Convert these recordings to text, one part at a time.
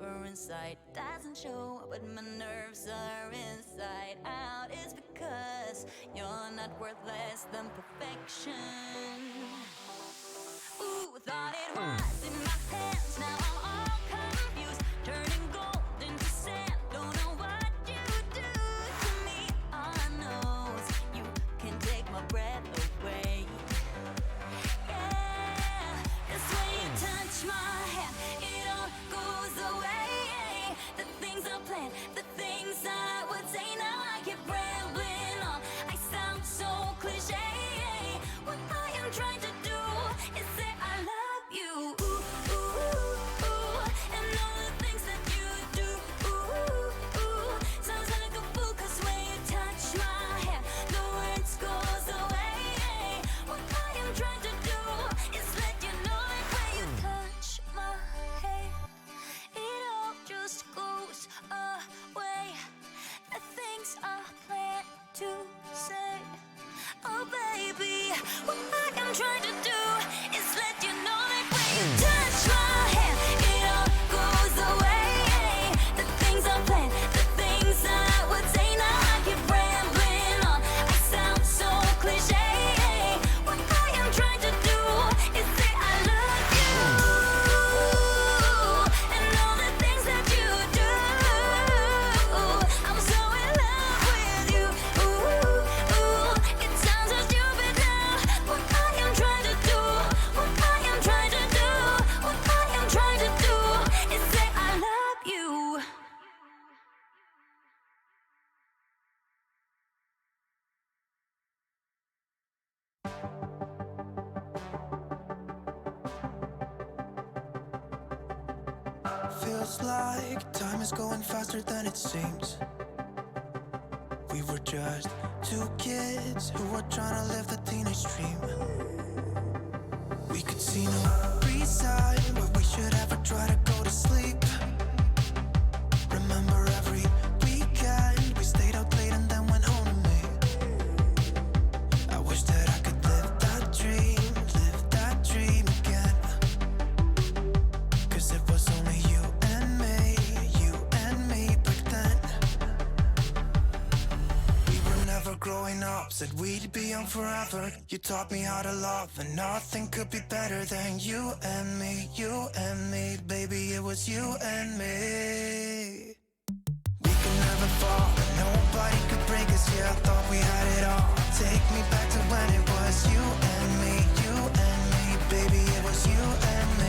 deeper inside. Doesn't show, but my nerves are inside out. It's because you're not worth less than perfection. Ooh, thought it was in my hands, now I'm all confused. Turning gold into sand, don't know what you do to me. All I know is you can take my breath away. Yeah, it's when you touch my hand, it all goes away. The things I planned, the things I would say, now I keep rambling on. I sound so cliche. What I am trying to do is say I love you. Ooh, ooh, ooh, and all the things that you do. Ooh, ooh, sounds like a fool, 'cause when you touch my hand, the words goes away. What I am trying to do is let you know that when you touch my hand, it all just goes away. The things I plan to say. Oh baby, what I am trying to do is let you know that when you touch my hand, it all goes away. The things I plan, the things I would say, now I keep rambling on. I sound so cliche. What I am trying to do is say I love you, and all the things that you do. I'm so in love with you. Ooh, it sounds so stupid now. What I am trying to do, what I am trying to do, what I am trying to do is say I love you. Feels like time is going faster than it seems. We were just two kids who were trying to live the teenage dream. We could see no reason why we should ever try to go to sleep. Remember every weekend we stayed out late and then went home to me. I wish that I could live that dream again. 'Cause it was only you and me back then. We were never growing up, said we'd be young forever. You taught me how to love, and nothing could be better than you and me, baby, it was you and me. We could never fall, and nobody could break us, yeah, I thought we had it all. Take me back to when it was you and me, baby, it was you and me.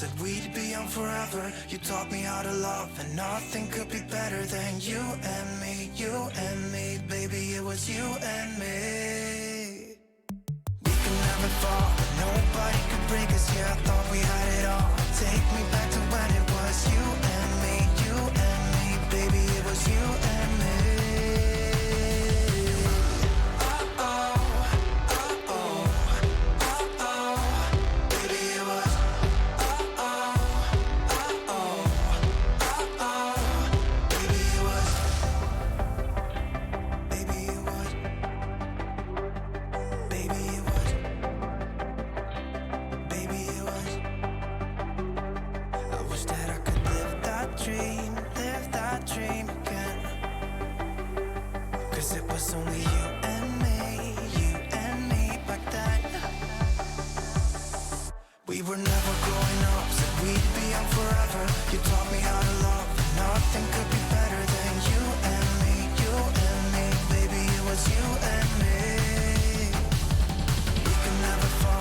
Said we'd be young forever. You taught me how to love, and nothing could be better than you and me, baby, it was you and me. We could never fall, nobody could break us, yeah, I thought we had it all. Take me back to when it was you and me, baby, it was you and me. We were never growing up, said we'd be young forever. You taught me how to love, and nothing could be better than you and me, baby, it was you and me. We could never fall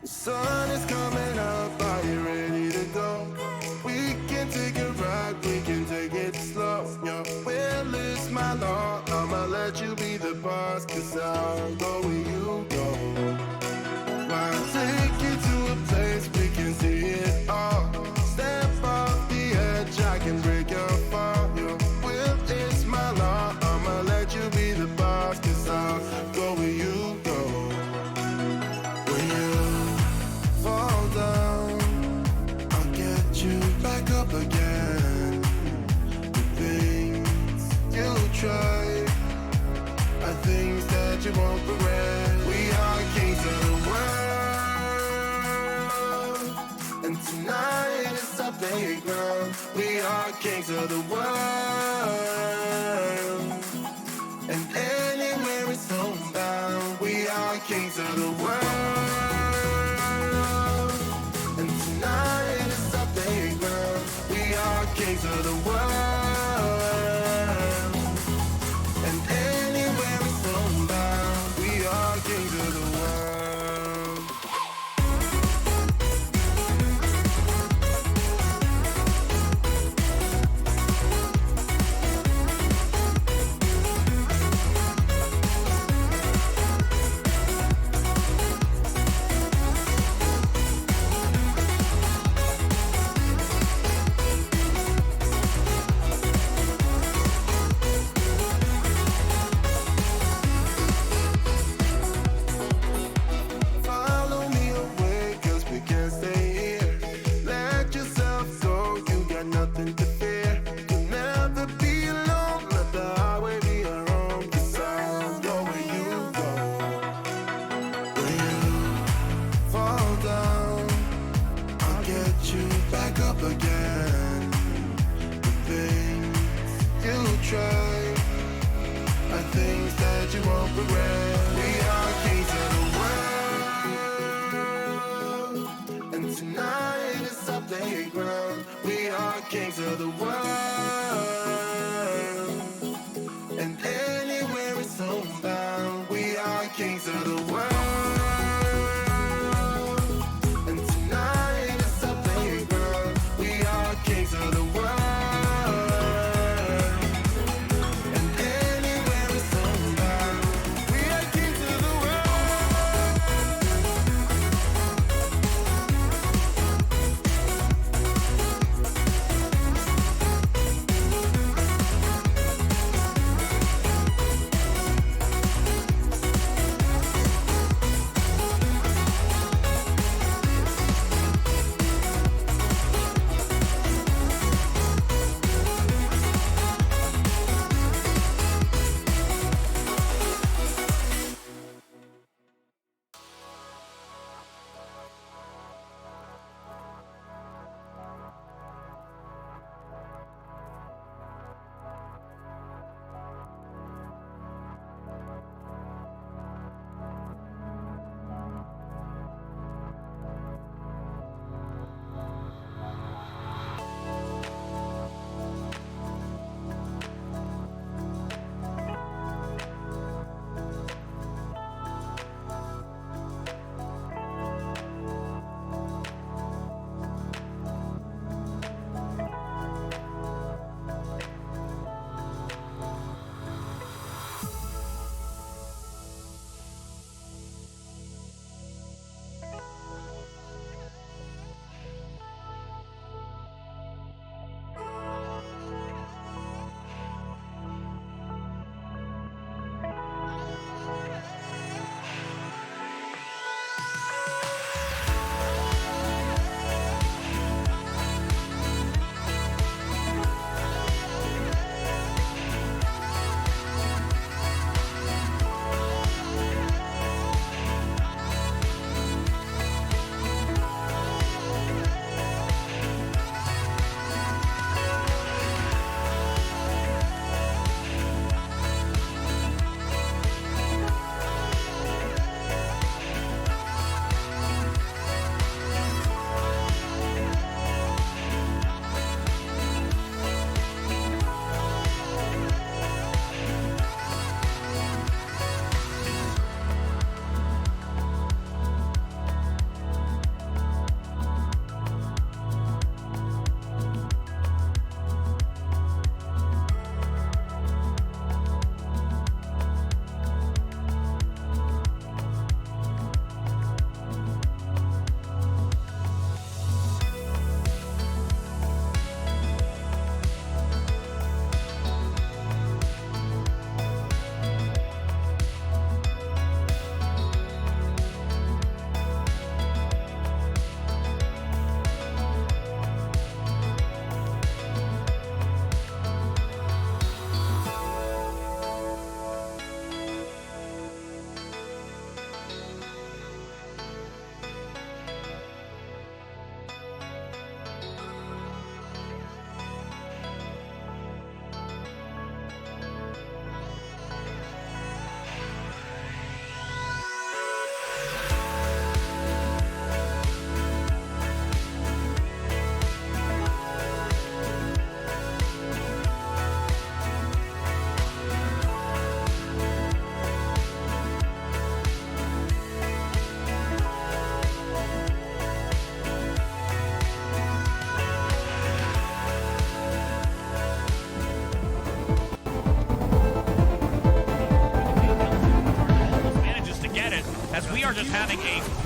Sun is coming up, are you ready to go? We can take a ride, we can take it slow. Your will is my law, I'ma let you be the boss, 'cause I'll go where you go. I'll take you to a place we can see it all. Step off the edge, I can break your fall. Your will is my law, I'ma let you be the boss, 'cause I'll go where you go. When you fall down, I'll get you back up again. The things you try are things that you won't regret. We are kings of the world, and tonight is our playground. We are kings of the world, and anywhere it's homebound. We are kings of the world, and tonight is our playground. We are kings of the world, and anywhere it's homebound. We are kings of the world. Follow me away, 'cause we can't stay here. Let yourself go, you got nothing to fear. You'll never be alone, let the highway be your home, 'cause I'll go where you go. When you fall down, I'll get you back up again. The things you try are things that you won't regret. We are kings of the world, and tonight is our playground. We are kings of the world, and anywhere it's homebound. We are kings of the world, and tonight is our playground. We are kings of the world, and anywhere it's homebound. We are kings of the world.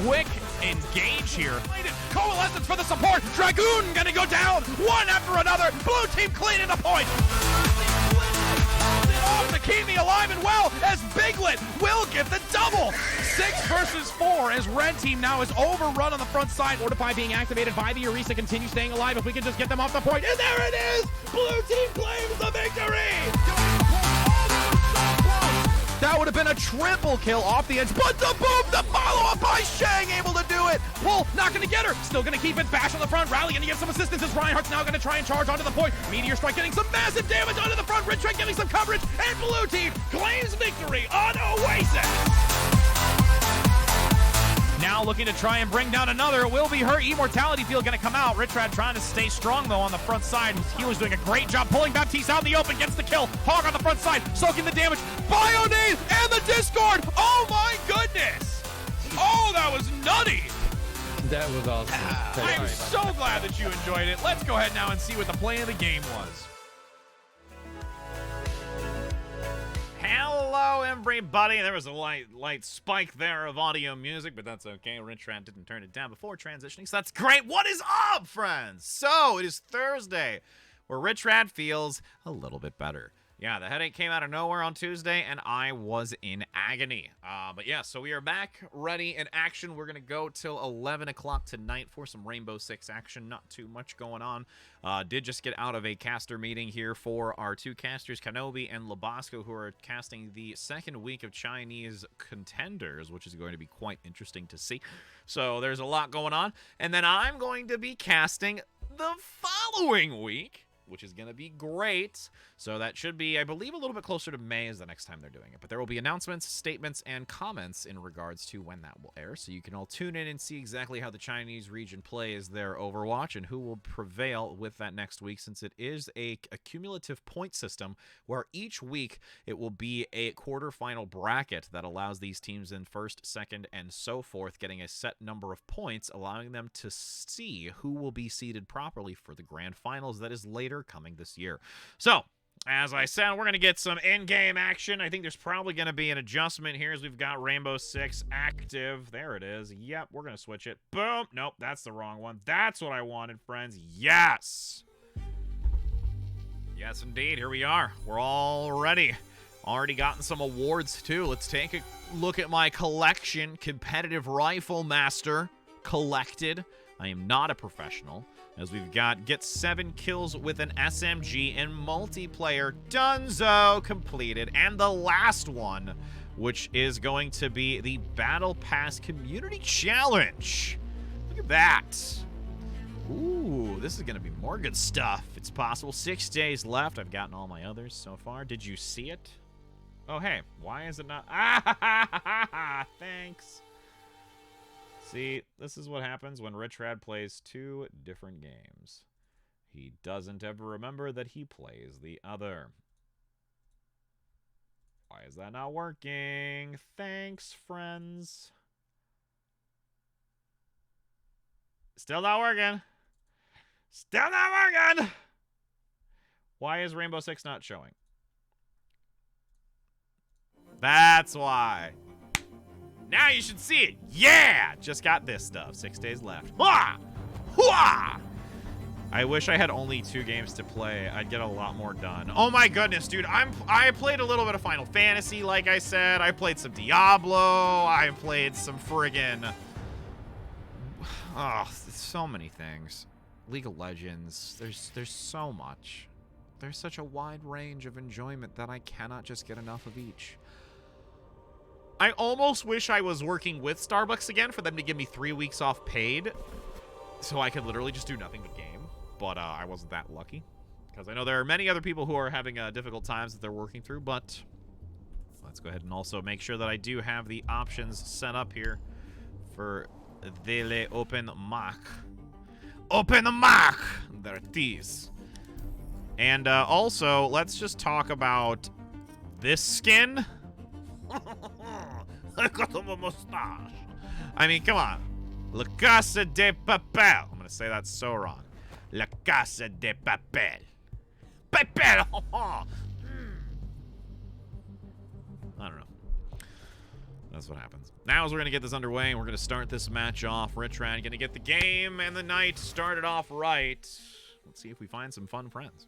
quick engage here. Coalescence for the support. Dragoon gonna go down one after another. Blue team cleaning the point. To keep me alive and well as Biglet will get the double. 6 versus 4 as red team now is overrun on the front side. Fortify being activated by the Orisa continues staying alive. If we can just get them off the point. And there it is. Blue team claims the victory. That would have been a triple kill off the edge, but the boom, the follow-up by Shang, able to do it. Pull, not going to get her. Still going to keep it. Bash on the front. Rally going to give some assistance as Reinhardt's now going to try and charge onto the point. Meteor Strike getting some massive damage onto the front. Red Strike getting some coverage, and Blue Team claims victory on Oasis. Now looking to try and bring down another. It will be her Immortality Field going to come out. Ritrad trying to stay strong, though, on the front side. His healer's doing a great job pulling Baptiste out in the open. Gets the kill. Hog on the front side, soaking the damage. Bionade and the Discord. Oh, my goodness. Oh, that was nutty. That was awesome. I'm so glad that you enjoyed it. Let's go ahead now and see what the play of the game was. Hello, everybody. There was a light spike there of audio music, but that's okay. Ritrad didn't turn it down before transitioning, so that's great. What is up, friends? So, it is Thursday, where Ritrad feels a little bit better. Yeah, the headache came out of nowhere on Tuesday, and I was in agony. But yeah, so we are back, ready in action. We're going to go till 11 o'clock tonight for some Rainbow Six action. Not too much going on. Did just get out of a caster meeting here for our 2 casters, Kenobi and Labasco, who are casting the second week of Chinese contenders, which is going to be quite interesting to see. So there's a lot going on. And then I'm going to be casting the following week, which is going to be great. So that should be, I believe, a little bit closer to May is the next time they're doing it. But there will be announcements, statements, and comments in regards to when that will air. So you can all tune in and see exactly how the Chinese region plays their Overwatch and who will prevail with that next week, since it is a cumulative point system where each week it will be a quarterfinal bracket that allows these teams in first, second, and so forth getting a set number of points, allowing them to see who will be seeded properly for the grand finals that is later coming this year. So, as I said, we're going to get some in-game action. I think there's probably going to be an adjustment here as we've got Rainbow Six active. There it is. Yep, we're going to switch it. Boom. Nope, that's the wrong one. That's what I wanted, friends. Yes. Yes, indeed. Here we are. We're all ready. Already gotten some awards, too. Let's take a look at my collection. Competitive Rifle Master collected. I am not a professional, as we've got get 7 kills with an SMG in multiplayer. Dunzo completed. And the last one, which is going to be the Battle Pass Community Challenge. Look at that. Ooh, this is going to be more good stuff. It's possible. 6 days left. I've gotten all my others so far. Did you see it? Oh, hey. Why is it not? Thanks. See, this is what happens when Ritrad plays 2 different games. He doesn't ever remember that he plays the other. Why is that not working? Thanks, friends. Still not working. Still not working! Why is Rainbow Six not showing? That's why. Now you should see it. Yeah! Just got this stuff. 6 days left. Hwah! Hwah! I wish I had only 2 games to play. I'd get a lot more done. Oh my goodness, dude. I played a little bit of Final Fantasy, like I said. I played some Diablo. I played some friggin'... Oh, so many things. League of Legends. There's so much. There's such a wide range of enjoyment that I cannot just get enough of each. I almost wish I was working with Starbucks again for them to give me 3 weeks off paid so I could literally just do nothing but game. But I wasn't that lucky, because I know there are many other people who are having difficult times that they're working through. But let's go ahead and also make sure that I do have the options set up here for the open mic. Open the mic! There it is. And also, let's just talk about this skin. I got a mustache. I mean, come on. La Casa de Papel. I'm going to say that so wrong. La Casa de Papel. Papel. I don't know. That's what happens. Now as we're going to get this underway, we're going to start this match off. Rich Rat going to get the game and the night started off right. Let's see if we find some fun friends.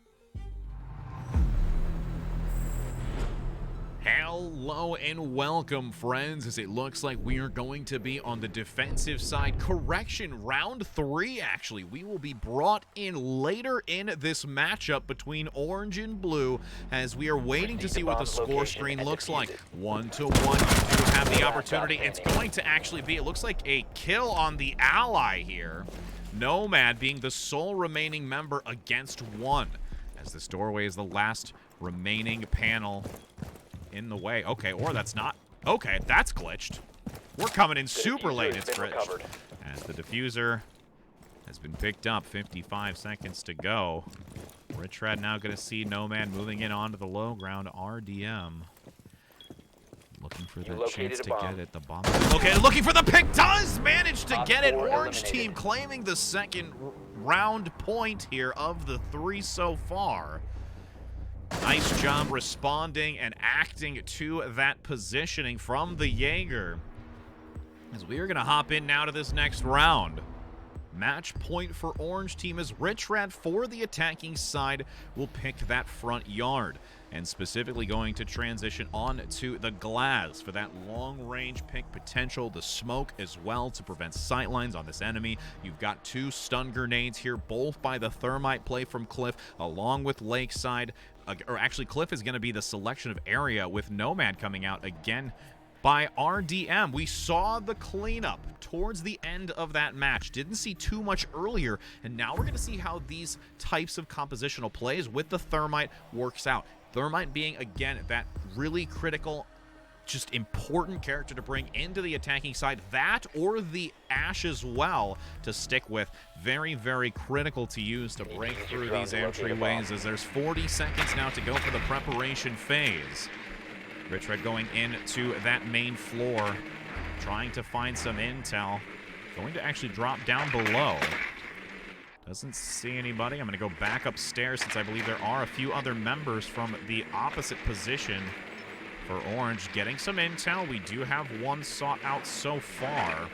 Hello and welcome, friends, as it looks like we are going to be on the defensive side. Correction, round 3, actually. We will be brought in later in this matchup between orange and blue as we are waiting to see what the score screen looks like. 1-1, you do have the opportunity. It's going to actually be, it looks like a kill on the ally here. Nomad being the sole remaining member against 1, as this doorway is the last remaining panel in the way. Okay, or that's not. Okay, that's glitched. We're coming in super late. It's glitched. As the diffuser has been picked up, 55 seconds to go. Rich Red now going to see Nomad moving in onto the low ground. RDM looking for the chance to get it. The bomb located, looking for the pick. Does manage to get it. Orange team claiming the second round point here of the 3 so far. Nice job responding and acting to that positioning from the Jaeger. As we are going to hop in now to this next round. Match point for Orange team as Rich Rat for the attacking side will pick that front yard. And specifically going to transition on to the glass for that long-range pick potential. The smoke as well to prevent sightlines on this enemy. You've got 2 stun grenades here, both by the thermite play from Cliff, along with Lakeside. Or actually, Cliff is going to be the selection of area with Nomad coming out again by RDM. We saw the cleanup towards the end of that match. Didn't see too much earlier, and now we're going to see how these types of compositional plays with the thermite works out. Thermite being, again, that really critical, just important character to bring into the attacking side. That or the Ash as well to stick with. Very, very critical to use to break through these entryways as there's 40 seconds now to go for the preparation phase. Rich Red going into that main floor, trying to find some intel. Going to actually drop down below. Doesn't see anybody. I'm going to go back upstairs since I believe there are a few other members from the opposite position for Orange. Getting some intel. We do have 1 sought out so far.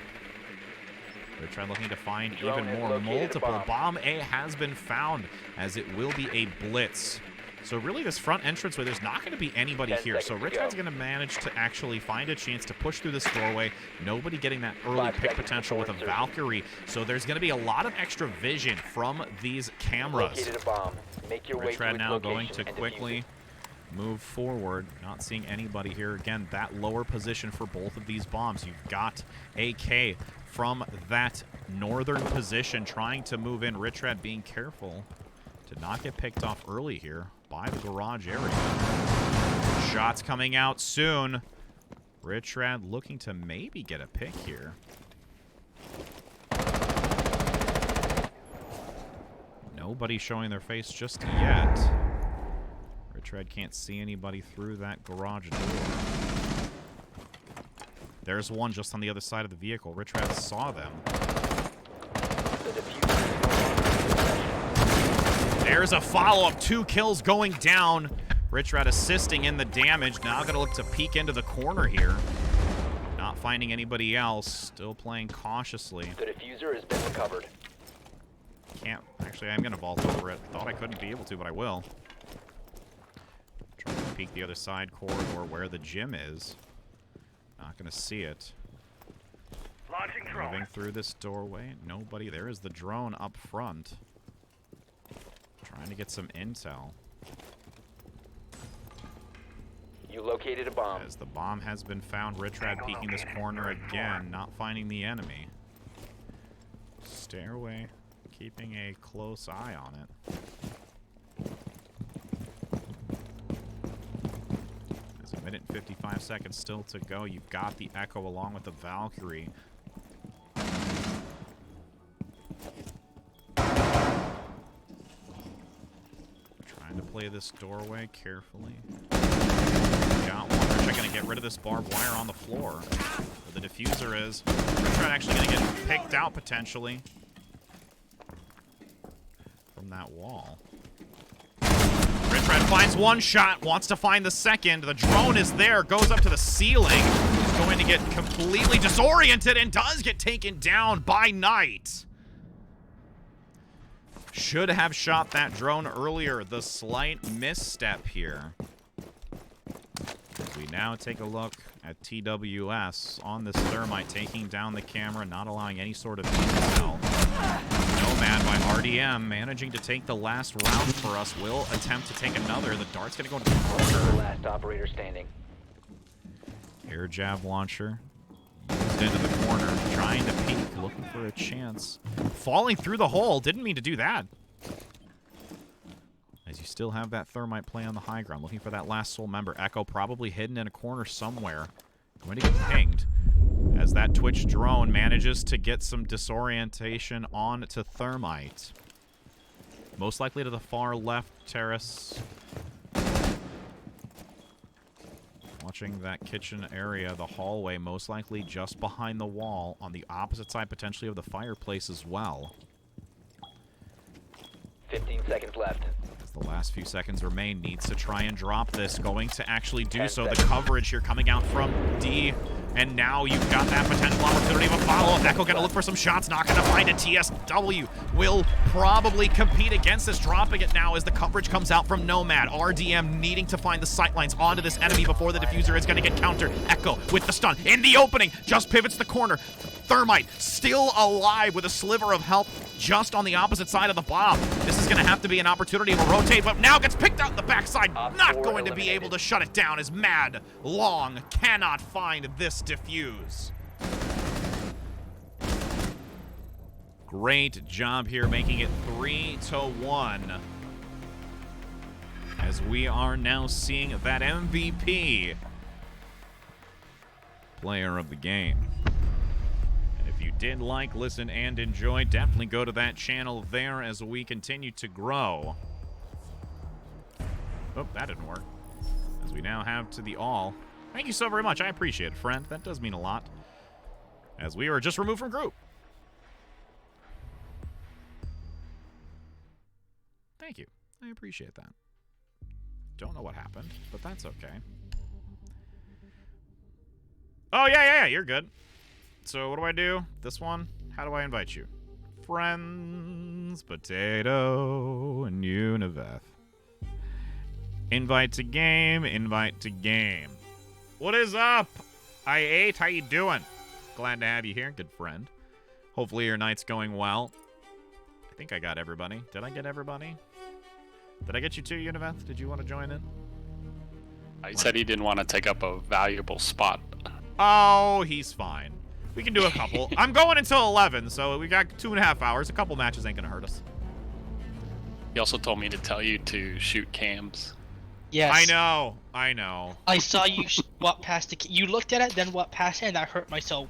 They're trying looking to find even more multiple. Bomb A has been found as it will be a blitz. So really this front entrance where there's not going to be anybody here. So Richard's going to manage to actually find a chance to push through this doorway. Nobody getting that early pick potential with a Valkyrie. So there's going to be a lot of extra vision from these cameras. Richard now going to quickly move forward. Not seeing anybody here. Again, that lower position for both of these bombs. You've got AK from that northern position trying to move in. Richard being careful to not get picked off early here by the garage area. Shots coming out soon. Rich Rad looking to maybe get a pick here. Nobody showing their face just yet. Rich Rad can't see anybody through that garage door. There's one just on the other side of the vehicle. Rich Rad saw them. There's a follow-up. 2 kills going down. Rich Rat assisting in the damage. Now going to look to peek into the corner here. Not finding anybody else. Still playing cautiously. The diffuser has been recovered. Can't. Actually, I'm going to vault over it. Thought I couldn't be able to, but I will. Trying to peek the other side corridor where the gym is. Not going to see it. Moving through this doorway. Nobody. There is the drone up front. Trying to get some intel. You located a bomb. As the bomb has been found, Rich Rad peeking this corner again, not finding the enemy. Stairway, keeping a close eye on it. There's a minute and 55 seconds still to go. You've got the Echo along with the Valkyrie. Play this doorway carefully. Got one. They're going to get rid of this barbed wire on the floor. Where the diffuser is. Richard actually going to get picked out potentially from that wall. Richard finds one shot, wants to find the second. The drone is there, goes up to the ceiling. going to get completely disoriented and does get taken down by Knight. Should have shot that drone earlier. The slight misstep here. We now take a look at TWS on this thermite, taking down the camera, not allowing any sort of intel. Nomad by RDM, managing to take the last round for us, will attempt to take another. The dart's gonna go into the corner. Last operator standing. Air jab launcher. Used into the corner, trying to peek, looking for a chance. Falling through the hole, didn't mean to do that. As you still have that thermite play on the high ground, looking for that last soul member. Echo probably hidden in a corner somewhere. Going to get pinged as that Twitch drone manages to get some disorientation on to thermite. Most likely to the far left terrace. Watching that kitchen area, the hallway, most likely just behind the wall, on the opposite side potentially of the fireplace as well. 15 seconds left. As the last few seconds remain, needs to try and drop this, going to actually do 10 so. seconds. The coverage here coming out from D, and now you've got that potential opportunity of a follow-up. Echo gonna look for some shots, not gonna find it. TSW will probably compete against this, dropping it now as the coverage comes out from Nomad. RDM needing to find the sightlines onto this enemy before the diffuser is gonna get countered. Echo with the stun in the opening, just pivots the corner. Thermite still alive with a sliver of health just on the opposite side of the bomb. This is gonna have to be an opportunity to rotate, but now gets picked out in the backside. Not going to be able to shut it down as Mad Long cannot find this diffuse. Great job here, making it 3-1. As we are now seeing that MVP player of the game. And if you did like, listen, and enjoy, definitely go to that channel there as we continue to grow. Oh, that didn't work. As we now have to the all. Thank you so very much. I appreciate it, friend. That does mean a lot. As we were just removed from group. Thank you. I appreciate that. Don't know what happened, but that's okay. Oh, yeah, you're good. So what do I do? This one? How do I invite you? Friends, Potato, and Univeth. Invite to game, invite to game. What is up? I ate. How you doing? Glad to have you here, good friend. Hopefully your night's going well. I think I got everybody. Did I get everybody? Did I get you too, Univeth? Did you want to join in? He said he didn't want to take up a valuable spot. Oh, he's fine. We can do a couple. I'm going until 11, so we got 2.5 hours. A couple matches ain't gonna hurt us. He also told me to tell you to shoot cams. Yes. I know. I saw you walk past the. You looked at it, then walked past it, and that hurt my soul.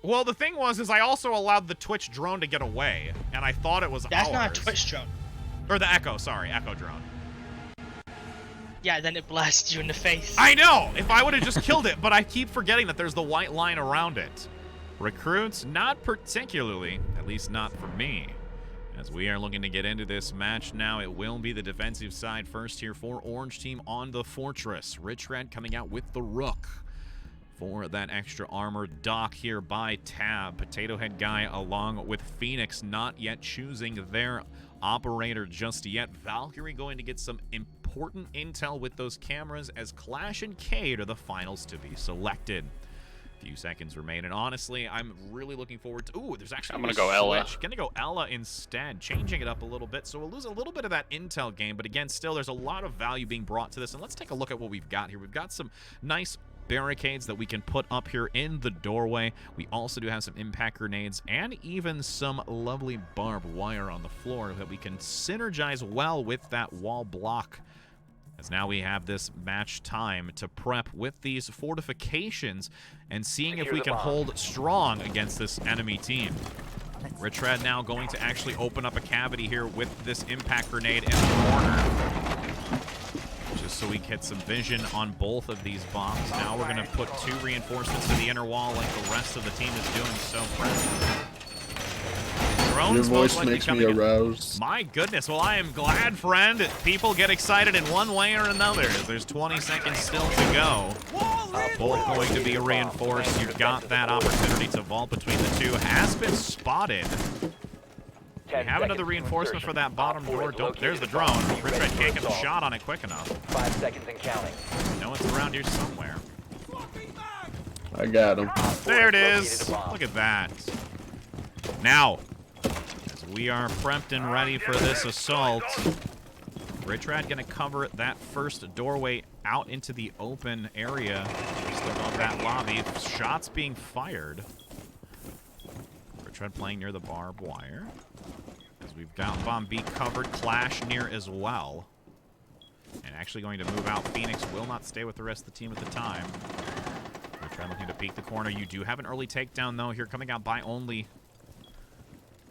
Well, the thing was, is I also allowed the Twitch drone to get away, and I thought it was That's ours. not a Twitch drone. Or the Echo, sorry, Echo drone. Yeah, then it blasts you in the face. I know! If I would have just killed it, but I keep forgetting that there's the white line around it. Recruits, not particularly, at least not for me. As we are looking to get into this match now, it will be the defensive side first here for Orange Team on the Fortress. Rich Red coming out with the Rook for that extra armor. Doc here by Tab. Potato Head Guy along with Phoenix, not yet choosing their operator just yet. Valkyrie going to get some important intel with those cameras as Clash and Cade are the finals to be selected. Few seconds remain, and honestly, I'm really looking forward to. Ooh, there's actually. I'm gonna go Ella. Gonna go Ella instead, changing it up a little bit, so we'll lose a little bit of that intel game. But again, still, there's a lot of value being brought to this, and let's take a look at what we've got here. We've got some nice barricades that we can put up here in the doorway. We also do have some impact grenades and even some lovely barbed wire on the floor that we can synergize well with that wall block. As now we have this match time to prep with these fortifications and seeing if we can hold strong against this enemy team. Rich Red now going to actually open up a cavity here with this impact grenade in the corner. Just so we get some vision on both of these bombs. Now we're going to put 2 reinforcements to the inner wall like the rest of the team is doing so present. Your voice makes me aroused. My goodness, well, I am glad, friend. People get excited in one way or another. There's 20 seconds still to go. Both going to be reinforced. You've got that opportunity to vault between the two. Has been spotted. We have another reinforcement for that bottom door. There's the drone. Richard can't get the shot on it quick enough. 5 seconds and counting. No, it's around here somewhere. I got him. There it is. Look at that. Now, as we are prepped and ready for this assault, Richrad gonna cover that first doorway out into the open area just above that lobby. Shots being fired. Richrad playing near the barbed wire. As we've got Bomb B covered, Clash near as well. And actually going to move out. Phoenix will not stay with the rest of the team at the time. Richrad looking to peek the corner. You do have an early takedown, though, here coming out by only.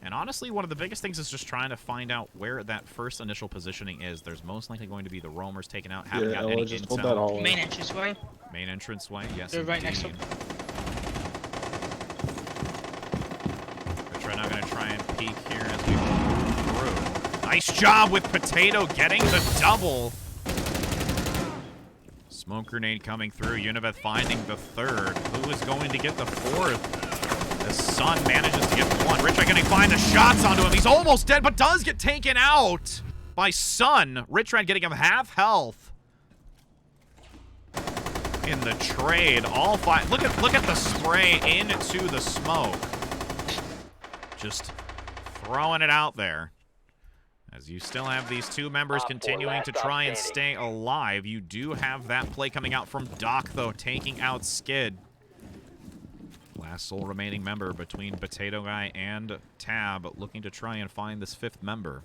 And honestly, one of the biggest things is just trying to find out where that first initial positioning is. There's most likely going to be the roamers taken out. Haven't got any just hold intel. that hallway. Main entranceway. Main entranceway, yes. They're right next to indeed. Richrad now going to try and peek here as we move through. Nice job with Potato getting the double. Smoke grenade coming through. Univeth finding the third. Who is going to get the fourth? The Sun manages to get one. Richrad going to find the shots onto him. He's almost dead, but does get taken out by Sun. Richrad getting him half health in the trade. All five. Look at the spray into the smoke. Just throwing it out there. As you still have these two members continuing to try and stay alive. You do have that play coming out from Doc, though, taking out Skid. Last sole remaining member between Potato Guy and Tab, looking to try and find this fifth member.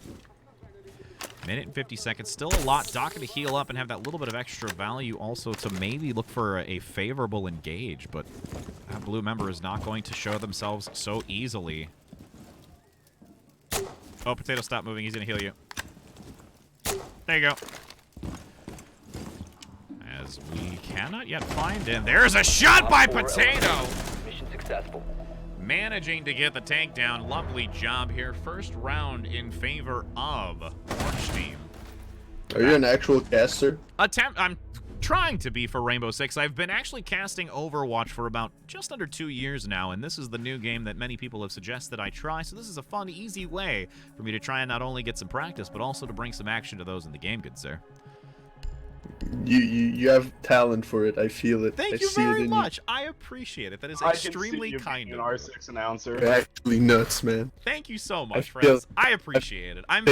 Minute and 50 seconds, still a lot. Doc to heal up and have that little bit of extra value also to maybe look for a favorable engage, but that blue member is not going to show themselves so easily. Oh, Potato, stop moving. He's going to heal you. There you go. As we cannot yet find him. There's a shot by Potato! Mission successful. Managing to get the tank down. Lovely job here. First round in favor of Orange Team. Are you an actual caster? I'm trying to be for Rainbow Six. I've been actually casting Overwatch for about just under 2 years now, and this is the new game that many people have suggested I try, so this is a fun, easy way for me to try and not only get some practice, but also to bring some action to those in the game, good sir. You have talent for it. I feel it. Thank you very much. I appreciate it. That is extremely kind of you. An R6 announcer. You're actually nuts, man. Thank you so much, friends. I appreciate it. I'm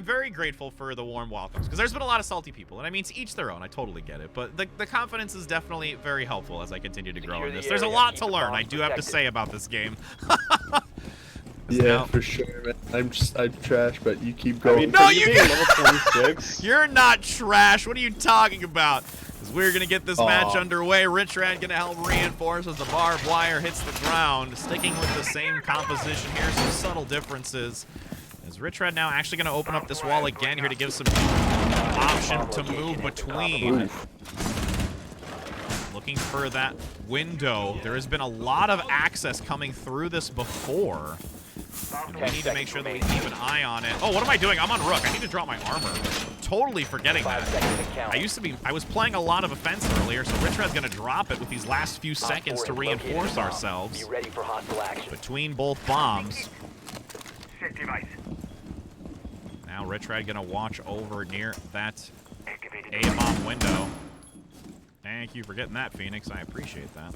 very grateful for the warm welcomes, because there's been a lot of salty people, and I mean, to each their own. I totally get it, but the confidence is definitely very helpful as I continue to grow in this. There's a lot to learn, I do have to say, about this game. Yeah, for sure, man. I'm trash, but you keep going. I mean, no, you level 26. You're not trash. What are you talking about? Because we're gonna get this match underway. Richrad gonna help reinforce as the barbed wire hits the ground. Sticking with the same composition here, some subtle differences. As Richrad now actually gonna open up this wall again here to give some option to move between. Looking for that window. There has been a lot of access coming through this before. And we need to make sure that we keep an eye on it. Oh, what am I doing? I'm on Rook. I need to drop my armor. Totally forgetting that. I was playing a lot of offense earlier, so Richrad's gonna drop it with these last few seconds to reinforce ourselves. Be ready for hostile action. Between both bombs. Now Richrad gonna watch over near that A-bomb window. Thank you for getting that, Phoenix. I appreciate that.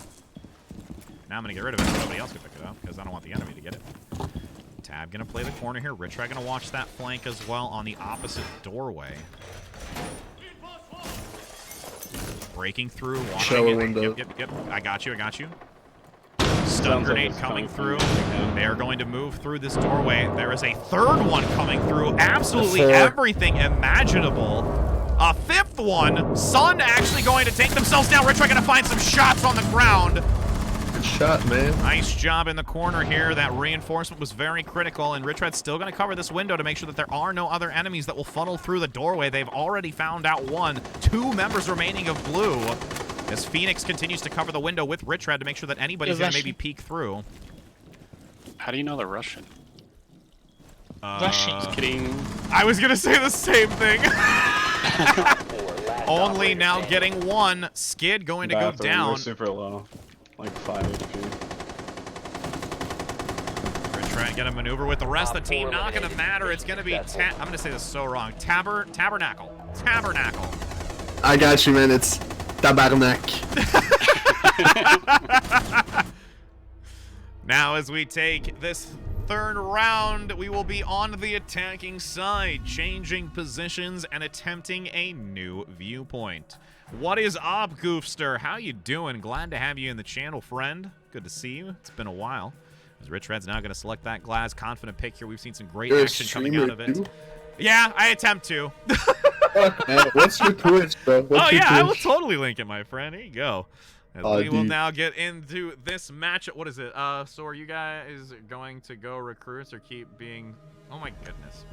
Now I'm going to get rid of it so nobody else can pick it up, because I don't want the enemy to get it. Tab going to play the corner here. Richrad going to watch that flank as well on the opposite doorway. Breaking through, watching it. Window. Yep. I got you. Stun grenade coming through. They are going to move through this doorway. There is a third one coming through. Absolutely everything imaginable. A fifth one. Sun actually going to take themselves down. Richrad going to find some shots on the ground. Good shot, man. Nice job in the corner here. That reinforcement was very critical, and Richrad's still going to cover this window to make sure that there are no other enemies that will funnel through the doorway. They've already found out one. 2 members remaining of blue. As Phoenix continues to cover the window with Richrad to make sure that anybody's going to maybe peek through. How do you know they're Russian? Russian. Just kidding. I was going to say the same thing. only now getting one. Skid going to go Bathroom, down. we're super low. Like 5 HP. We're trying to get a maneuver with the rest of the team. Not going to matter. It's going to be, I'm going to say this so wrong. Tabernacle. I got you, man. It's Tabarnak. Now as we take this third round, we will be on the attacking side, changing positions and attempting a new viewpoint. What is up, Goofster? How you doing? Glad to have you in the channel, friend. Good to see you. It's been a while. As Rich Red's now going to select that glass. Confident pick here. We've seen some great action coming out of it. Too? Yeah, I attempt to. Fuck, man. What's your Twitch, bro? What's your I will Twitch? totally link it, my friend. Here you go. As we will dude. now get into this matchup. What is it? So are you guys going to go recruits or keep being... Oh my goodness.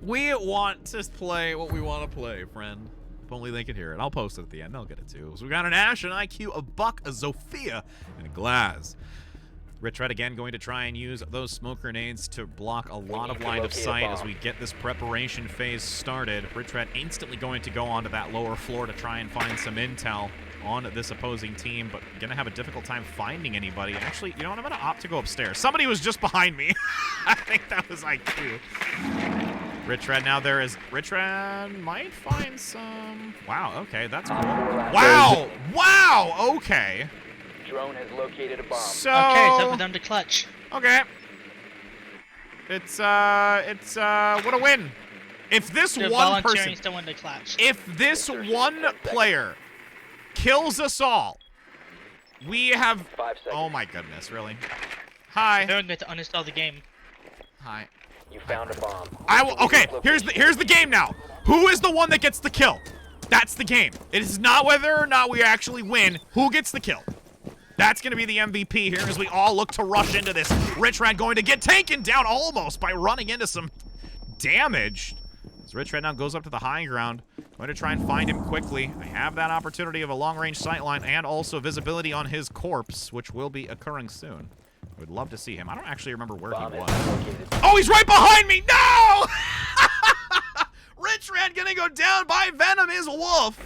We want to play what we want to play, friend. If only they could hear it. I'll post it at the end. They'll get it too. So we got an Ash, an IQ, a Buck, a Zofia, and a Glaz. Rich Red again going to try and use those smoke grenades to block a lot of line of sight as we get this preparation phase started. Rich Red instantly going to go onto that lower floor to try and find some intel on this opposing team, but gonna have a difficult time finding anybody. Actually, you know what? I'm gonna opt to go upstairs. Somebody was just behind me. I think that was IQ. Rich Red now there is... Rich Red might find some... Wow, okay, that's cool. Wow! Wow! Okay. Drone has located a bomb. So... Okay, it's up for them to clutch. Okay. It's what a win. If this They're one volunteering person... someone to clutch. If this one player kills us all, we have... 5 seconds. Oh my goodness, really? Hi. They're going to uninstall the game. Hi. You found a bomb. I will... Okay, here's the game now. Who is the one that gets the kill? That's the game. It is not whether or not we actually win. Who gets the kill? That's going to be the MVP here as we all look to rush into this. Rich Red going to get taken down almost by running into some damage. As Rich Red now goes up to the high ground. Going to try and find him quickly. I have that opportunity of a long-range sightline and also visibility on his corpse, which will be occurring soon. I would love to see him. I don't actually remember where Bomb he has was. been located. Oh, he's right behind me! No! Rich Red gonna go down by Venom is Wolf.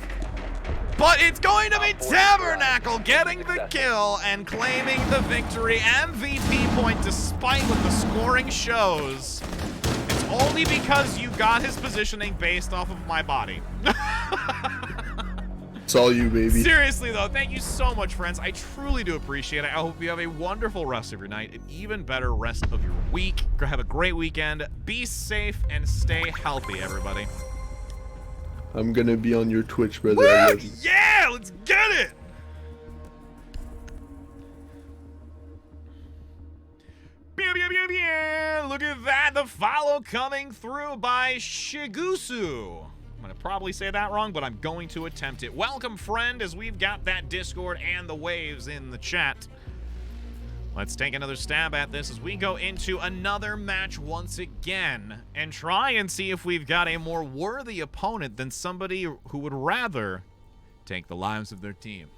But it's going to be Tabernacle getting the kill and claiming the victory. MVP point despite what the scoring shows. It's only because you got his positioning based off of my body. It's all you, baby. Seriously, though, thank you so much, friends. I truly do appreciate it. I hope you have a wonderful rest of your night, an even better rest of your week. Have a great weekend. Be safe and stay healthy, everybody. I'm gonna be on your Twitch, brother. Woo! I love you. Yeah, let's get it. Pew, pew, pew, pew. Look at that. The follow coming through by Shigusu. I'm going to probably say that wrong, but I'm going to attempt it. Welcome, friend, as we've got that Discord and the waves in the chat. Let's take another stab at this as we go into another match once again and try and see if we've got a more worthy opponent than somebody who would rather take the lives of their team.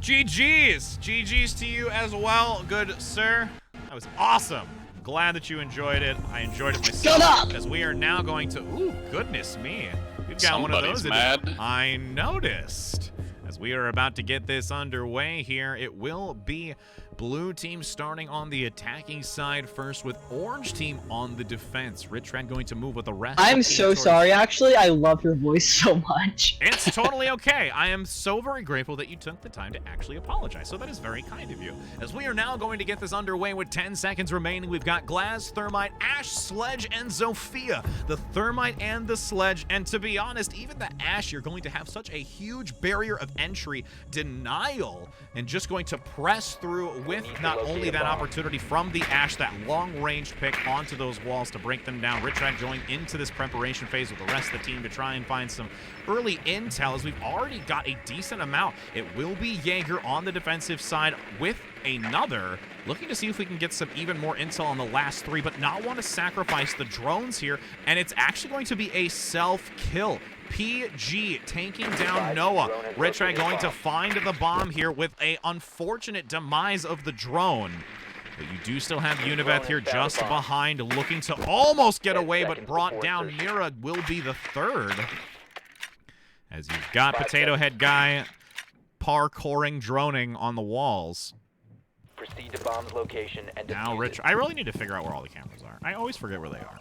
GG's! GG's to you as well, good sir. That was awesome. Glad that you enjoyed it. I enjoyed it myself. Shut up! As we are now going to... Ooh, goodness me. We've got one of those. Somebody's mad. I noticed. As we are about to get this underway here, it will be blue team starting on the attacking side first with orange team on the defense. Rich Red going to move with the rest. I'm of the team so towards- sorry, actually. I love your voice so much. It's totally okay. I am so very grateful that you took the time to actually apologize. So that is very kind of you. As we are now going to get this underway with 10 seconds remaining, we've got Glaz, Thermite, Ash, Sledge, and Zofia. The Thermite and the Sledge. And to be honest, even the Ash, you're going to have such a huge barrier of entry denial and just going to press through with not only that opportunity from the Ash, that long-range pick onto those walls to break them down. Rich Red going into this preparation phase with the rest of the team to try and find some early intel as we've already got a decent amount. It will be Jaeger on the defensive side with another. Looking to see if we can get some even more intel on the last three, but not want to sacrifice the drones here. And it's actually going to be a self-kill. PG taking down Noah. Rich Red going to find the bomb here with a unfortunate demise of the drone. But you do still have Univeth here just behind, looking to almost get away, but brought down. Mira will be the third. As you've got Potato Head Guy parkouring, droning on the walls. Proceed to bomb's location and Now, Rich, I really need to figure out where all the cameras are. I always forget where they are.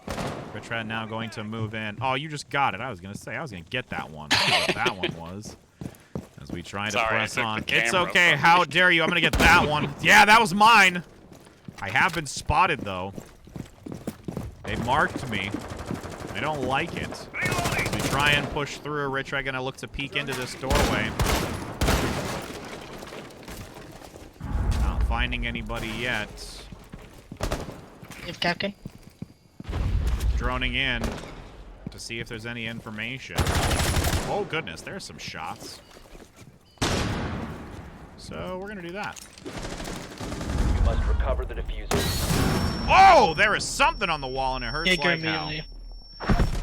Rich Red now going to move in. Oh, you just got it. I was going to say, I was going to get that one. I don't know what that one was. As we try to press on. It's okay. How dare you? I'm going to get that one. Yeah, that was mine. I have been spotted, though. They marked me. I don't like it. As we try and push through. Rich Red going to look to peek into this doorway. Not finding anybody yet. If Captain. Droning in to see if there's any information. Oh goodness, there's some shots. So we're gonna do that. You must recover the diffuser. Oh, there is something on the wall and it hurts like hell.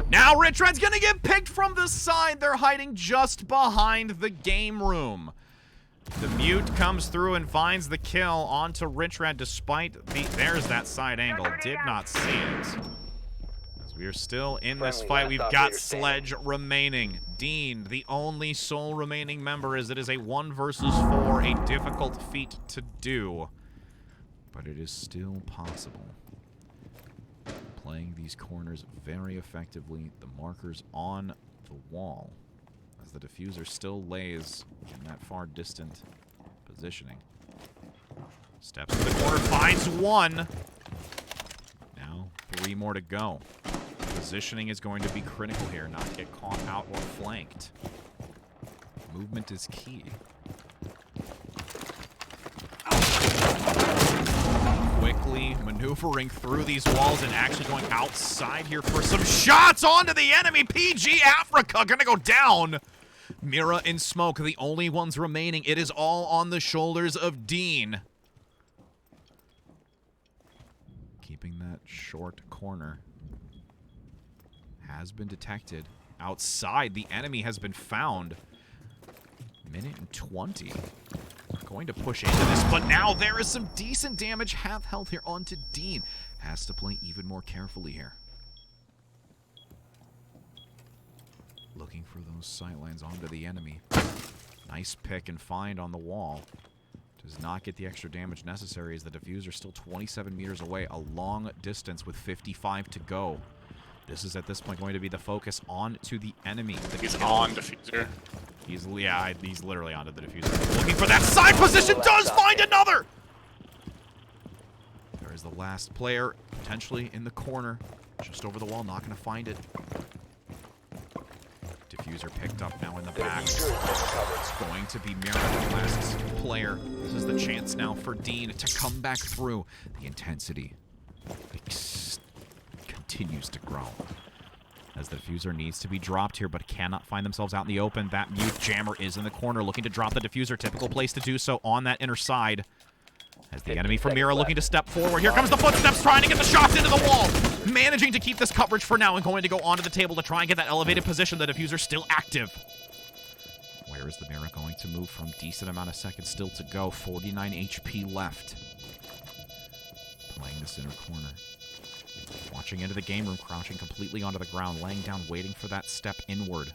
Now Rich Red's gonna get picked from the side. They're hiding just behind the game room. The mute comes through and finds the kill onto Rich Red despite the... There's that side angle. Did not see it. As we are still in this fight, we've got Sledge remaining. Dean, the only sole remaining member, as it is a 1 versus 4, a difficult feat to do. But it is still possible. Playing these corners very effectively. The markers on the wall. As the diffuser still lays in that far distant positioning. Steps to the corner, finds one. Now 3 more to go. Positioning is going to be critical here, not get caught out or flanked. Movement is key. Quickly maneuvering through these walls and actually going outside here for some shots onto the enemy. PG Africa gonna go down. Mira in smoke, the only ones remaining. It is all on the shoulders of Dean. Keeping that short corner. Has been detected. Outside, the enemy has been found. Minute and 20. Going to push into this, but now there is some decent damage. Half health here onto Dean. Has to play even more carefully here. Looking for those sightlines onto the enemy. Nice pick and find on the wall. Does not get the extra damage necessary as the diffuser still 27 meters away. A long distance with 55 to go. This is at this point going to be the focus on to the enemy. He's on diffuser. He's literally onto the diffuser. Looking for that side position, does find another! There is the last player, potentially in the corner. Just over the wall, not going to find it. Diffuser picked up now in the back. It's going to be Mira, the last player. This is the chance now for Dean to come back through. The intensity continues to grow. As the diffuser needs to be dropped here, but cannot find themselves out in the open. That mute jammer is in the corner, looking to drop the diffuser. Typical place to do so on that inner side. As the enemy from Mira looking to step forward. Here comes the footsteps, trying to get the shots into the wall. Managing to keep this coverage for now and going to go onto the table to try and get that elevated position. The diffuser still active. Where is the Mira going to move from? Decent amount of seconds still to go. 49 HP left. Playing this inner corner. Watching into the game room, crouching completely onto the ground, laying down, waiting for that step inward.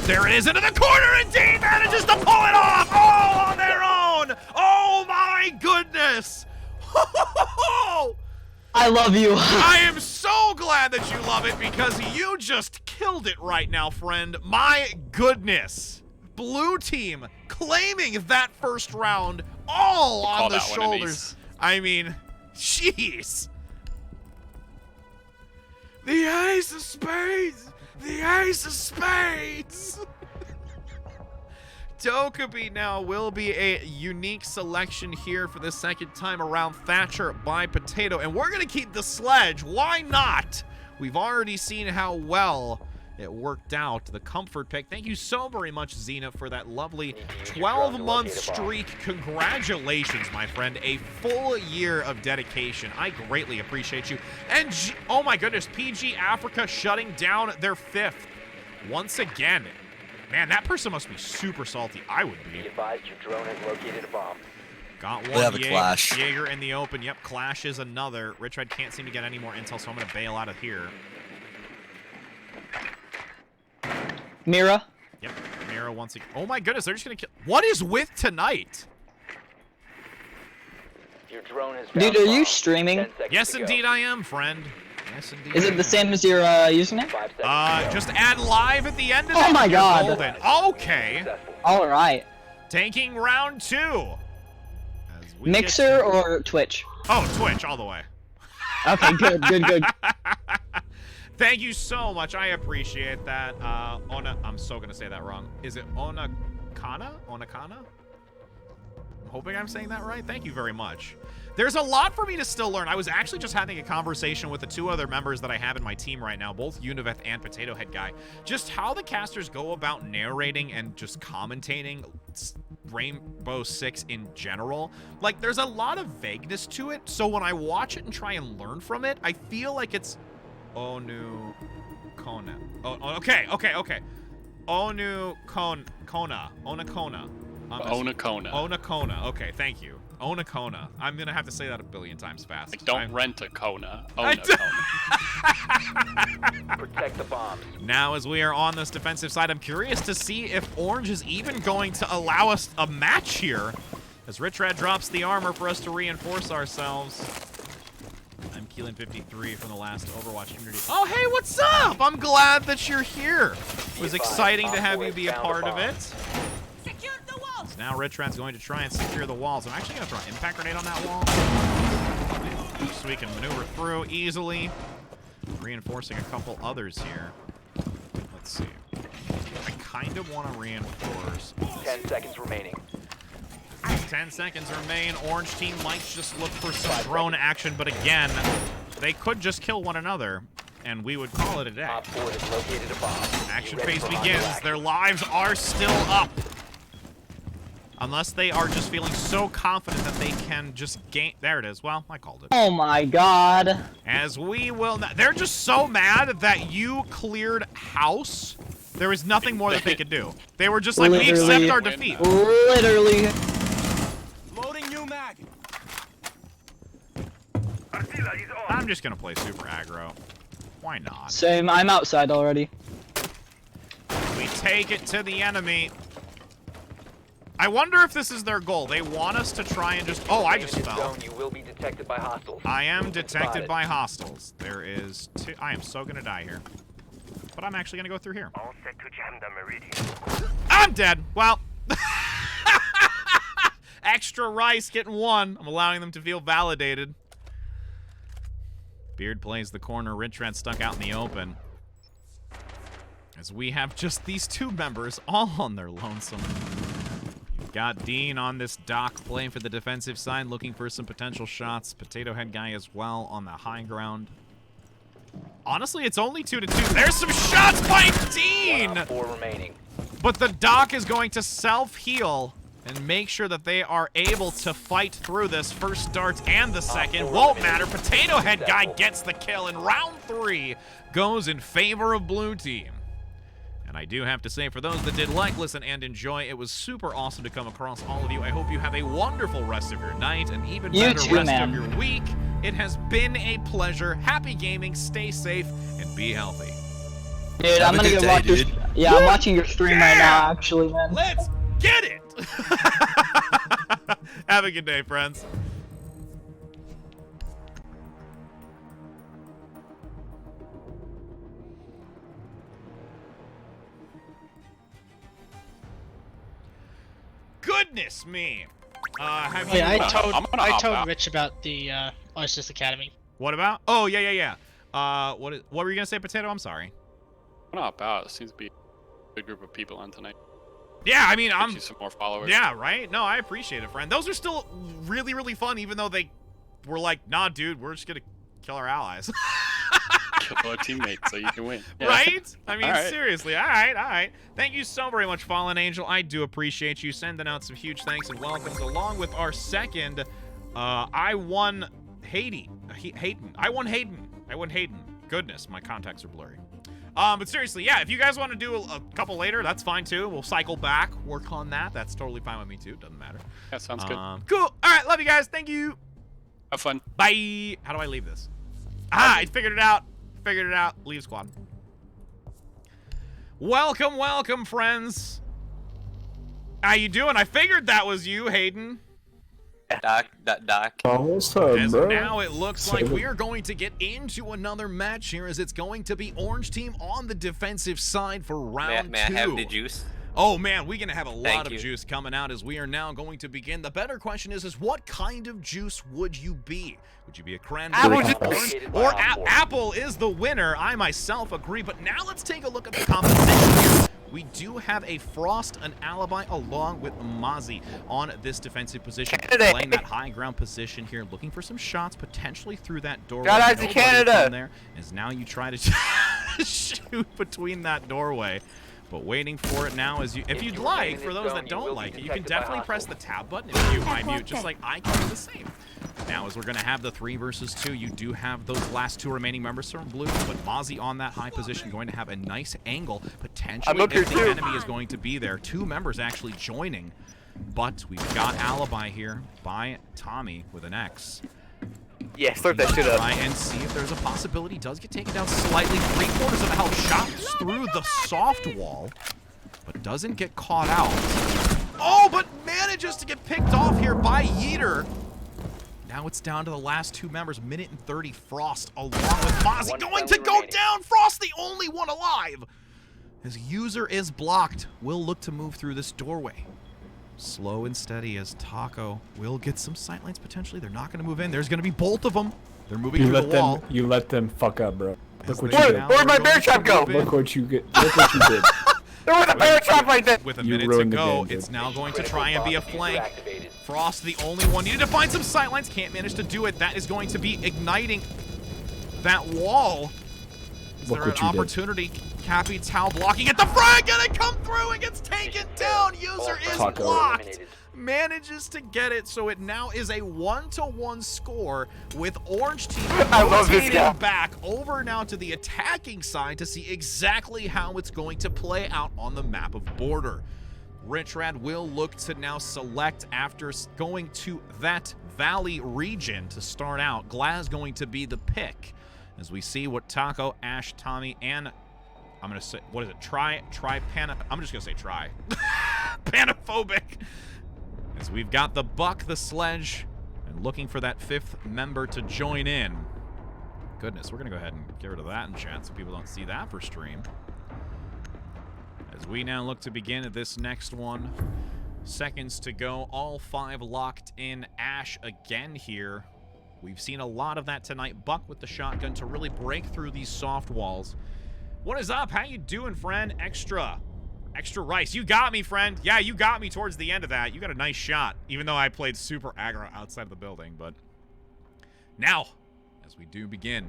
There it is into the corner, and Dean manages to pull it off all on their own. Oh my goodness. I love you. I am so glad that you love it because you just killed it right now, friend. My goodness. Blue team claiming that first round all on the shoulders. I mean, jeez. The ace of spades. The ace of spades. Dokkaebi now will be a unique selection here for the second time around. Thatcher by Potato. And we're going to keep the Sledge. Why not? We've already seen how well it worked out. The comfort pick. Thank you so very much, Xena, for that lovely 12-month streak. Congratulations, my friend. A full year of dedication. I greatly appreciate you. And, oh my goodness, PG Africa shutting down their 5th. Once again, Man, that person must be super salty. I would Be be. advised your drone has located a bomb. Got We one have a clash. Jaeger in the open. Yep, Clash is another. Rich Red can't seem to get any more intel, so I'm going to bail out of here. Mira. Yep, Mira once again. Oh my goodness, they're just going to kill. What is with tonight? Your drone has Dude, found are a you bomb. streaming? 10 seconds Yes, to go. indeed I am, friend. Yes, indeed. Is I it the am. same as your username? 5 seconds to go. Just add live at the end of Oh it. my You're God. golden. Okay. Successful. All right. Taking round 2. As we Mixer get to- or Twitch? Oh, Twitch all the way. Okay, good, good, good. Thank you so much. I appreciate that. I'm so gonna say that wrong. Is it Onakana? Onakana? I'm hoping I'm saying that right. Thank you very much. There's a lot for me to still learn. I was actually just having a conversation with the 2 other members that I have in my team right now, both Univeth and Potato Head Guy, just how the casters go about narrating and just commentating Rainbow Six in general. Like, there's a lot of vagueness to it, so when I watch it and try and learn from it, I feel like it's Onu Kona. Oh, okay. Onu Kona. Onakona. Onakona. Onakona. Okay, thank you. Onakona. I'm gonna have to say that a billion times fast. Like, don't rent a Kona. Own I a Kona. Protect the bombs. Now, as we are on this defensive side, I'm curious to see if Orange is even going to allow us a match here. As Rich Red drops the armor for us to reinforce ourselves. I'm Keelan 53 from the last Overwatch community. Oh, hey, what's up? I'm glad that you're here. It was exciting to have you be a part of it. Secure the walls. Now Rich Red's going to try and secure the walls. I'm actually going to throw an impact grenade on that wall. So we can maneuver through easily. Reinforcing a couple others here. Let's see. I kind of want to reinforce. 10 seconds remaining. 10 seconds remain. Orange team might just look for some drone action, but again, they could just kill one another, and we would call it a day. Op 4 has located a bomb. Action Be ready phase for begins. hostile Their action. lives are still up. Unless they are just feeling so confident that they can just gain. There it is. Well, I called it. Oh my God. As we will not. They're just so mad that you cleared house. There was nothing more that they could do. They were just like, we accept Literally. our defeat. Literally. Loading new mag. I'm just going to play super aggro. Why not? Same. I'm outside already. We take it to the enemy. I wonder if this is their goal. They want us to try and just... Oh, I just In this fell. zone, you will be detected by hostiles. I am You've been detected spotted. by hostiles. There is 2... I am so going to die here. But I'm actually going to go through here. All set to jam the meridian. I'm dead. Well... Extra rice getting 1. I'm allowing them to feel validated. Beard plays the corner. Rich Red stuck out in the open. As we have just these 2 members all on their lonesome. You've got Dean on this dock playing for the defensive side, looking for some potential shots. Potato Head Guy as well on the high ground. Honestly, it's only 2-2. There's some shots by Dean! 1 op 4 remaining. But the dock is going to self-heal and make sure that they are able to fight through this. First starts and the second. Won't matter. Potato Head Guy gets the kill, and round 3 goes in favor of blue team. And I do have to say, for those that did like, listen, and enjoy, it was super awesome to come across all of you. I hope you have a wonderful rest of your night and even You better too, rest man. of your week. It has been a pleasure. Happy gaming, stay safe, and be healthy. Dude, Have I'm a gonna good go day, watch your. dude. Yeah, I'm watching your stream right now, actually, man. Let's get it! Have a good day, friends. Goodness me. Have Wait, you... I I'm gonna I hop told out. Rich about the Oasis Academy. What about? Oh, yeah. What were you gonna say, Potato? I'm sorry. I'm gonna hop out. There seems to be a good group of people on tonight. Yeah, I mean, Get you some more followers. Yeah, right? No, I appreciate it, friend. Those are still really, really fun, even though they were like, nah, dude, we're just gonna kill our allies. Kill our teammates so you can win. Yeah. Right? I mean, All right. seriously. All right. Thank you so very much, Fallen Angel. I do appreciate you sending out some huge thanks and welcomes, along with our second, I won Hayden. I won Hayden. Goodness, my contacts are blurry. But seriously, yeah, if you guys want to do a couple later, that's fine too. We'll cycle back, work on that. That's totally fine with me too. Doesn't matter. That sounds good. Cool. All right, love you guys. Thank you. Have fun. Bye. How do I leave this? Ah, I figured it out. Figured it out. Leave squad. Welcome, welcome, friends. How you doing? I figured that was you, Hayden. Doc. Oh, what's up, As bro? now it looks like we are going to get into another match here, as it's going to be Orange Team on the defensive side for round 2. May I have the juice? Oh man, we're gonna have a lot of you. juice coming out as we are now going to begin. The better question is what kind of juice would you be? Would you be a cranberry, orange, or apple is the winner? I myself agree, but now let's take a look at the composition here. We do have a Frost, an Alibi, along with Mozzie on this defensive position. Playing that high ground position here, looking for some shots, potentially through that doorway. Shout out to Canada! There, as now you try to shoot between that doorway. But waiting for it now is if you'd like, for those that don't like it, you can definitely press the tab button and mute my mute, just like I can do the same. Now, as we're going to have the 3 versus 2, you do have those last 2 remaining members from blue, but Mozzie on that high position going to have a nice angle, potentially if the enemy is going to be there. 2 members actually joining, but we've got Alibi here by Tommy with an X. Yeah, slurp that shit up. Try and see if there's a possibility. Does get taken down slightly. 3/4 of the health. Shots through the soft wall, but doesn't get caught out. Oh, but manages to get picked off here by Yeeter. Now it's down to the last 2 members. Minute and 30. Frost along with Mozzie going to go down. Frost the only one alive. His user is blocked. Will look to move through this doorway. Slow and steady as Taco will get some sightlines potentially. They're not going to move in. There's going to be both of them. They're moving through the wall. You let them fuck up, bro. Look what you Where, did. where'd my bear trap go? Look what you get. Look what you did. There was a bear trap right there! With a You minute to ruined the go, game, it's dude. now going to try and be a flank. Frost, the only one. Needed to find some sightlines. Can't manage to do it. That is going to be igniting that wall. Is Look there an what you did. opportunity? Cappy Tau blocking at the front. Gonna come through and gets taken down. User is Taco. blocked. Manages to get it, so it now is a 1-to-1 score with Orange Team I love this guy. rotating back over now to the attacking side to see exactly how it's going to play out on the map of Border. Richrad will look to now select after going to that Valley region to start out. Glaz going to be the pick as we see what Taco, Ash, Tommy, and I'm going to say, what is it? I'm just going to say try. Panophobic. As we've got the Buck, the Sledge, and looking for that 5th member to join in. Goodness, we're going to go ahead and get rid of that in chat so people don't see that for stream. As we now look to begin at this next one. Seconds to go, all 5 locked in. Ash again here. We've seen a lot of that tonight. Buck with the shotgun to really break through these soft walls. What is up? How you doing, friend? Extra rice. You got me, friend. Yeah, you got me towards the end of that. You got a nice shot, even though I played super aggro outside of the building. But now, as we do begin,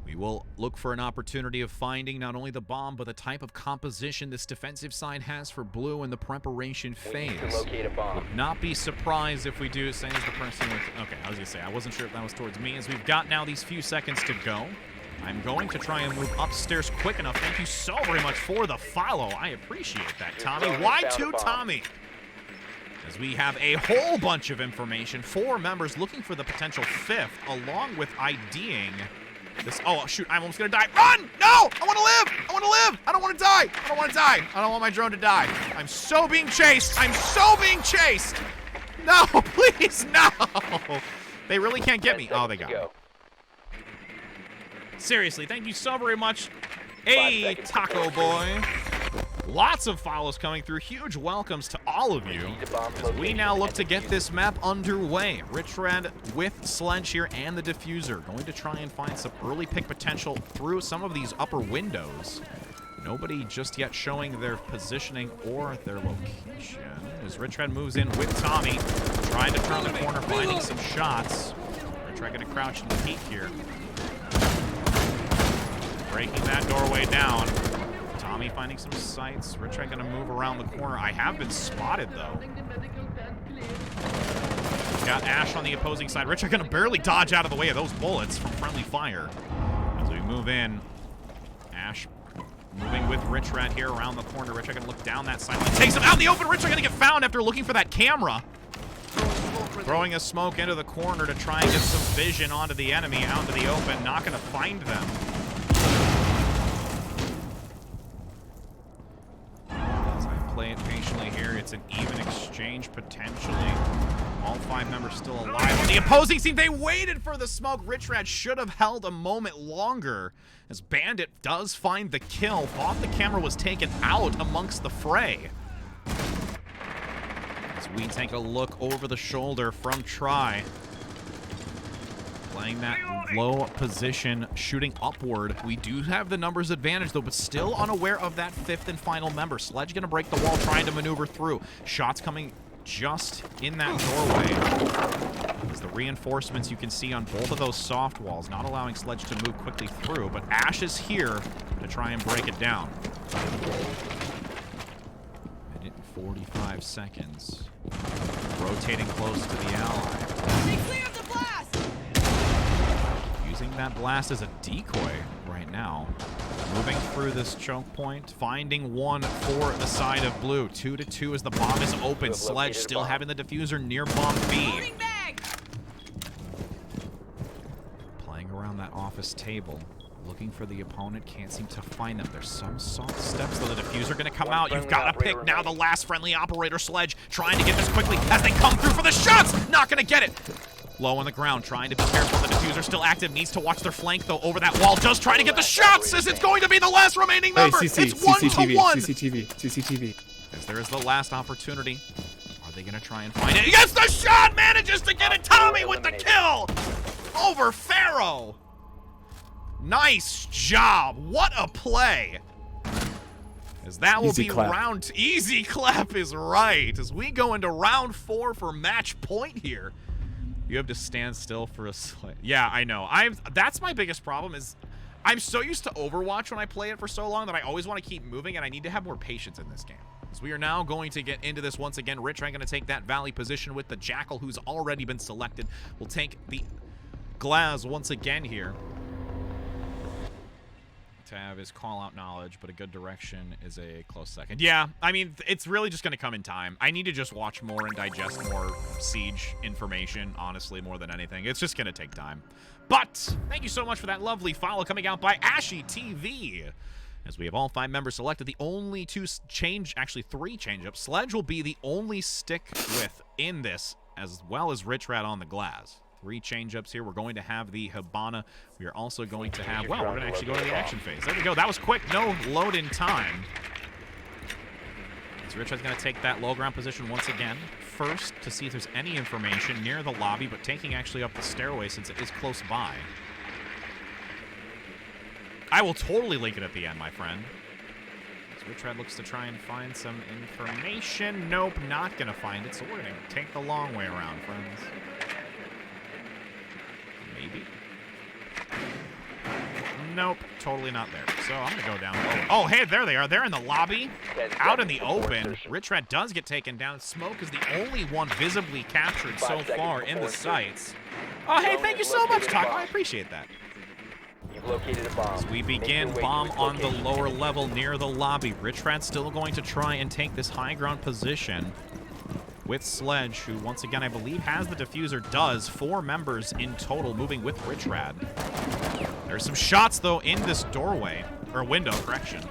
we will look for an opportunity of finding not only the bomb, but the type of composition this defensive side has for blue in the preparation phase. Locate a bomb. Would not be surprised if we do. Same as the person with... Okay, I was going to say, I wasn't sure if that was towards me. As we've got now these few seconds to go, I'm going to try and move upstairs quick enough. Thank you so very much for the follow. I appreciate that, Tommy. Y2 Tommy. As we have a whole bunch of information. 4 members looking for the potential 5th, along with IDing this. Oh, shoot. I'm almost going to die. Run! No! I want to live! I want to live! I don't want to die! I don't want to die! I don't want my drone to die. I'm so being chased! I'm so being chased! No, please, no! They really can't get me. Oh, they got me. Seriously, thank you so very much. Hey, Taco Boy. Lots of follows coming through. Huge welcomes to all of you as we now look to get this map underway. Richrad with Sledge here and the Diffuser. Going to try and find some early pick potential through some of these upper windows. Nobody just yet showing their positioning or their location. As Richrad moves in with Tommy, trying to turn the corner, finding some shots. Richrad going to crouch and peek here. Breaking that doorway down. Tommy finding some sights. Richrad gonna move around the corner. I have been spotted though. Got Ash on the opposing side. Richrad gonna barely dodge out of the way of those bullets from friendly fire. As we move in, Ash Moving with Rich Rat here around the corner. Rich Rat gonna look down that sideline. Takes him out in the open. Rich Rat gonna get found after looking for that camera. Throwing a smoke into the corner to try and get some vision onto the enemy out into the open. Not gonna find them. As I play it patiently here, it's an even exchange potentially. All 5 members still alive. On the opposing team, they waited for the smoke. Rich Rat should have held a moment longer. As Bandit does find the kill. Thought the camera was taken out amongst the fray. As we take a look over the shoulder from Try. Playing that low position, shooting upward. We do have the numbers advantage, though, but still unaware of that 5th and final member. Sledge gonna break the wall, trying to maneuver through. Shots coming just in that doorway. As the reinforcements you can see on both of those soft walls, not allowing Sledge to move quickly through, but Ash is here to try and break it down. Minute and 45 seconds. Rotating close to the ally. Stay clear of the blast! Using that blast as a decoy right now. Moving through this choke point, finding one for the side of blue. 2-2 as the bomb is open. Sledge still having the diffuser near bomb B. Playing around that office table, looking for the opponent, can't seem to find them. There's some soft steps, though. The diffuser gonna come out. You've got to pick now the last friendly operator. Sledge trying to get this quickly as they come through for the shots. Not gonna get it. Low on the ground, trying to be careful. The diffuser still active. Needs to watch their flank, though, over that wall. Just trying to get the shots as it's going to be the last remaining member. It's 1-1. CCTV. As there is the last opportunity. Are they going to try and find it? Yes, the shot manages to get it. Tommy with the kill over Pharaoh. Nice job. What a play. As that will Easy be clap. round... Easy clap is right. As we go into round 4 for match point here. You have to stand still for a slight. Yeah, I know. That's my biggest problem is I'm so used to Overwatch when I play it for so long that I always want to keep moving, and I need to have more patience in this game. As we are now going to get into this once again. Rich Rat going to take that Valley position with the Jackal, who's already been selected. We'll take the Glaz once again here to have his call-out knowledge, but a good direction is a close second. Yeah, I mean, it's really just going to come in time. I need to just watch more and digest more Siege information, honestly, more than anything. It's just going to take time. But thank you so much for that lovely follow coming out by Ashy TV. As we have all 5 members selected, the only 3 change-ups. Sledge will be the only stick with in this, as well as Rich Rat on the Glaz. 3 change-ups here. We're going to have the Hibana. We are also going to have... Well, we're going to actually go to the action phase. There we go. That was quick. No load in time. So Richard's going to take that low ground position once again. First, to see if there's any information near the lobby, but taking actually up the stairway since it is close by. I will totally link it at the end, my friend. So Richard looks to try and find some information. Nope, not going to find it. So we're going to take the long way around, friends. Maybe. Nope, totally not there. So I'm gonna go down low. Oh, hey, there they are. They're in the lobby, out in the open. Rich Rat does get taken down. Smoke is the only one visibly captured so far in the sights. Oh, hey, thank you so much, Taco. I appreciate that. You've located a bomb. As we begin, bomb on the lower level near the lobby. Rich Rat's still going to try and take this high ground position with Sledge, who once again I believe has the diffuser. Does 4 members in total moving with Rich Rat. There's some shots though in this doorway or window, correction.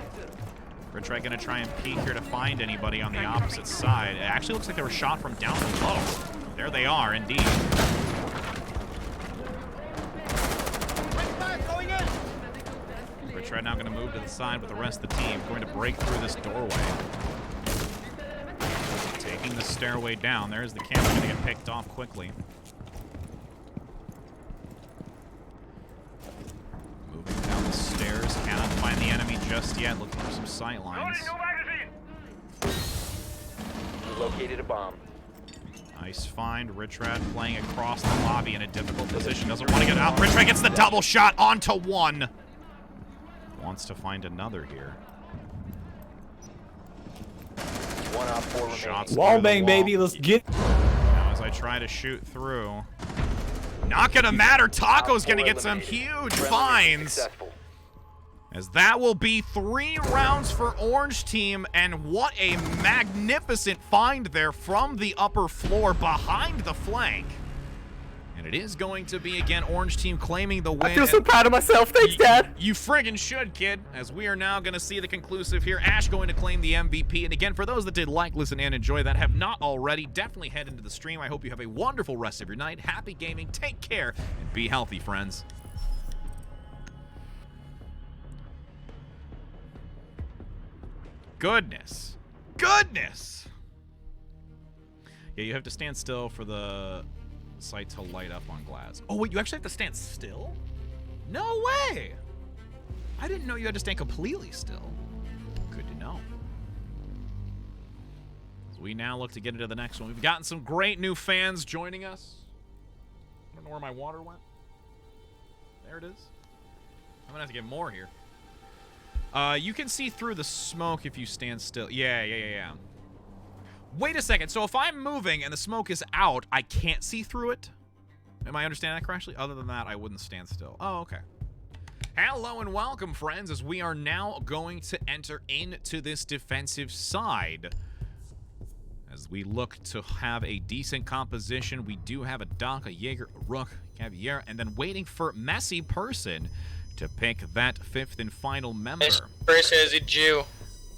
Rich Rat gonna try and peek here to find anybody on the opposite side. It actually looks like they were shot from down below. There they are, indeed. Rich Rat now gonna move to the side with the rest of the team, going to break through this doorway. Taking the stairway down. There's the camera going to get picked off quickly. Moving down the stairs. Cannot find the enemy just yet. Looking for some sight lines. You located a bomb. Nice find. Rich Rat playing across the lobby in a difficult position. Doesn't want to get out. Rich Rat gets the double shot onto one. Wants to find another here. Shots Wall bang, baby. Let's get. Now as I try to shoot through. Not gonna matter. Taco's gonna get some huge finds. As that will be 3 rounds for Orange Team, and what a magnificent find there from the upper floor behind the flank. And it is going to be, again, Orange Team claiming the win. I feel so proud of myself. Thanks, Dad. You friggin' should, kid, as we are now going to see the conclusive here. Ash going to claim the MVP. And again, for those that did like, listen, and enjoy that, have not already, definitely head into the stream. I hope you have a wonderful rest of your night. Happy gaming. Take care, and be healthy, friends. Goodness. Goodness! Yeah, you have to stand still for the site to light up on glass. Oh, wait, you actually have to stand still? No way! I didn't know you had to stand completely still. Good to know. So we now look to get into the next one. We've gotten some great new fans joining us. I don't know where my water went. There it is. I'm gonna have to get more here. You can see through the smoke if you stand still. Yeah. Wait a second. So if I'm moving and the smoke is out, I can't see through it? Am I understanding that correctly? Other than that, I wouldn't stand still. Oh, okay. Hello and welcome, friends, as we are now going to enter into this defensive side. As we look to have a decent composition, we do have a Doc, a Jaeger, a Rook, Cavier, and then waiting for Messy Person to pick that 5th and final member. This person is a Jew.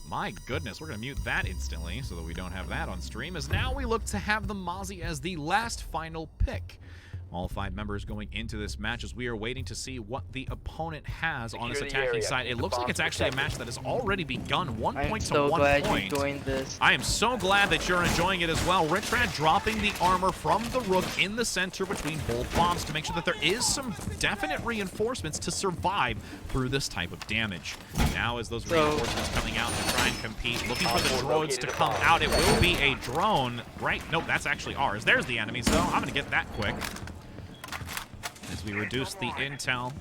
My goodness, we're going to mute that instantly so that we don't have that on stream, as now we look to have the Mozzie as the last final pick. All 5 members going into this match as we are waiting to see what the opponent has on his attacking side. It looks like it's actually a match that has already begun. 1 point to 1 point. I'm so glad you joined this. I am so glad that you're enjoying it as well. Richrad dropping the armor from the Rook in the center between both bombs to make sure that there is some definite reinforcements to survive through this type of damage. Now as those reinforcements coming out to try and compete, looking for the drones to come out. It will be a drone, right? Nope, that's actually ours. There's the enemies, though. I'm going to get that quick. As we reduce the intel,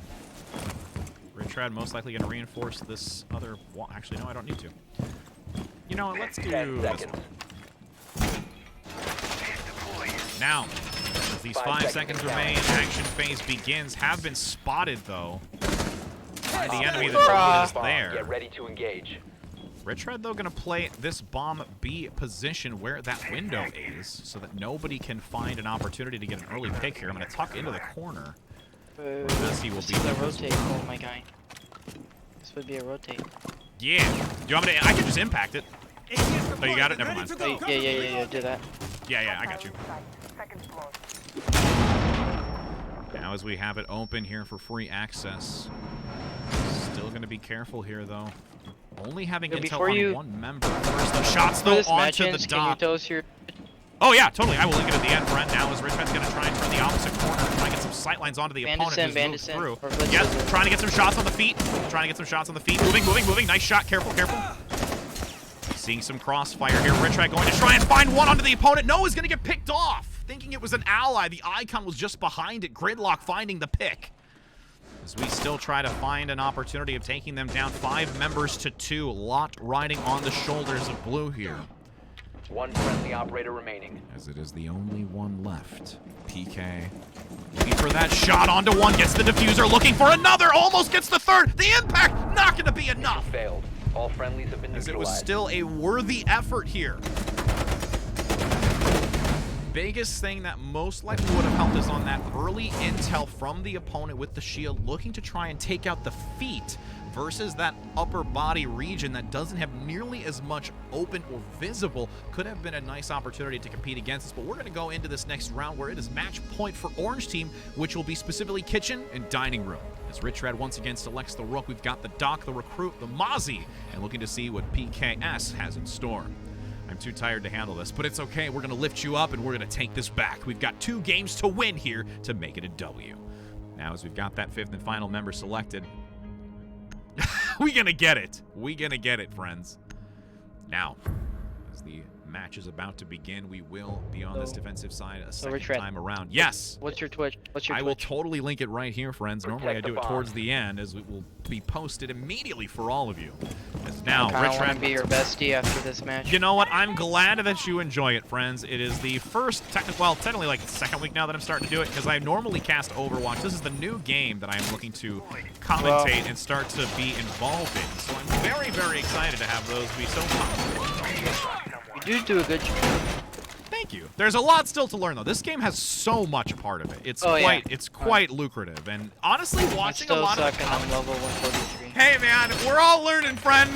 Richrad most likely going to reinforce this other wall. Actually, no, I don't need to. You know what, let's do this one. Now, as these 5 seconds remain, action phase begins. Have been spotted, though, by the enemy. The drone is there. Get ready to engage. Richrad, though, going to play this bomb B position where that window is so that nobody can find an opportunity to get an early pick here. I'm going to tuck into the corner. Messi will be the rotate. Oh my guy. This would be a rotate. Yeah. Do you want me to? I can just impact it. Oh, you got it? Never mind. Yeah. Do that. Yeah. I got you. Now as we have it open here for free access. Still going to be careful here, though. Only having intel on 1 member. First, the shots, though, onto the Doc. Oh, yeah, totally. I will link it at the end, Brent. Now as Richard's going to try and turn the opposite corner, try and get some sightlines onto the opponent who's moved through. Yes, trying to get some shots on the feet. Moving. Nice shot. Careful. Seeing some crossfire here. Richard going to try and find one onto the opponent. No, he's going to get picked off. Thinking it was an ally. The icon was just behind it. Gridlock finding the pick. As we still try to find an opportunity of taking them down 5 members to 2. Lot riding on the shoulders of blue here. 1 friendly operator remaining. As it is the only one left. PK looking for that shot onto one, gets the diffuser, looking for another, almost gets the 3rd. The impact not going to be enough. Failed. All friendlies have been neutralized. As it was still a worthy effort here. Biggest thing that most likely would have helped is on that early intel from the opponent with the shield, looking to try and take out the feet versus that upper body region that doesn't have nearly as much open or visible. Could have been a nice opportunity to compete against us, but we're going to go into this next round where it is match point for Orange Team, which will be specifically kitchen and dining room. As Richrad once again selects the Rook, we've got the Doc, the Recruit, the Mozzie, and looking to see what PKS has in store. I'm too tired to handle this, but it's okay. We're going to lift you up, and we're going to take this back. We've got 2 games to win here to make it a W. Now, as we've got that 5th and final member selected, we're going to get it. We're going to get it, friends. Now, As the match is about to begin, we will be on this defensive side a second Richard, time around. Yes! What's your Twitch? I will totally link it right here, friends. Normally I do it towards the end, as it will be posted immediately for all of you. As now, I want to Richard, be your bestie after this match. you know what? I'm glad that you enjoy it, friends. It is the first, technically like the second week now that I'm starting to do it, because I normally cast Overwatch. This is the new game that I'm looking to commentate and start to be involved in. So I'm very, very excited to have those be so fun. You do a good job. Thank you. There's a lot still to learn, though. This game has so much part of it. It's quite lucrative, and honestly, watching a lot of the I'm level 143. Hey, man, we're all learning, friend.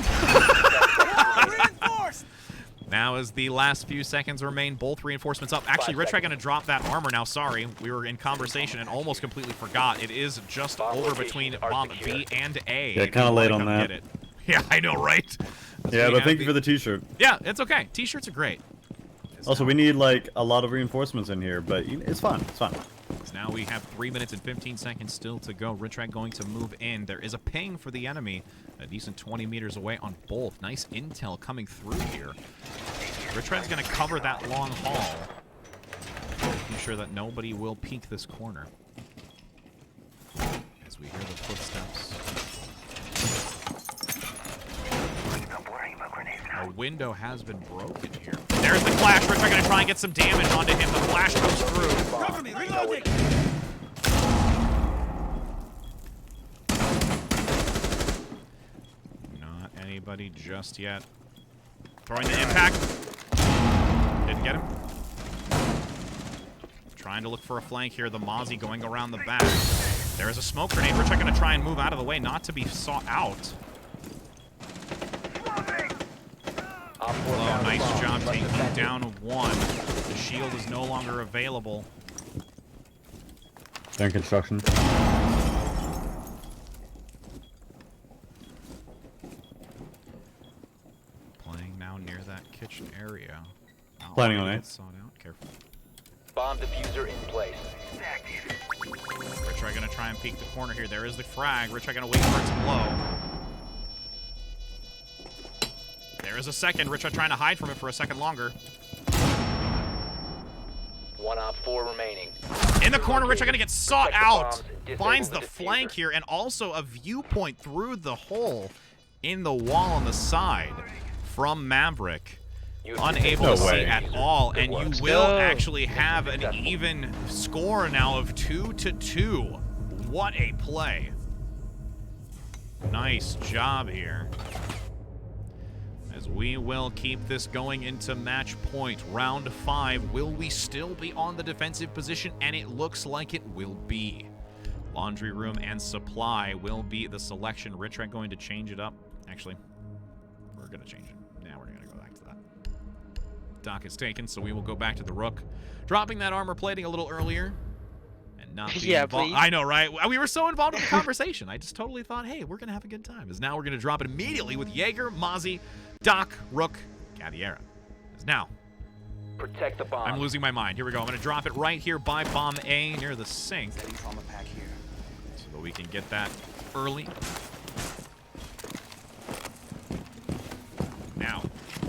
Now, as the last few seconds remain, both reinforcements up. Actually, Rich, I'm going to drop that armor now. Sorry, we were in conversation and almost completely forgot. It is just over between bomb B and A. Yeah, kind of late on that. Yeah, I know, right? Yeah, but thank you for the t-shirt. Yeah, it's okay. T-shirts are great. Also, we need like a lot of reinforcements in here, but it's fun. It's fun. So now we have 3 minutes and 15 seconds still to go. Richrag going to move in. There is a ping for the enemy, a decent 20 meters away on both. Nice intel coming through here. Richrag's going to cover that long haul, making sure that nobody will peek this corner. As we hear the footsteps. A window has been broken here. There's the flash. Richard going to try and get some damage onto him. The flash goes through. Cover me, reloading. Not anybody just yet. Throwing the impact. Didn't get him. Trying to look for a flank here. The Mozzie going around the back. There is a smoke grenade. Richard going to try and move out of the way, not to be sought out. Oh, nice job taking down one. The shield is no longer available. They're in construction. Playing now near that kitchen area. Planning on it. Sought out. Careful. Bomb diffuser in place. Richard gonna try and peek the corner here. There is the frag. Richard gonna wait for it to blow. There is a second. Richard trying to hide from it for a second longer. 1 op 4 remaining. In the corner, Richard gonna get sought out. Finds the flank here and also a viewpoint through the hole in the wall on the side from Maverick. Unable to see at all, and you will actually have an even score now of 2-2. What a play. Nice job here. As we will keep this going into match point. Round 5. Will we still be on the defensive position? And it looks like it will be. Laundry room and supply will be the selection. Richard going to change it up. Actually, we're going to change it. Now we're going to go back to that. Doc is taken, so we will go back to the Rook. Dropping that armor plating a little earlier. And not being involved. I know, right? We were so involved in the conversation. I just totally thought, hey, we're going to have a good time. As now we're going to drop it immediately with Jaeger, Mozzie, Doc, Rook, Caviera. As now. Protect the bomb. I'm losing my mind. Here we go. I'm going to drop it right here by bomb A near the sink. So that we can get that early. Now.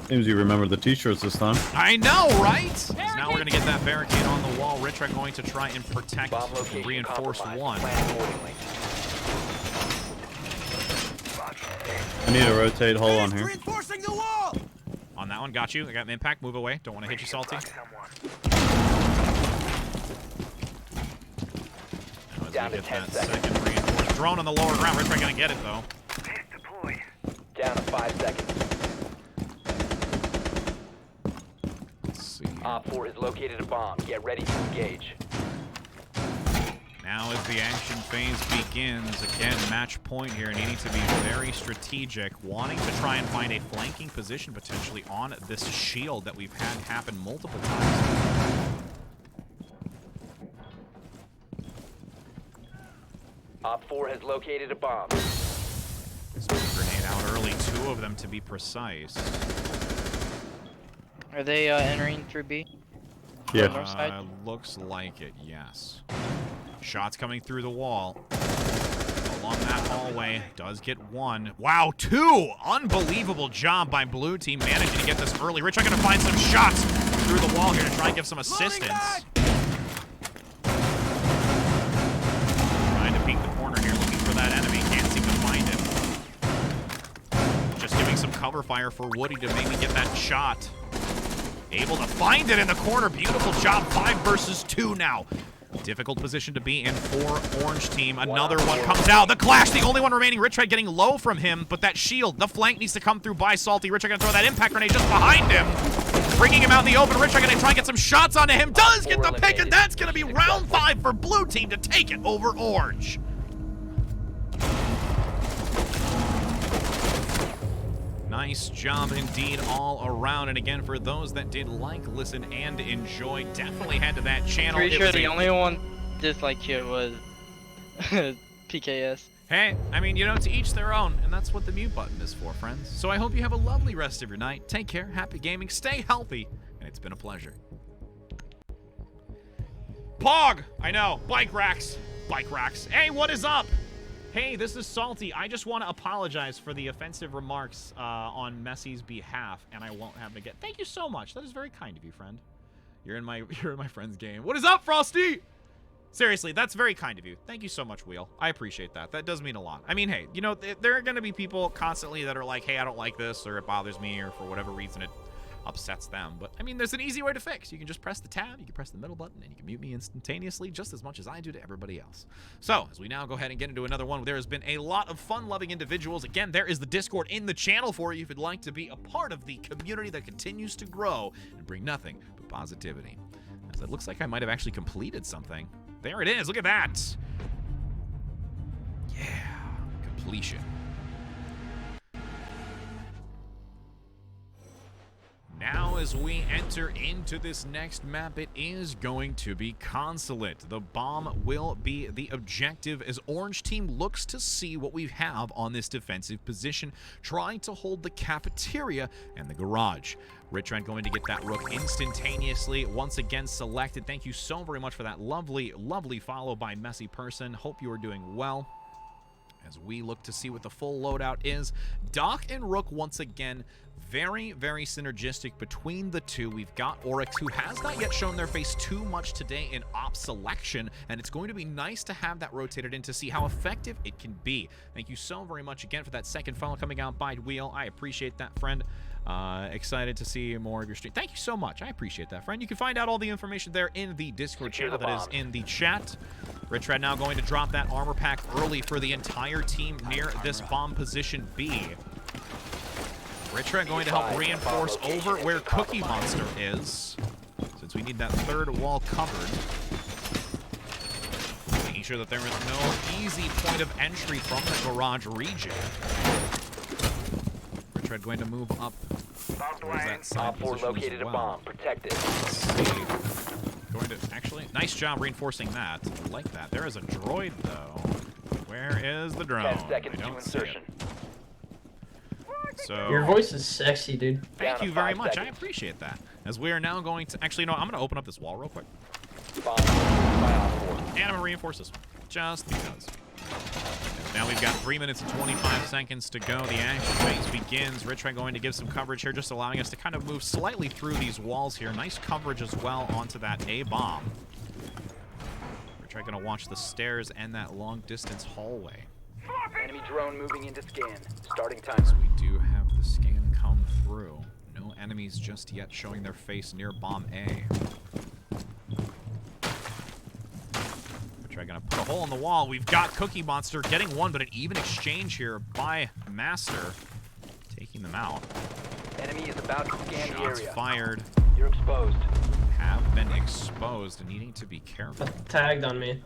Seems you remember the t-shirts this time. I know, right? Now we're going to get that barricade on the wall. Rich are going to try and protect and reinforce one. I need to rotate. Hold on here. Reinforcing the wall. On that one, got you. I got an impact. Move away. Don't want to hit you, Salty. Down to 10 seconds. Second reinforced drone on the lower ground. Rich are going to get it, though. Down to 5 seconds. Op 4 has located a bomb. Get ready to engage. Now as the action phase begins, again, match point here, needing to be very strategic, wanting to try and find a flanking position potentially on this shield that we've had happen multiple times. Op 4 has located a bomb. Grenade out early, 2 of them to be precise. Are they entering through B? Yeah. North side? Looks like it, yes. Shots coming through the wall. Along that hallway. Does get one. Wow, two! Unbelievable job by blue team managing to get this early. Rich, I'm going to find some shots through the wall here to try and give some assistance. Trying to peek the corner here, looking for that enemy. Can't seem to find him. Just giving some cover fire for Woody to maybe get that shot. Able to find it in the corner. Beautiful job. 5 versus 2 now. Difficult position to be in for Orange team. Another one comes out. The Clash, the only one remaining. Rich Red getting low from him, but that shield, the flank needs to come through by Salty. Rich Red gonna throw that impact grenade just behind him, bringing him out in the open. Rich Red gonna try and get some shots onto him. Does get the pick, and that's gonna be round 5 for blue team to take it over Orange. Nice job indeed all around. And again, for those that did like, listen, and enjoy, definitely head to that channel. Pretty sure the only one disliked here was PKS. Hey, I mean, you know, to each their own, and that's what the mute button is for, friends. So I hope you have a lovely rest of your night. Take care, happy gaming, stay healthy, and it's been a pleasure. Pog! I know, bike racks. Bike racks. Hey, what is up? Hey, this is Salty. I just want to apologize for the offensive remarks on Messi's behalf, and I won't happen again. Thank you so much. That is very kind of you, friend. You're in my friend's game. What is up, Frosty? Seriously, that's very kind of you. Thank you so much, Wheel. I appreciate that. That does mean a lot. I mean, hey, you know, there are going to be people constantly that are like, hey, I don't like this, or it bothers me, or for whatever reason it upsets them. But, I mean, there's an easy way to fix. You can just press the tab, you can press the middle button, and you can mute me instantaneously just as much as I do to everybody else. So, as we now go ahead and get into another one, there has been a lot of fun-loving individuals. Again, there is the Discord in the channel for you if you'd like to be a part of the community that continues to grow and bring nothing but positivity. As it looks like I might have actually completed something. There it is. Look at that. Yeah. Completion. Now, as we enter into this next map, it is going to be Consulate. The bomb will be the objective as Orange Team looks to see what we have on this defensive position, trying to hold the cafeteria and the garage. Rich Red going to get that rook instantaneously. Once again selected. Thank you so very much for that lovely, lovely follow by Messy Person. Hope you are doing well. As we look to see what the full loadout is, Doc and Rook once again very, very synergistic between the two. We've got Oryx, who has not yet shown their face too much today in op selection, and it's going to be nice to have that rotated in to see how effective it can be. Thank you so very much again for that second follow coming out by Wheel. I appreciate that, friend. Excited to see more of your stream. Thank you so much. I appreciate that, friend. You can find out all the information there in the Discord channel that is in the chat. Rich Red now going to drop that armor pack early for the entire team near this bomb position B. Rich Red going to help reinforce over where Cookie Monster is, since we need that third wall covered. Making sure that there is no easy point of entry from the garage region. Rich Red going to move up towards that side Op 4 position located as a well. bomb. Protect it. Let's see. Going to actually, nice job reinforcing that. I like that. There is a droid though. Where is the drone? 10 seconds I to don't see insertion. it. So Your voice is sexy, dude. thank Down you to very 5 much. I seconds. appreciate that. As we are now going to actually, no, I'm going to open up this wall real quick, Bomb by Op 4. and I'm going to reinforce this one just because. Now we've got 3 minutes and 25 seconds to go. The action phase begins. Rich Red going to give some coverage here, just allowing us to kind of move slightly through these walls here. Nice coverage as well onto that A bomb. Rich Red going to watch the stairs and that long distance hallway. Enemy drone moving into scan. Starting As timer. we do have the scan come through. No enemies just yet showing their face near bomb A. We're gonna put a hole in the wall. We've got Cookie Monster getting one, but an even exchange here by Master, taking them out. Enemy is about to scan the Shots area. fired. You're exposed. Have been exposed and needing to be careful. Tagged on me.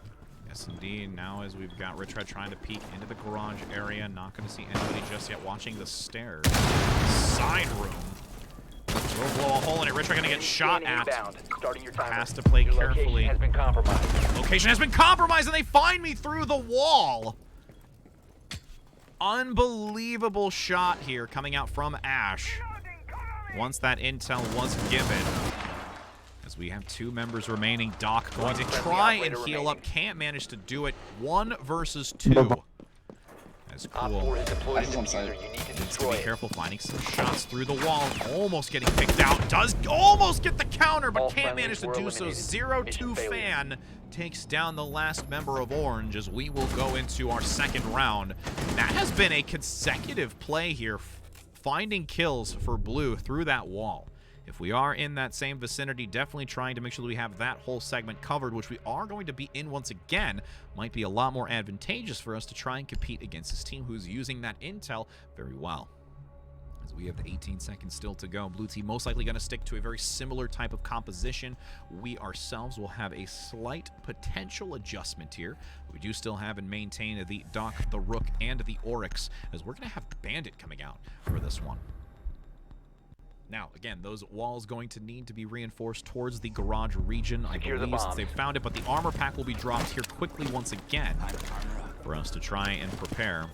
Yes, indeed. Now as we've got Rich Red trying to peek into the garage area, not going to see anybody just yet. Watching the stairs. Side room. We'll blow a hole in it. Rich Red going to get shot at. Inbound. Starting your timer. Has to play Your carefully. location has been compromised. Location has been compromised, and they find me through the wall. Unbelievable shot here coming out from Ash. Once that intel was given. As we have 2 members remaining. Doc going to try and heal up. Can't manage to do it. 1 versus 2. That's cool. Needs to be careful finding some shots through the wall. Almost getting picked out. Does almost get the counter, but can't manage to do so. 0-2 fan takes down the last member of Orange as we will go into our second round. That has been a consecutive play here, finding kills for Blue through that wall. If we are in that same vicinity, definitely trying to make sure that we have that whole segment covered, which we are going to be in once again. Might be a lot more advantageous for us to try and compete against this team who's using that intel very well. As we have the 18 seconds still to go, Blue team most likely going to stick to a very similar type of composition. We ourselves will have a slight potential adjustment here. We do still have and maintain the Doc, the Rook, and the Oryx, as we're going to have Bandit coming out for this one. Now, again, those walls going to need to be reinforced towards the garage region, I believe, since they've found it, but the armor pack will be dropped here quickly once again for us to try and prepare.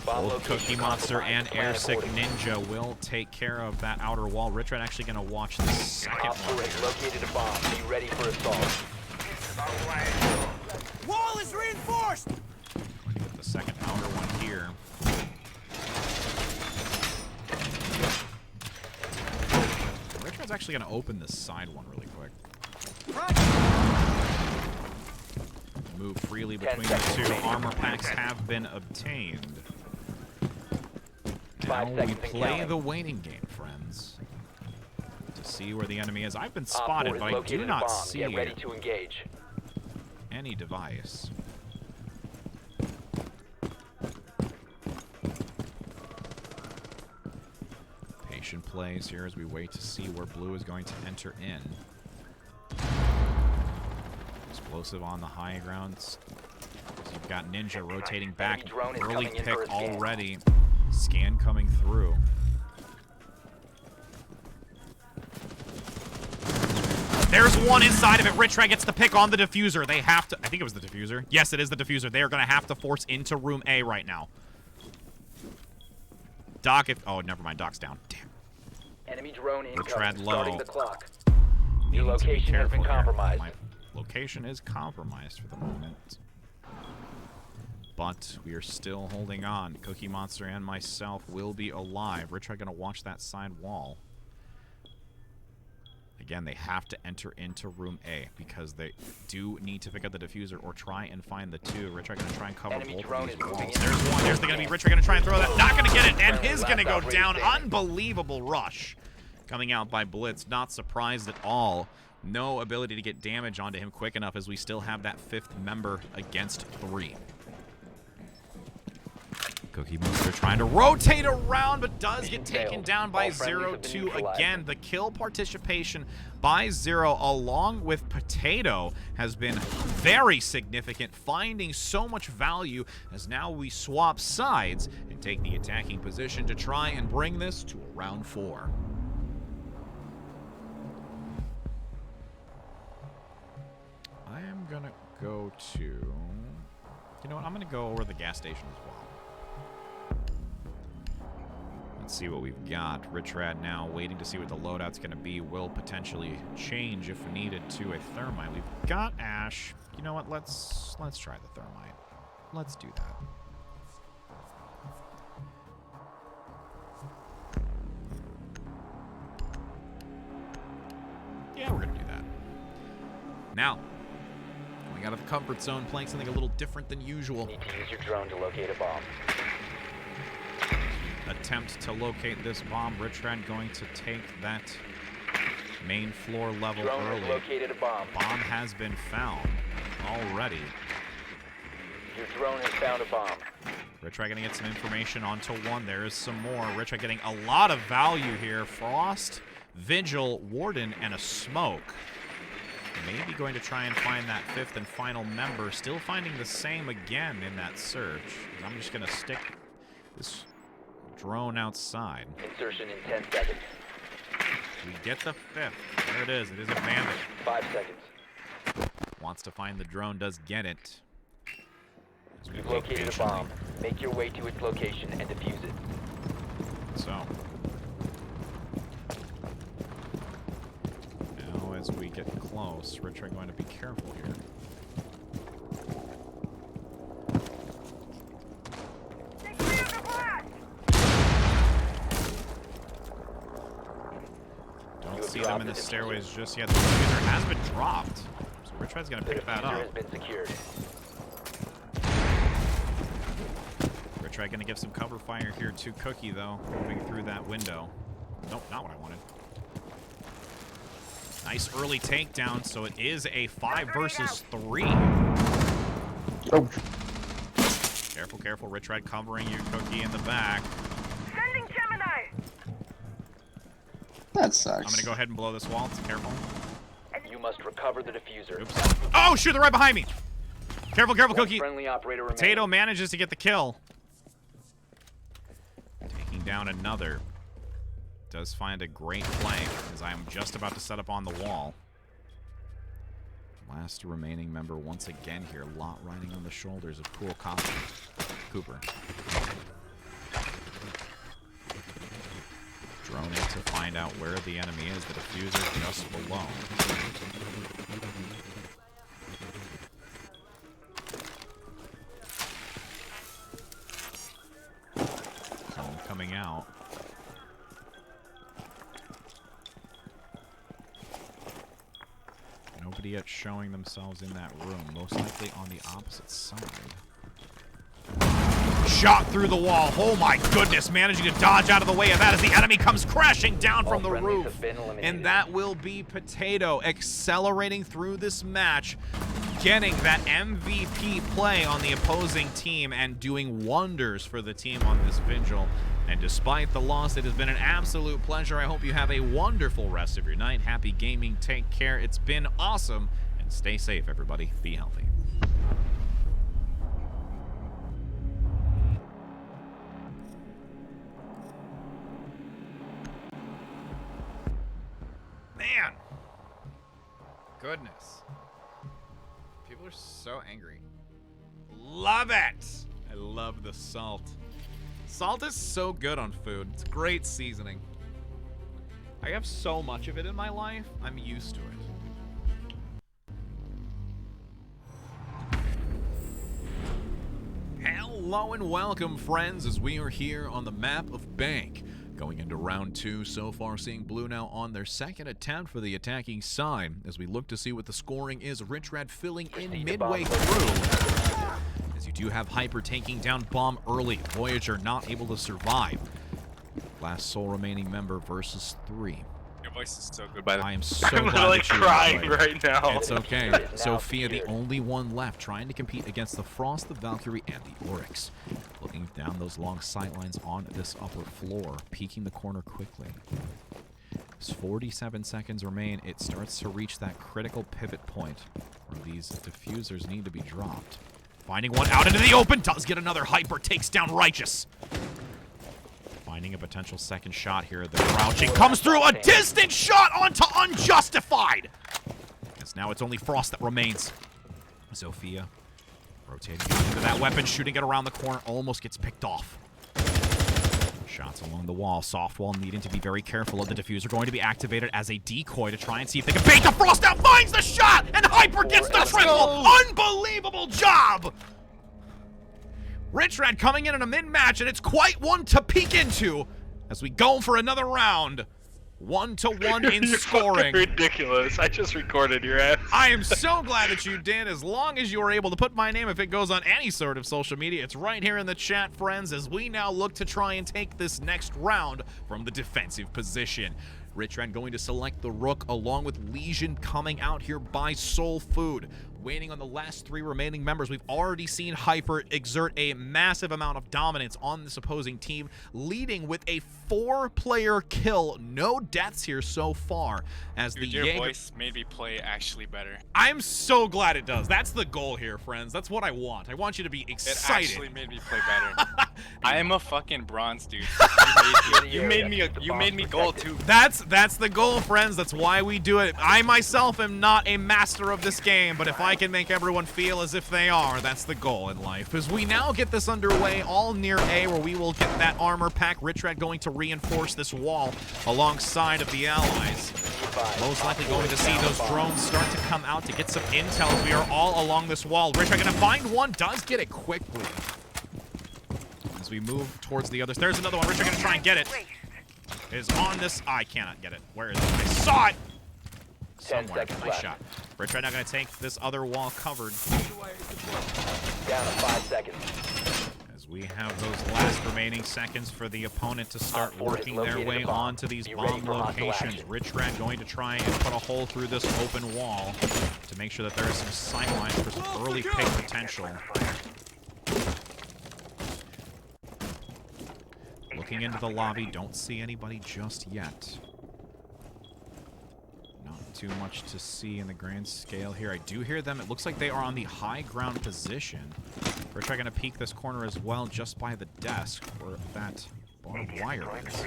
Both Cookie Monster and Airsick Ninja will take care of that outer wall. Richard actually going to watch the second one. Located a bomb. Be ready for assault. Wall is reinforced! Going to get the second outer one here. Richard's actually going to open this side one really quick. Move freely between the 2. Armor packs have been obtained. Now we play the waiting game, friends, to see where the enemy is. I've been spotted, but I do not see any device. Patient plays here as we wait to see where Blue is going to enter in. Explosive on the high ground. So you've got Ninja rotating back. Early pick already. Scan coming through. There's one inside of it. Rich Red gets the pick on the diffuser. They have to... I think it was the diffuser. Yes, it is the diffuser. They are going to have to force into room A right now. Doc, if... Oh, never mind. Doc's down. Damn. Enemy drone incoming. Tread low. Starting the clock. Your location has been compromised. My location is compromised for the moment. But we are still holding on. Cookie Monster and myself will be alive. Rich are going to watch that side wall. Again, they have to enter into room A because they do need to pick up the diffuser or try and find the 2. Rich are going to try and cover both of these walls. There's one. There's going to be Rich are going to try and throw that. Not going to get it. And his going to go down. Unbelievable rush coming out by Blitz. Not surprised at all. No ability to get damage onto him quick enough as we still have that 5th member against 3. Cookie Monster trying to rotate around, but does get taken down by 0-2 again. The kill participation by 0 along with Potato has been very significant, finding so much value as now we swap sides and take the attacking position to try and bring this to a round 4. I am going to go to... You know what? I'm going to go over the gas station as well. Let's see what we've got. Rich Rad now waiting to see what the loadout's going to be. Will potentially change if needed to a thermite. We've got Ash. You know what? Let's try the thermite. Let's do that. Yeah, we're going to do that. Now, going out of the comfort zone, playing something a little different than usual. Need to use your drone to locate a bomb. Attempt to locate this bomb. Rich Red going to take that main floor level Drone early. has located a bomb. Bomb has been found already. Your drone has found a bomb. Rich Red going to get some information onto 1. There is some more. Rich Red getting a lot of value here. Frost, Vigil, Warden, and a smoke. Maybe going to try and find that 5th and final member. Still finding the same again in that search. I'm just going to stick this drone outside. Insertion in 10 seconds. We get the 5th. There it is. It is a bandit. 5 seconds. Wants to find the drone. Does get it. You've located a bomb. Make your way to its location and defuse it. So. as we get close. Rich are going to be careful here. Don't see them in the stairways just yet. The diffuser has been dropped. So Rich Red's going to pick that up. Has been secured. Rich Red going to give some cover fire here to Cookie, though, moving through that window. Nope, not what I wanted. Nice early takedown, so it is a 5 versus 3. Oh. Careful, careful. Rich Red covering you, Cookie, in the back. Sending Gemini. That sucks. I'm going to go ahead and blow this wall. Careful. You must recover the diffuser. Oops. Oh, shoot, they're right behind me. Careful, careful, One Cookie. friendly operator Potato remaining. manages to get the kill. Taking down another. Does find a great flank as I am just about to set up on the wall. Last remaining member once again here. Lot riding on the shoulders of Cool Cooper. Drone in to find out where the enemy is. The diffuser just below. Zone coming out. Nobody yet showing themselves in that room. Most likely on the opposite side. Shot through the wall. Oh my goodness. Managing to dodge out of the way of that as the enemy comes crashing down from the roof. And that will be Potato accelerating through this match, getting that MVP play on the opposing team and doing wonders for the team on this vigil. And despite the loss, it has been an absolute pleasure. I hope you have a wonderful rest of your night. Happy gaming. Take care. It's been awesome. And stay safe, everybody. Be healthy. Man. Goodness. People are so angry. Love it. I love the salt. Salt is so good on food. It's great seasoning. I have so much of it in my life, I'm used to it. Hello and welcome, friends, as we are here on the map of Bank. Going into round 2, so far seeing Blue now on their second attempt for the attacking side. As we look to see what the scoring is, Rich Red filling in midway through. As you do have Hyper taking down Bomb early. Voyager not able to survive. Last sole remaining member versus 3. Your voice is so good, by the way. I am so I'm glad literally that you crying enjoyed. right now. It's okay. Sophia, the only one left, trying to compete against the Frost, the Valkyrie, and the Oryx. Looking down those long sightlines on this upper floor, peeking the corner quickly. As 47 seconds remain, it starts to reach that critical pivot point where these diffusers need to be dropped. Finding one out into the open, does get another Hyper, takes down Righteous. Finding a potential second shot here. The crouching comes through, a distant shot onto Unjustified. As now it's only Frost that remains. Sophia rotating into that weapon, shooting it around the corner, almost gets picked off. Shots along the wall. Softwall needing to be very careful of the diffuser, going to be activated as a decoy to try and see if they can bait the Frost out. Finds the shot, and Hyper gets the triple. Unbelievable job. Rich Red coming in a mid-match, and it's quite one to peek into as we go for another round. 1-1 in You're scoring. ridiculous. I just recorded your ass. I am so glad that you did. As long as you were able to put my name, if it goes on any sort of social media, it's right here in the chat, friends, as we now look to try and take this next round from the defensive position. Rich Red going to select the Rook along with Legion coming out here by Soul Food. Waiting on the last 3 remaining members. We've already seen Hyper exert a massive amount of dominance on this opposing team, leading with a 4-player kill. No deaths here so far. As Dude, the your Jaeger... voice made me play actually better. I'm so glad it does. That's the goal here, friends. That's what I want. I want you to be excited. It actually made me play better. I am a fucking bronze, dude. You made me gold too. That's the goal, friends. That's why we do it. I myself am not a master of this game, but if I can make everyone feel as if they are, that's the goal in life. As we now get this underway, all near A, where we will get that armor pack. Rich Red going to reinforce this wall alongside of the allies. most likely going to see those drones start to come out to get some intel. We are all along this wall. Rich, I'm going to find one. Does get it quickly. As we move towards the others. There's another one. Rich, I'm going to try and get it. It is on this. I cannot get it. Where is it? I saw it. 10 Somewhere. seconds Nice left. shot. Rich right now going to take this other wall covered. Down to 5 seconds. As we have those last remaining seconds for the opponent to start working their way onto these bomb locations. Rich Red going to try and put a hole through this open wall to make sure that there is some sight lines for some early pick potential. Looking into the lobby, don't see anybody just yet. Not too much to see in the grand scale here. I do hear them. It looks like they are on the high ground position. We're trying to peek this corner as well, just by the desk where that barbed wire is.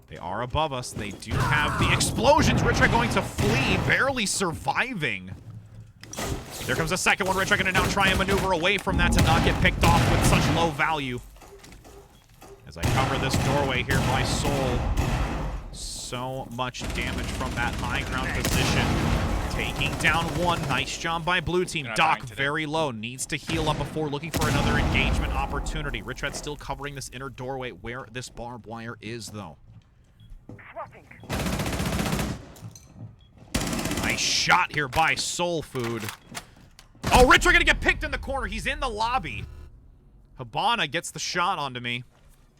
They are above us. They do have the explosions. Richard going to flee, barely surviving. There comes a second one. Richard going to now try and maneuver away from that to not get picked off with such low value. As I cover this doorway here, my soul. So much damage from that high ground position. Taking down one. Nice job by blue team. Doc very low. Needs to heal up before looking for another engagement opportunity. Rich Red still covering this inner doorway where this barbed wire is, though. Nice shot here by Soul Food. Oh, Rich Red gonna get picked in the corner. He's in the lobby. Habana gets the shot onto me.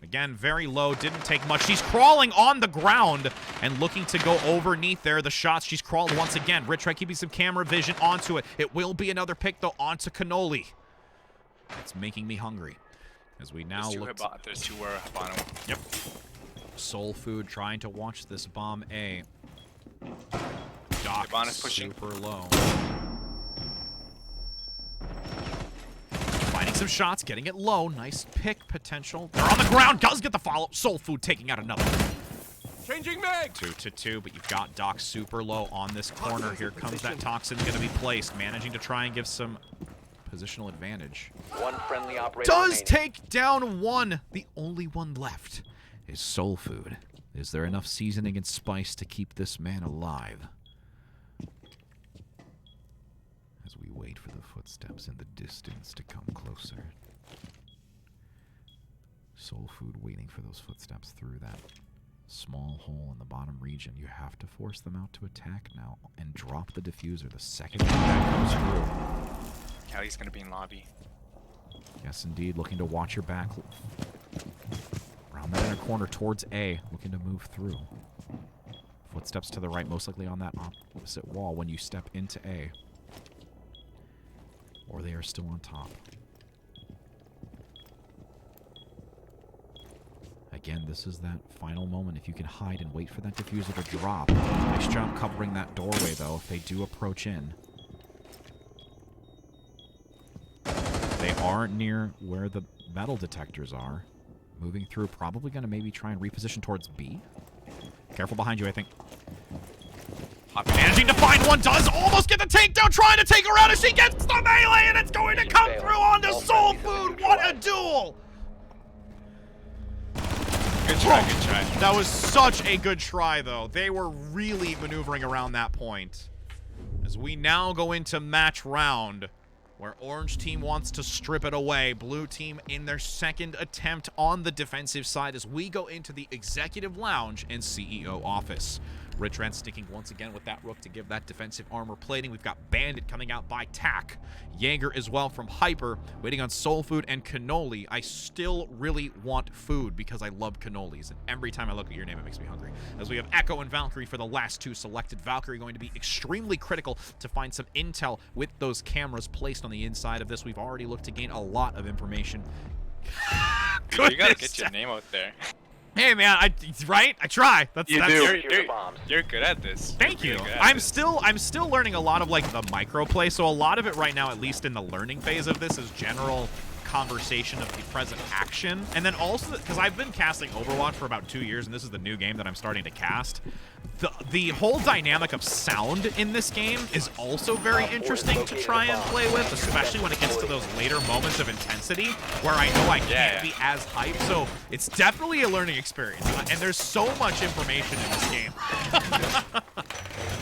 Again, very low, didn't take much. She's crawling on the ground and looking to go overneath there. The shots, she's crawled once again. Rich Red keeping some camera vision onto it. It will be another pick, though, onto Cannoli. It's making me hungry. As we now look... There's two Habano. Yep. Soul Food trying to watch this bomb A. Doc pushing. Super low. Finding some shots, getting it low. Nice pick potential. They're on the ground. Does get the follow. Soul Food taking out another. Changing mag. 2-2, but you've got Doc super low on this corner. Here comes that toxin going to be placed. Managing to try and give some positional advantage. One friendly operator Does remaining. take down one. The only one left is Soul Food. Is there enough seasoning and spice to keep this man alive? As we wait for the footsteps in the distance to come closer. Soul Food waiting for those footsteps through that small hole in the bottom region. You have to force them out to attack now and drop the diffuser the second that comes through. Callie's gonna be in lobby. Yes, indeed. Looking to watch your back. Around that inner corner towards A. Looking to move through. Footsteps to the right, most likely on that opposite wall when you step into A. Or they are still on top. Again, this is that final moment. If you can hide and wait for that diffuser to drop. Nice job covering that doorway, though, if they do approach in. They are near where the metal detectors are. Moving through, probably going to maybe try and reposition towards B. Careful behind you, I think. Managing to find one, does almost get the takedown, trying to take her out as she gets the melee, and it's going to come through onto Soul Food. What a duel! Good try, good try. That was such a good try, though. They were really maneuvering around that point. As we now go into match round, where Orange Team wants to strip it away. Blue Team in their second attempt on the defensive side as we go into the Executive Lounge and CEO office. Rich Red sticking once again with that Rook to give that defensive armor plating. We've got Bandit coming out by Tack. Jaeger as well from Hyper, waiting on Soul Food and Cannoli. I still really want food because I love cannolis, and every time I look at your name, it makes me hungry. As we have Echo and Valkyrie for the last two selected. Valkyrie going to be extremely critical to find some intel with those cameras placed on the inside of this. We've already looked to gain a lot of information. Dude, you gotta get your name out there. Hey man, I try. That's You're good at this. Thank you. I'm still learning a lot of like the micro play. So a lot of it right now, at least in the learning phase of this, is general conversation of the present action. And then also because I've been casting Overwatch for about 2 years, and this is the new game that I'm starting to cast. The whole dynamic of sound in this game is also very interesting to try and play with, especially when it gets to those later moments of intensity where I know I can't be as hyped. So it's definitely a learning experience, and there's so much information in this game.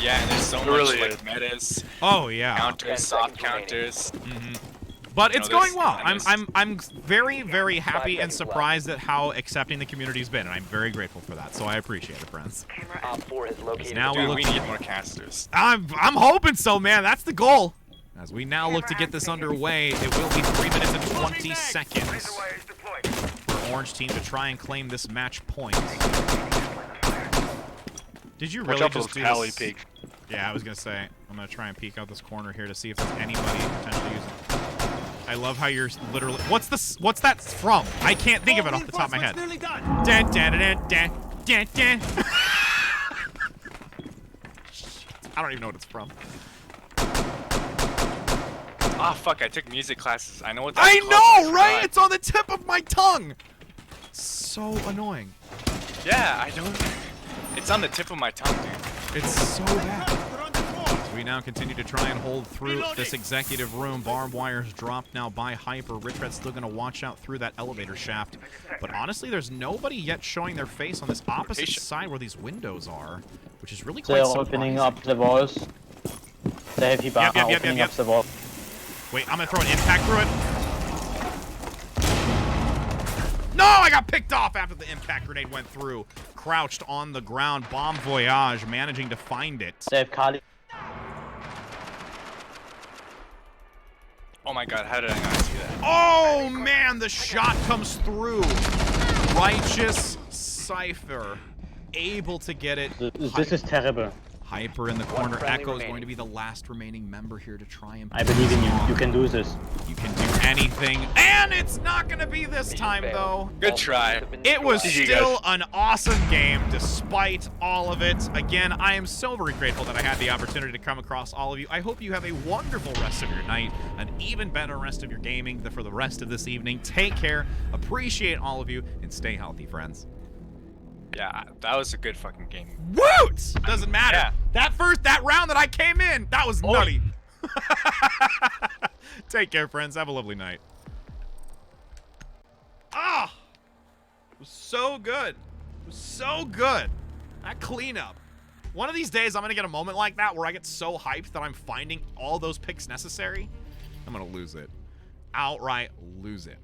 Yeah, and there's so much really like is. metas, Oh yeah. counters, soft counters. But You it's know, going there's- well. and I'm very, very happy and seconds surprised at how accepting the community's been, and I'm very grateful for that. So I appreciate it, friends. Op 4 has located Now the we Dude, bomb. look. we need more casters. I'm hoping so, man. That's the goal. As we now look to get this underway, it will be 3 minutes and 20 seconds for Orange Team to try and claim this match point. Did you really just do this? Yeah, I was gonna say. I'm gonna try and peek out this corner here to see if there's anybody potentially using. I love how you're literally. What's this? What's that from? I can't think of it off the top of my head. Dan, dan, dan, dan, dan, dan. I don't even know what it's from. Ah, fuck! I took music classes. I know what that's I called, know, but right? forgot. It's on the tip of my tongue. So annoying. Yeah, I don't. It's on the tip of my tongue, dude. It's so bad. So we now continue to try and hold through this executive room. Barbed wire's dropped now by Hyper. Rich Red's still going to watch out through that elevator shaft. But honestly, there's nobody yet showing their face on this opposite side where these windows are, which is really quite They're surprising. opening up the walls. The heavy bar Yep, yep, are yep, opening yep, up the wall. Wait, I'm going to throw an impact through it. No, I got picked off after the impact grenade went through. Crouched on the ground. Bomb Voyage managing to find it. They have Kali. Oh my god, how did I not see that? Oh man, the shot comes through. Righteous Cypher able to get it. This is terrible. Hyper in the corner. friendly Echo is remaining. going to be the last remaining member here to try and. I believe in you. You can do this. You can do anything, and it's not going to be this time though. Good try. It was GG, still an awesome game despite all of it. Again, I am so very grateful that I had the opportunity to come across all of you. I hope you have a wonderful rest of your night, an even better rest of your gaming for the rest of this evening. Take care, appreciate all of you, and stay healthy, friends. Yeah, that was a good fucking game. Woot! Doesn't matter. Yeah. That round that I came in, that was nutty. Take care, friends. Have a lovely night. Ah! It was so good. It was so good. That cleanup. One of these days, I'm going to get a moment like that where I get so hyped that I'm finding all those picks necessary. I'm going to lose it. Outright lose it.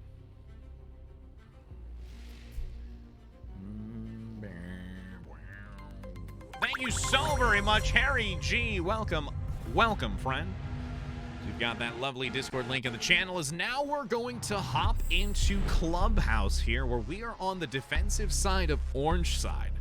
Thank you so very much, Harry G. Welcome, welcome, friend. We've got that lovely Discord link in the channel. As now we're going to hop into Clubhouse here, where we are on the defensive side of Orange side.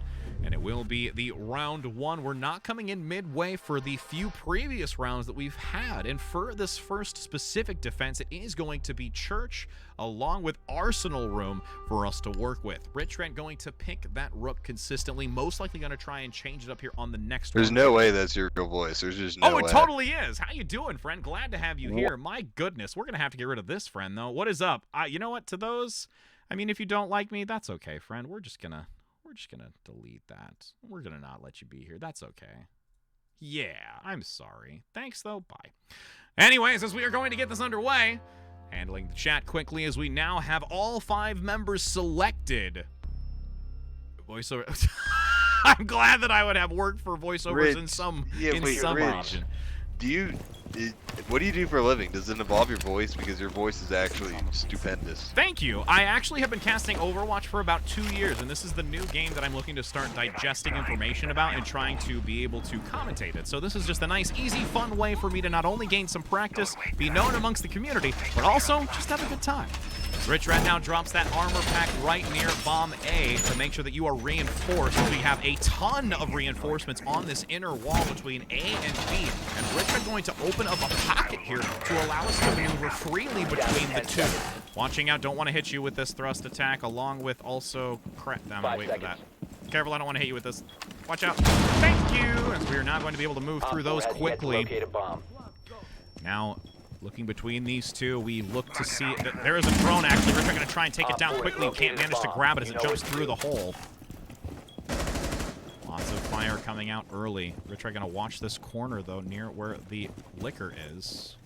And it will be the round one. We're not coming in midway for the few previous rounds that we've had. And for this first specific defense, it is going to be Church along with Arsenal Room for us to work with. Rich Red going to pick that rook consistently. Most likely going to try and change it up here on the next one. There's no way that's your real voice. There's just no way. Oh, it totally is. How you doing, friend? Glad to have you here. My goodness, we're going to have to get rid of this, friend, though. What is up? You know what? To those, I mean, if you don't like me, that's okay, friend. We're just gonna delete that. We're gonna not let you be here. That's okay. Yeah, I'm sorry. Thanks, though. Bye. Anyways, as we are going to get this underway, handling the chat quickly as we now have all 5 members selected. Voiceover. I'm glad that I would have worked for voiceovers Rich, in some Rich, option. What do you do for a living? Does it involve your voice? Because your voice is actually stupendous. Thank you. I actually have been casting Overwatch for about 2 years, and this is the new game that I'm looking to start digesting information about and trying to be able to commentate it. So this is just a nice, easy, fun way for me to not only gain some practice, be known amongst the community, but also just have a good time. Rich Rat now drops that armor pack right near Bomb A to make sure that you are reinforced. We have a ton of reinforcements on this inner wall between A and B, and Rich Rat going to open up a pocket here to allow us to maneuver freely between the two. Watching out, don't want to hit you with this thrust attack, along with also... Crap, I'm gonna wait for that. Careful, I don't want to hit you with this. Watch out. Thank you! As we are now going to be able to move through those quickly. Now... looking between these two, we look to see... There is a drone, actually. We're going to try and take it down quickly. We can't manage to grab it as it jumps through the hole. Lots of fire coming out early. We're going to watch this corner, though, near where the liquor is.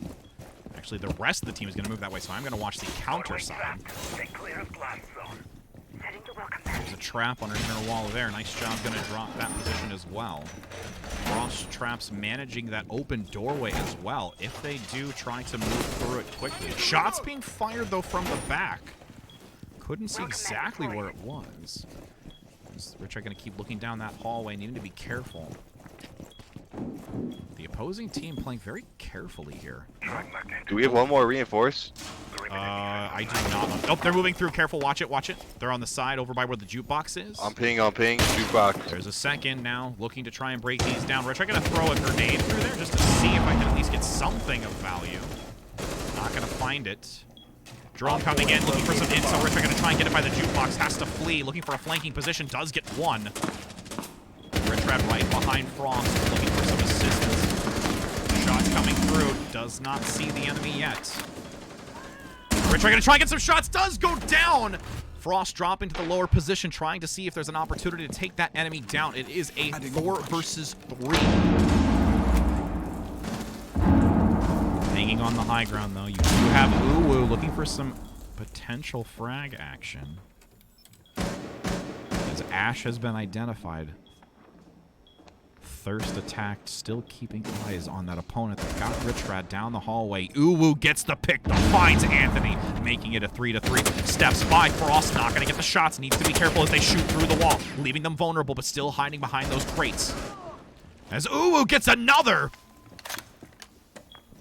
Actually, the rest of the team is going to move that way, so I'm going to watch the counter side. There's a trap underneath our wall there. Nice job, gonna drop that position as well. Frost traps managing that open doorway as well, if they do try to move through it quickly. Shots being fired, though, from the back. Couldn't see exactly where it was. Rich are gonna keep looking down that hallway, needing to be careful. The opposing team playing very carefully here. Do we have one more reinforce? I do not. Oh, they're moving through. Careful. Watch it. Watch it. They're on the side over by where the jukebox is. On ping. Jukebox. There's a second now. Looking to try and break these down. Rich, I'm going to throw a grenade through there just to see if I can at least get something of value. Not going to find it. Drone coming in, looking for some intel. Rich, I'm going to try and get it by the jukebox. Has to flee. Looking for a flanking position. Does get one. Rich Red right behind Frost. Looking for some assistance. Shots coming through. Does not see the enemy yet. Rich gonna try and get some shots. Does go down. Frost dropping to the lower position, trying to see if there's an opportunity to take that enemy down. It is a 4 versus 3. Hanging on the high ground, though. You do have Uwu looking for some potential frag action. As Ash has been identified. Thirst attacked, still keeping eyes on that opponent that got Richrad down the hallway. Uwu gets the pick, finds Anthony, making it a 3-3. Steps by, Frost not gonna get the shots, needs to be careful as they shoot through the wall, leaving them vulnerable, but still hiding behind those crates. As Uwu gets another!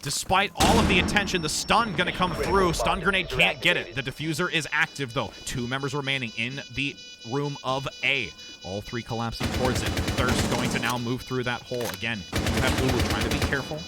Despite all of the attention, the stun gonna come through. Stun grenade can't get it. The diffuser is active, though. 2 members remaining in the room of A. All 3 collapsing towards it. Thirst going to now move through that hole. Again, you have Uwu trying to be careful.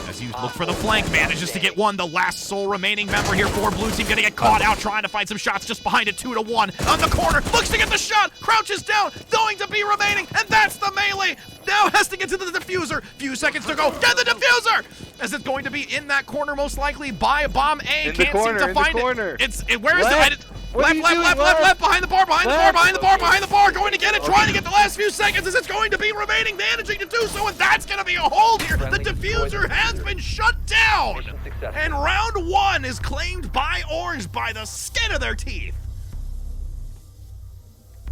As you look for the flank, manages to get one. The last sole remaining member here for Blue Team gonna get caught out, trying to find some shots just behind it. 2-1 on the corner. Looks to get the shot. Crouches down. Going to be remaining. And that's the melee. Now has to get to the diffuser. Few seconds to go. Get the diffuser! As it's going to be in that corner, most likely by Bomb A. Can't seem to find it. Where is it? Left, behind the bar, behind the bar, going to get it, trying to get the last few seconds as it's going to be remaining, managing to do so, and that's going to be a hold here. The diffuser has been shut down, and round 1 is claimed by Orange by the skin of their teeth.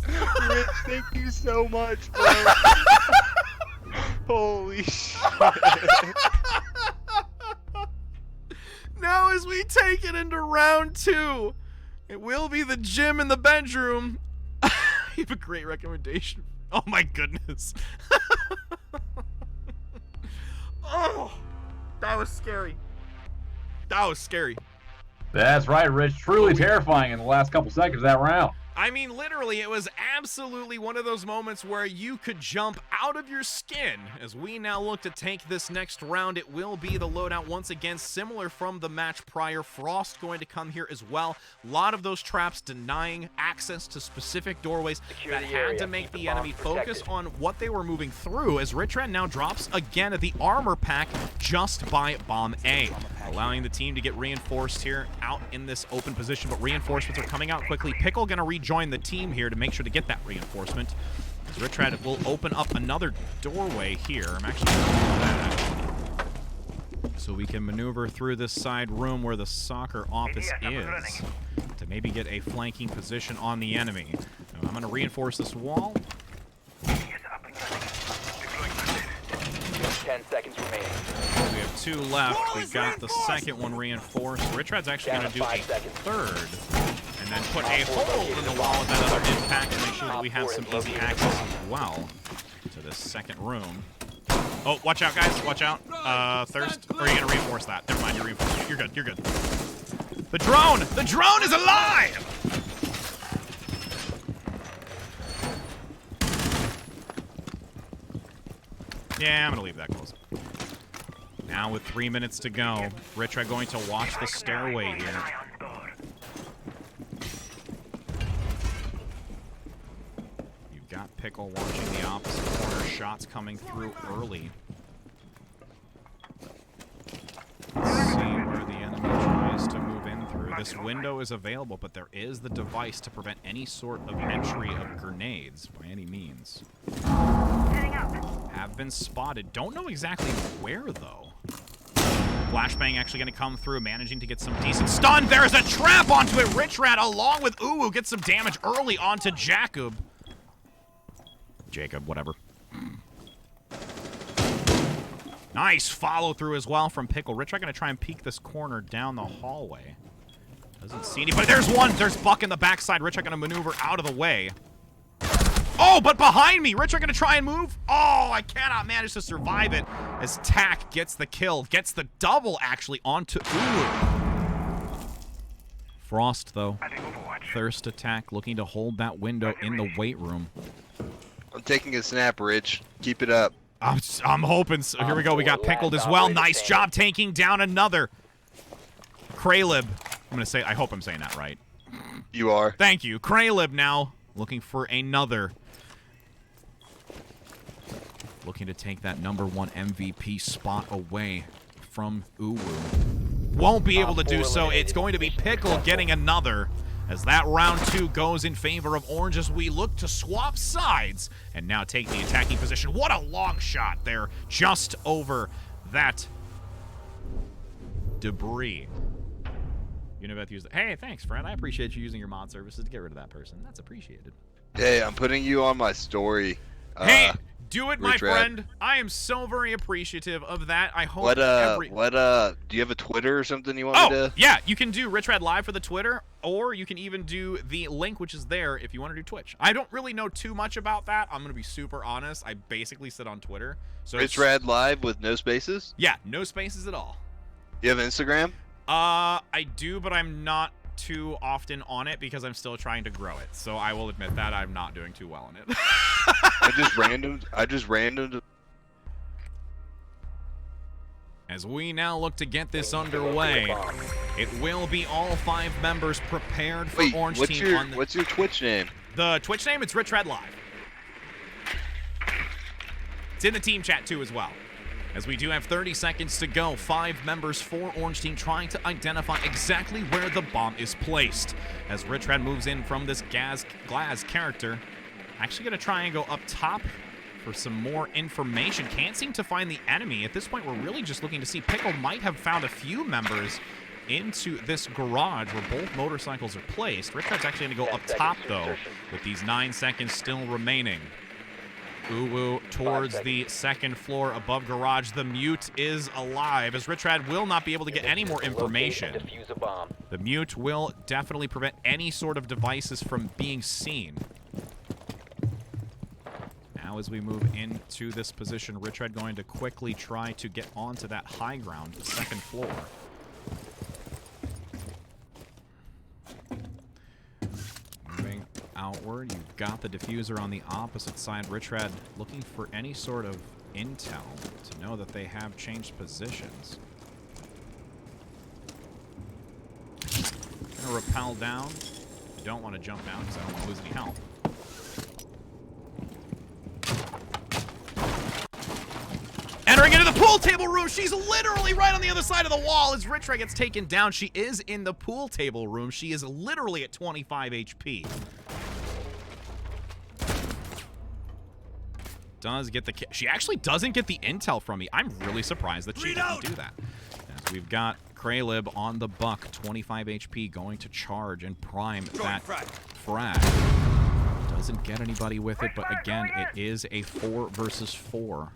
Rich, thank you so much, bro. Holy shit. Now as we take it into round 2, it will be the gym in the bedroom. You have a great recommendation. Oh my goodness. Oh, that was scary. That was scary. That's right, Rich. Truly terrifying in the last couple seconds of that round. I mean, literally, it was absolutely one of those moments where you could jump out of your skin. As we now look to take this next round, it will be the loadout once again, similar from the match prior. Frost going to come here as well. A lot of those traps denying access to specific doorways that had to make the enemy focus on what they were moving through, as Richrad now drops again at the armor pack just by Bomb A, allowing the team to get reinforced here out in this open position, but reinforcements are coming out quickly. Pickle gonna rejoin the team here to make sure to get that reinforcement. Richrad will open up another doorway here. I'm actually going to do that so we can maneuver through this side room where the soccer office is to maybe get a flanking position on the enemy. Now, I'm going to reinforce this wall. 10 seconds remaining. We have 2 left. We got the second one reinforced. Richrad's actually going to do a third. And then put a hole in the wall with that other impact to make sure that we have some easy access as well to this second room. Oh, watch out, guys. Watch out. Thirst. Or are you going to reinforce that? Never mind, you're reinforcing it. You're good. You're good. The drone! The drone is alive! Yeah, I'm going to leave that close. Now with 3 minutes to go, Richrad going to watch the stairway here. Got Pickle watching the opposite corner, shots coming through early. Let's see where the enemy tries to move in through. This window is available, but there is the device to prevent any sort of entry of grenades by any means. Have been spotted. Don't know exactly where, though. Flashbang actually going to come through, managing to get some decent stun. There's a trap onto it. Rich Rat along with Uwu gets some damage early onto Jacob. Whatever. Nice follow through as well from Pickle. Rich Rat going to try and peek this corner down the hallway. Doesn't see anybody. There's one. There's Buck in the backside. Rich Rat going to maneuver out of the way. Oh, but behind me. Rich Rat going to try and move. Oh, I cannot manage to survive it as Tack gets the kill. Gets the double, actually, onto Uwu. Frost, though. Thirst attack, looking to hold that window in the weight room. I'm taking a snap, Rich. Keep it up. I'm hoping so. Here we go. We got Pickled as well. Nice job taking down another. Kraylib. I'm going to say, I hope I'm saying that right. You are. Thank you. Kraylib now looking for another. Looking to take that #1 MVP spot away from Uwu. Won't be able to do so. It's going to be Pickle getting another as that round 2 goes in favor of Orange as we look to swap sides and now take the attacking position. What a long shot there, just over that debris. Unibeth used it. Hey, thanks, friend. I appreciate you using your mod services to get rid of that person. That's appreciated. Hey, I'm putting you on my story. Hey, do it, my Rich Rat. friend. I am so very appreciative of that. I hope do you have a Twitter or something you want me to? Yeah, you can do Rich Rad Live for the Twitter, or you can even do the link, which is there, if you want to do Twitch. I don't really know too much about that. I'm going to be super honest. I basically sit on Twitter. So Rich Rad Live with no spaces? Yeah, no spaces at all. You have Instagram? I do, but I'm not too often on it because I'm still trying to grow it. So I will admit that I'm not doing too well in it. I just random. As we now look to get this underway, it will be all 5 members prepared for Orange Team. What's your Twitch name? The Twitch name, it's Rich Red Live. It's in the team chat too as well. As we do have 30 seconds to go, 5 members for Orange Team trying to identify exactly where the bomb is placed. As Rich Red moves in from this Glaz character, actually going to try and go up top for some more information. Can't seem to find the enemy. At this point, we're really just looking to see. Pickle might have found a few members into this garage where both motorcycles are placed. Rich Red's actually going to go up top, though, with these 9 seconds still remaining. Uwu towards the 2nd floor above garage. The mute is alive, as Rich Rad will not be able to get any more information. The mute will definitely prevent any sort of devices from being seen. Now as we move into this position, Rich Rad going to quickly try to get onto that high ground, the 2nd floor. Moving outward, you've got the diffuser on the opposite side. Rich Rad looking for any sort of intel to know that they have changed positions. Gonna rappel down. I don't want to jump down because I don't want to lose any health. Entering into the pool table room. She's literally right on the other side of the wall as Rich Red gets taken down. She is in the pool table room. She is literally at 25 HP. Does get the kill. She actually doesn't get the intel from me. I'm really surprised that she didn't do that. As we've got Kraylib on the buck, 25 HP, going to charge and prime that frag. Doesn't get anybody with it, but again, it is a 4 versus 4.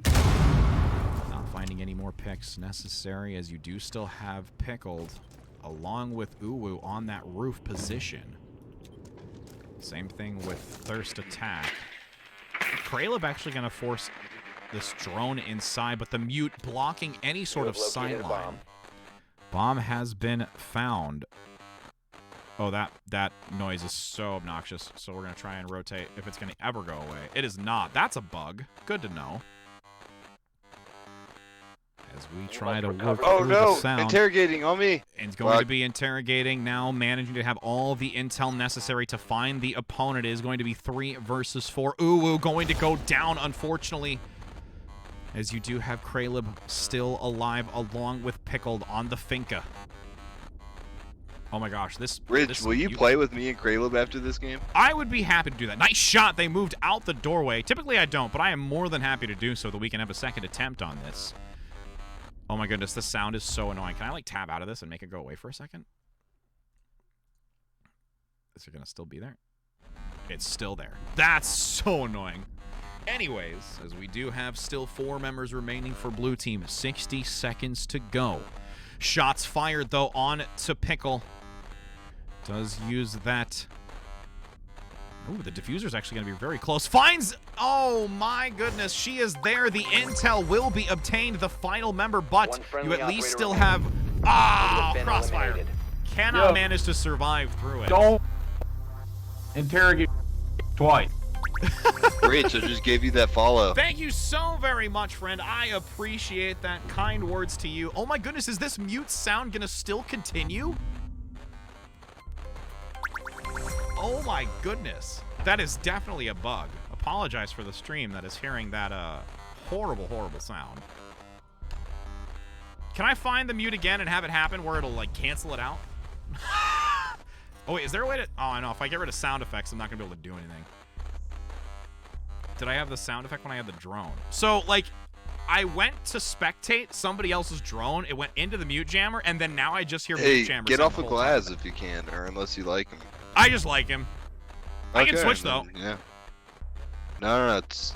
Not finding any more picks necessary, as you do still have Pickled along with Uwu on that roof position. Same thing with Thirst Attack. Kraylib actually going to force this drone inside, but the mute blocking any sort of sightline. Bomb has been found. Oh, that noise is so obnoxious, so we're going to try and rotate if it's going to ever go away. It is not. That's a bug. Good to know. As we try to work through the sound. Interrogating on me. And going to be interrogating now, managing to have all the intel necessary to find the opponent. It is going to be 3 versus 4. Uwu going to go down, unfortunately, as you do have Kraylib still alive along with Pickled on the Finca. Oh my gosh, Rich, will you play with me and Kraylib after this game? I would be happy to do that. Nice shot. They moved out the doorway. Typically I don't, but I am more than happy to do so that we can have a second attempt on this. Oh my goodness, the sound is so annoying. Can I like tab out of this and make it go away for a second? Is it gonna still be there? It's still there. That's so annoying. Anyways, as we do have still 4 members remaining for blue team, 60 seconds to go. Shots fired though on to Pickle. Does use that. Oh, the diffuser's actually going to be very close. Finds. Oh my goodness, she is there. The intel will be obtained. The final member, but you at least still have. Ah, crossfire. Cannot manage to survive through it. Don't interrogate twice. Rich, I just gave you that follow. Thank you so very much, friend. I appreciate that. Kind words to you. Oh my goodness, is this mute sound gonna still continue? Oh my goodness. That is definitely a bug. Apologize for the stream that is hearing that horrible, horrible sound. Can I find the mute again and have it happen where it'll like cancel it out? Oh wait, is there a way to... Oh, I know. If I get rid of sound effects, I'm not gonna be able to do anything. Did I have the sound effect when I had the drone? So, like, I went to spectate somebody else's drone. It went into the mute jammer, and then now I just hear mute jammer. Get off of Glass if you can, or unless you like him. I just like him. I can switch, though. Yeah. No, it's...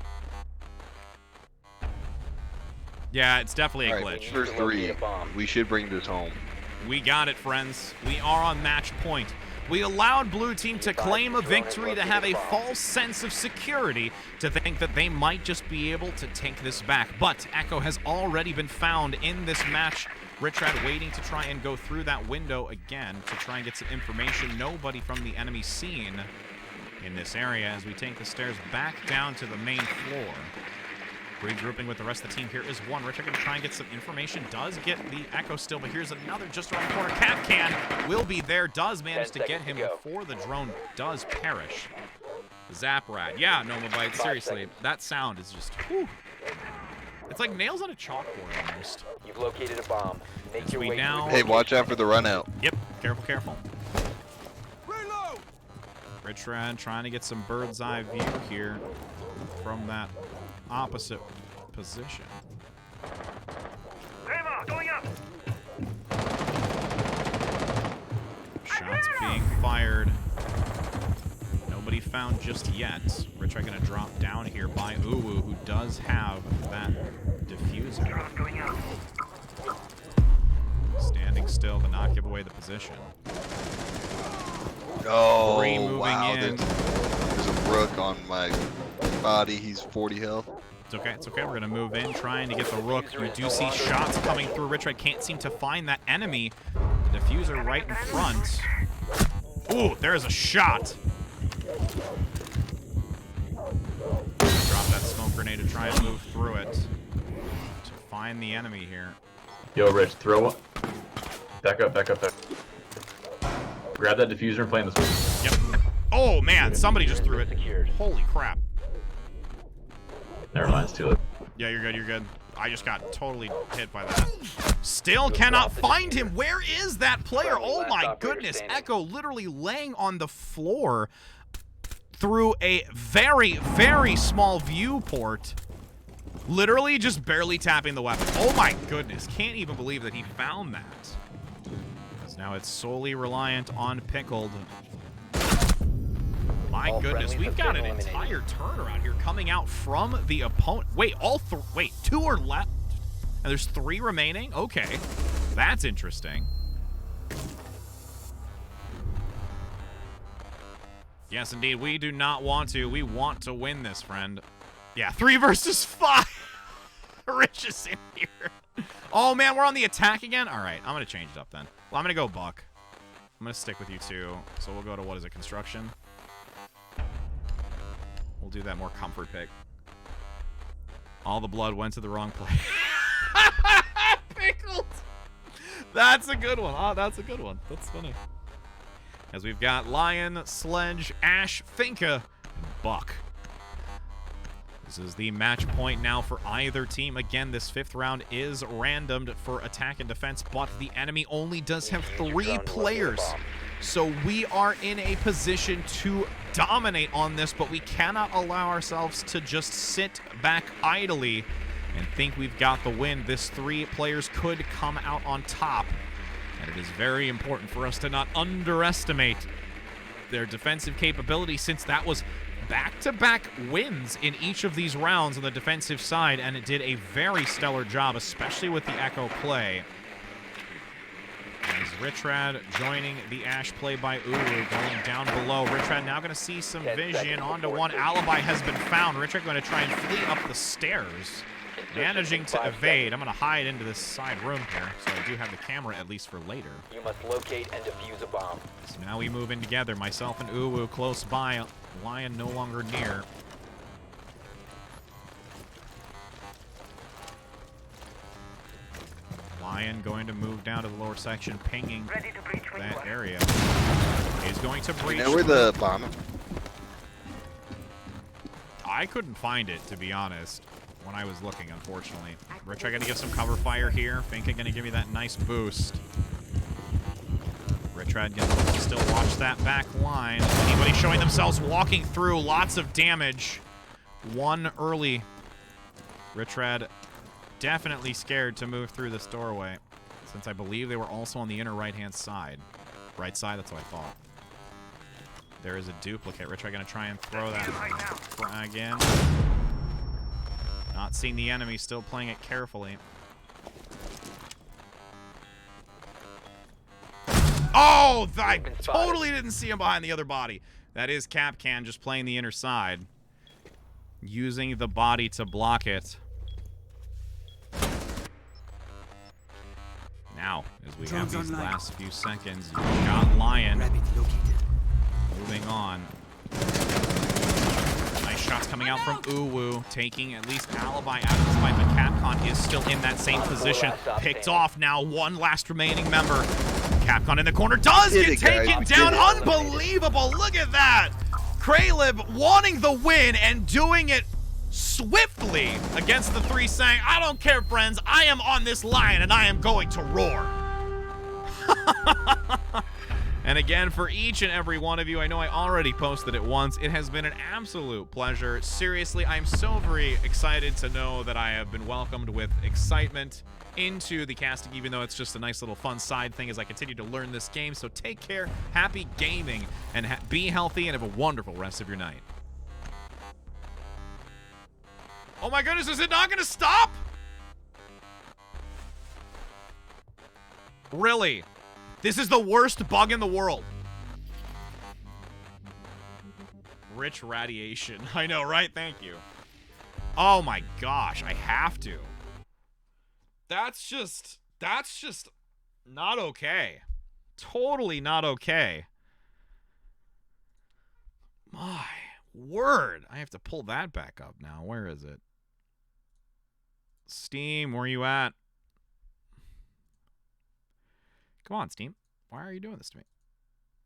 Yeah, it's definitely a glitch. For 3, we should bring this home. We got it, friends. We are on match point. We allowed blue team to claim a victory, to have a false sense of security, to think that they might just be able to take this back. But Echo has already been found in this match. Richrad waiting to try and go through that window again to try and get some information. Nobody from the enemy scene in this area as we take the stairs back down to the main floor. Regrouping with the rest of the team here is one. Richard going to try and get some information. Does get the Echo still, but here's another just around the corner. Kapkan will be there. Does manage to get him before the drone does perish. Zaprad. Yeah, Nomobite. Seriously, that sound is just... Whew. It's like nails on a chalkboard almost. You've located a bomb. Make your way now... Hey, watch out for the run out. Yep. Careful, careful. Reload! Richrad trying to get some bird's eye view here from that opposite position. Going up. Shots being fired. Nobody found just yet. Rich are going to drop down here by Uwu, who does have that diffuser. Standing still to not give away the position. Oh, 3 moving wow. in. There's a Rook on my body. He's 40 health. It's okay, it's okay. We're going to move in, trying to get the Rook. You do see shots coming through. Richard can't seem to find that enemy. The diffuser right in front. Ooh, there's a shot. Drop that smoke grenade to try and move through it to find the enemy here. Yo, Rich, throw up. Back up, back up, back. Grab that diffuser and play in this one. Yep. Oh, man, somebody just threw it. Holy crap. Never mind, it's too late. Yeah, you're good, you're good. I just got totally hit by that. Still cannot find him. Where is that player? Oh my goodness. Echo literally laying on the floor through a very, very small viewport. Literally just barely tapping the weapon. Oh my goodness. Can't even believe that he found that. Because now it's solely reliant on Pickled. My goodness, we've got an entire turnaround here coming out from the opponent. Wait, wait, 2 are left, and there's 3 remaining? Okay, that's interesting. Yes, indeed, we do not want to. We want to win this, friend. Yeah, 3 versus 5. Rich is in here. Oh, man, we're on the attack again? All right, I'm going to change it up then. Well, I'm going to go Buck. I'm going to stick with you, too. So we'll go to, what is it, Construction? We'll do that more comfort pick. All the blood went to the wrong place. Pickled! That's a good one. Oh, that's a good one. That's funny. As we've got Lion, Sledge, Ash, Finka, and Buck. This is the match point now for either team. Again, this 5th round is randomed for attack and defense, but the enemy only does have 3 players. So we are in a position to dominate on this, but we cannot allow ourselves to just sit back idly and think we've got the win. This 3 players could come out on top, and it is very important for us to not underestimate their defensive capability, since that was back-to-back wins in each of these rounds on the defensive side, and it did a very stellar job, especially with the Echo play. As Richrad joining the Ash play by Uru, going down below. Richrad now going to see some vision. Onto one. Alibi has been found. Richrad going to try and flee up the stairs. Managing to evade. I'm going to hide into this side room here, so I do have the camera at least for later. You must locate and defuse a bomb. So now we move in together. Myself and Uwu close by. Lion no longer near. Lion going to move down to the lower section, pinging that area. Is going to breach. You know where the bomb? I couldn't find it, to be honest, when I was looking, unfortunately. Rich, I gotta give some cover fire here. Finka gonna give me that nice boost. Richrad gonna still watch that back line. Anybody showing themselves walking through, lots of damage. One early. Richrad definitely scared to move through this doorway, since I believe they were also on the inner right-hand side. Right side, that's what I thought. There is a duplicate. Richrad gonna try and throw that frag in. Not seeing the enemy, still playing it carefully. Oh, I totally didn't see him behind the other body. That is Capcan just playing the inner side, using the body to block it. Now, as we have these last few seconds, you've got Lion moving on. Nice shots coming out from Uwu, taking at least Alibi out of this fight, but Capcom is still in that same position. Picked off now, one last remaining member. Capcom in the corner does get taken down. Unbelievable, look at that. Kraylib wanting the win and doing it swiftly against the 3, saying, I don't care, friends, I am on this Lion and I am going to roar. And again, for each and every one of you, I know I already posted it once, it has been an absolute pleasure. Seriously, I'm so very excited to know that I have been welcomed with excitement into the casting, even though it's just a nice little fun side thing as I continue to learn this game. So take care, happy gaming, and be healthy, and have a wonderful rest of your night. Oh my goodness, is it not gonna stop? Really? This is the worst bug in the world. Rich radiation. I know, right? Thank you. Oh my gosh, I have to. That's just not okay. Totally not okay. My word. I have to pull that back up now. Where is it? Steam, where you at? Come on, Steam. Why are you doing this to me?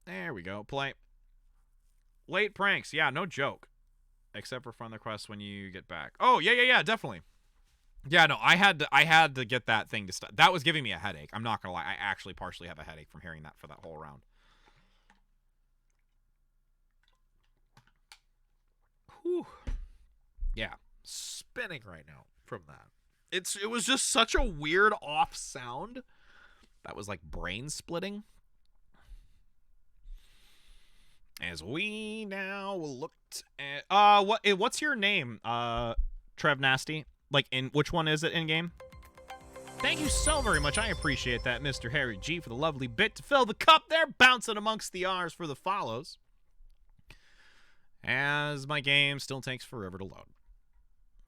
There we go. Play. Late pranks. Yeah, no joke. Except for friend requests when you get back. Oh, yeah, definitely. Yeah, no, I had to get that thing to stop. That was giving me a headache. I'm not gonna lie. I actually partially have a headache from hearing that for that whole round. Whew. Yeah, spinning right now from that. It was just such a weird off sound. That was like brain splitting. As we now looked at what's your name? Trev Nasty. Like, in which one is it in game? Thank you so very much. I appreciate that, Mr. Harry G, for the lovely bit to fill the cup there, bouncing amongst the R's for the follows. As my game still takes forever to load.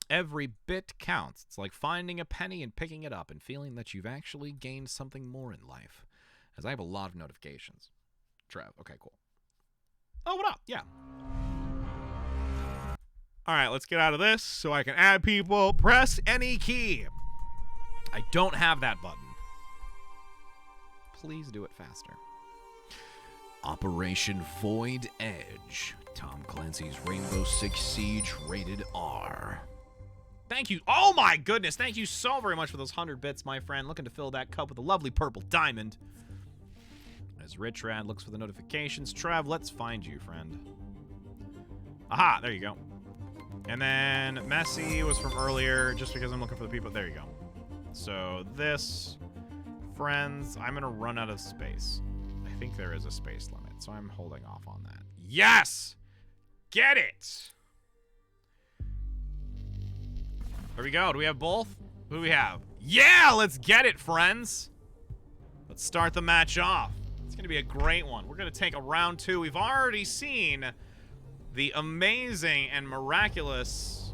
Every bit counts. It's like finding a penny and picking it up and feeling that you've actually gained something more in life. As I have a lot of notifications. Trev, okay, cool. Oh, what up? Yeah. All right, let's get out of this so I can add people. Press any key. I don't have that button. Please do it faster. Operation Void Edge. Tom Clancy's Rainbow Six Siege rated R. Thank you. Oh my goodness. Thank you so very much for those 100 bits, my friend. Looking to fill that cup with a lovely purple diamond. As Richrad looks for the notifications. Trav, let's find you, friend. Aha, there you go. And then Messi was from earlier, just because I'm looking for the people. There you go. So this, friends, I'm going to run out of space. I think there is a space limit, so I'm holding off on that. Yes! Get it! There we go. Do we have both? Who do we have? Yeah, let's get it, friends. Let's start the match off. It's going to be a great one. We're going to take a round 2. We've already seen the amazing and miraculous...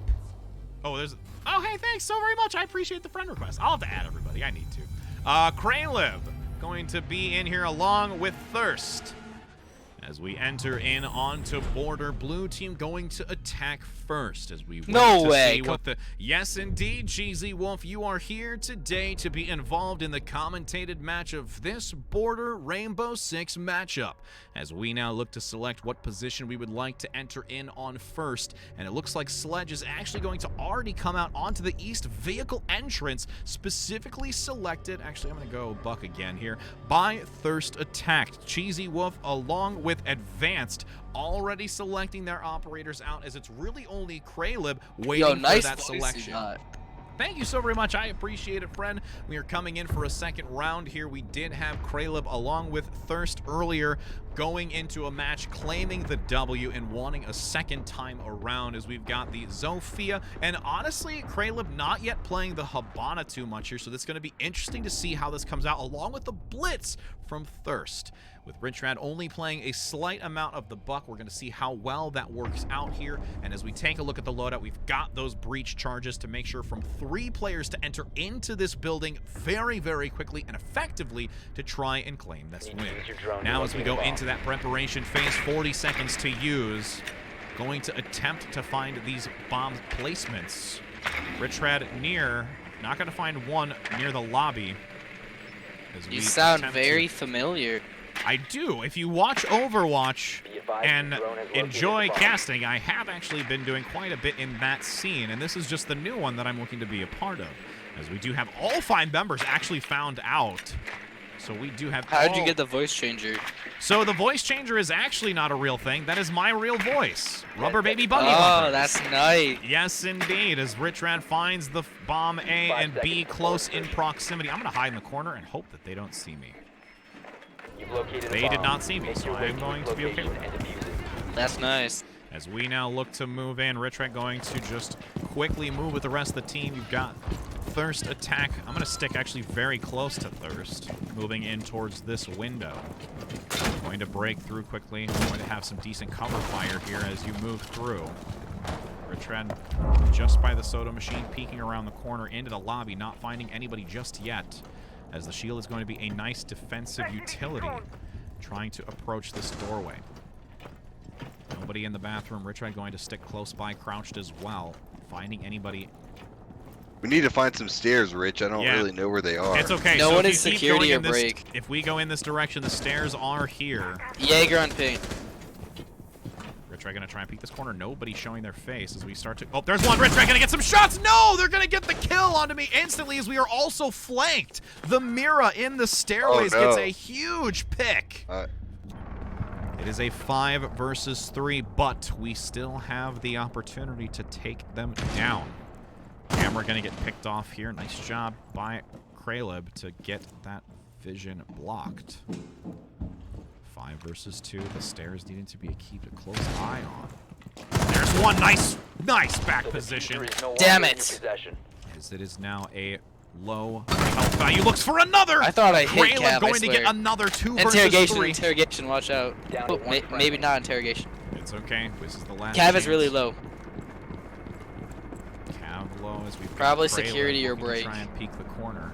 Oh, there's... Oh, hey, thanks so very much. I appreciate the friend request. I'll have to add everybody. I need to. Kraylib going to be in here along with Thirst. As we enter in onto border, blue team going to attack first as we wait to see what the... Yes, indeed, Cheesy Wolf, you are here today to be involved in the commentated match of this border Rainbow Six matchup. As we now look to select what position we would like to enter in on first, and it looks like Sledge is actually going to already come out onto the east vehicle entrance, specifically selected, actually I'm going to go Buck again here, by Thirst Attacked. Cheesy Wolf along with Advanced already selecting their operators out, as it's really only Kraylib waiting for that selection. Thank you so very much. I appreciate it, friend. We are coming in for a second round here. We did have Kraylib along with Thirst earlier going into a match, claiming the W and wanting a second time around, as we've got the Zofia. And honestly, Kraylib not yet playing the Habana too much here, so it's going to be interesting to see how this comes out, along with the Blitz from Thirst. With Richrad only playing a slight amount of the Buck, we're going to see how well that works out here. And as we take a look at the loadout, we've got those breach charges to make sure from 3 players to enter into this building very, very quickly and effectively to try and claim this win. Now as we go into that preparation phase, 40 seconds to use, going to attempt to find these bomb placements. Richrad near, not going to find one near the lobby. You sound very familiar. I do. If you watch Overwatch and enjoy casting, I have actually been doing quite a bit in that scene, and this is just the new one that I'm looking to be a part of, as we do have all 5 members actually found out. So we do have... How'd you get the voice changer? So the voice changer is actually not a real thing. That is my real voice. Rubber Baby Bunny. Oh, that's nice. Yes, indeed. As Richrad finds the bomb A and B close in proximity. I'm going to hide in the corner and hope that they don't see me. They did not see me, so I'm going to be okay with that. That's nice. As we now look to move in, Richrad going to just quickly move with the rest of the team. You've got Thirst Attack. I'm going to stick actually very close to Thirst, moving in towards this window. Going to break through quickly. Going to have some decent cover fire here as you move through. Richrad just by the soda machine, peeking around the corner into the lobby, not finding anybody just yet, as the shield is going to be a nice defensive utility, trying to approach this doorway. Nobody in the bathroom. Richrad going to stick close by, crouched as well, finding anybody. We need to find some stairs, Rich. I don't really know where they are. It's okay. No so one is security or break. If we go in this direction, the stairs are here. Jaeger on ping. Richrad gonna try and peek this corner. Nobody showing their face as we start to... Oh, there's one. Richrad gonna get some shots. No, they're gonna get the kill onto me instantly, as we are also flanked. The Mira in the stairways gets a huge pick. It is a 5 versus 3, but we still have the opportunity to take them down. Camera gonna get picked off here. Nice job by Kraylib to get that vision blocked. 5 versus 2. The stairs needing to be keep a close eye on. There's one. Nice back position. Damn it. As it is now a low health value. Looks for another. I thought I hit Kraylib going to get another 2 versus 3. Interrogation, watch out. Oh, maybe not interrogation. It's okay. This is the last Cav chance. is really low. Cav low as we probably security or break. Try and peek the corner.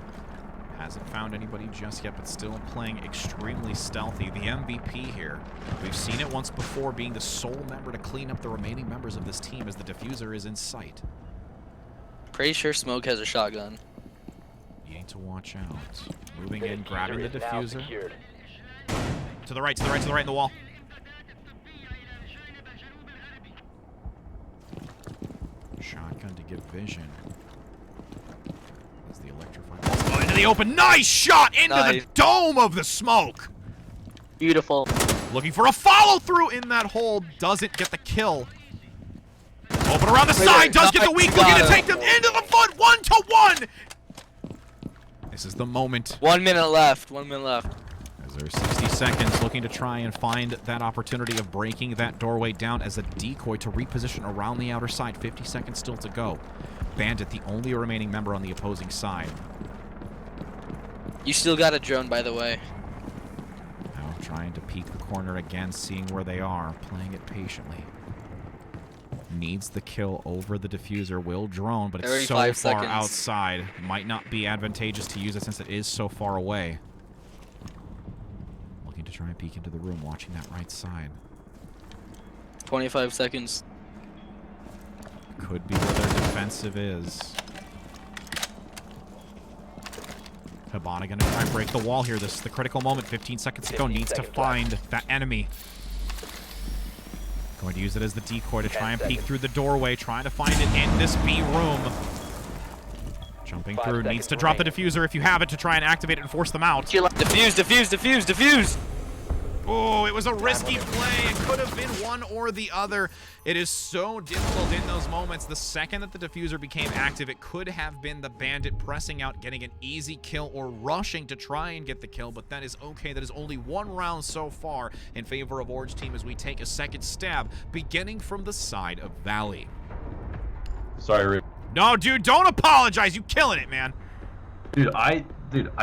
Hasn't found anybody just yet, but still playing extremely stealthy. The MVP here. We've seen it once before, being the sole member to clean up the remaining members of this team as the diffuser is in sight. Pretty sure Smoke has a shotgun. You need to watch out. Moving in, grabbing the diffuser. To the right, to the right, to the right in the wall. Shotgun to get vision. As the electrified ball's going into the open. Nice shot into the dome of the smoke. Beautiful. Looking for a follow through in that hole. Doesn't get the kill. Open around the side, does get the weak, looking to take them into the foot, 1-to-1! This is the moment. 1 minute left. 1 minute left. As there's 60 seconds, looking to try and find that opportunity of breaking that doorway down as a decoy to reposition around the outer side. 50 seconds still to go. Bandit, the only remaining member on the opposing side. You still got a drone, by the way. Now trying to peek the corner again, seeing where they are, playing it patiently. Needs the kill over the diffuser, will drone, but it's so far seconds. outside. Might not be advantageous to use it since it is so far away. Looking to try and peek into the room, watching that right side. 25 seconds. Could be where their defensive is. Hibana gonna try and break the wall here. This is the critical moment. 15 seconds to go. Needs to find that enemy. Going to use it as the decoy to try and peek through the doorway, trying to find it in this B room. Jumping through, needs to drop the diffuser if you have it to try and activate it and force them out. Defuse, defuse, defuse, defuse! Oh, it was a risky play. It could have been one or the other. It is so difficult in those moments. The second that the diffuser became active, it could have been the bandit pressing out, getting an easy kill, or rushing to try and get the kill, but that is okay. That is only one round so far in favor of Orange Team as we take a second stab, beginning from the side of Valley. Sorry, Rip. No, dude, don't apologize. You killing it, man. Dude, I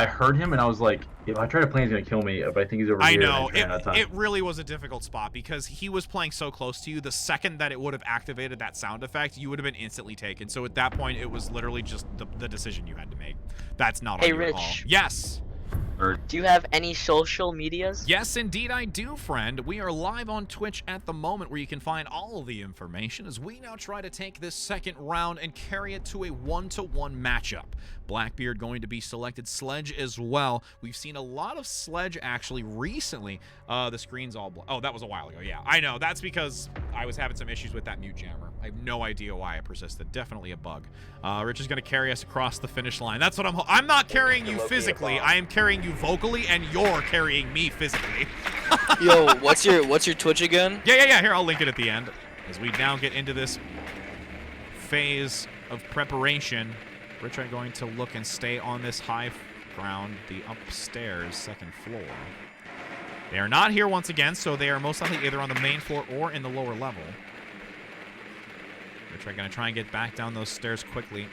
heard him and I was like, if I try to play, he's gonna kill me. But I think he's over I here. know. It really was a difficult spot because he was playing so close to you. The second that it would have activated that sound effect, you would have been instantly taken. So at that point, it was literally just the decision you had to make. That's not on your call. Yes. Do you have any social medias? Yes, indeed I do, friend. We are live on Twitch at the moment where you can find all of the information as we now try to take this second round and carry it to a 1-to-1 matchup. Blackbeard going to be selected, Sledge as well. We've seen a lot of Sledge actually recently. The screen's all oh, that was a while ago. Yeah, I know. That's because I was having some issues with that mute jammer. I have no idea why it persisted. Definitely a bug. Rich is going to carry us across the finish line. That's what I'm not carrying you physically. I am carrying you vocally, and you're carrying me physically. Yo, what's your Twitch again? Yeah. Here, I'll link it at the end. As we now get into this phase of preparation, Rich are going to look and stay on this high ground, the upstairs, second floor. They are not here once again, so they are most likely either on the main floor or in the lower level. Rich are going to try and get back down those stairs quickly.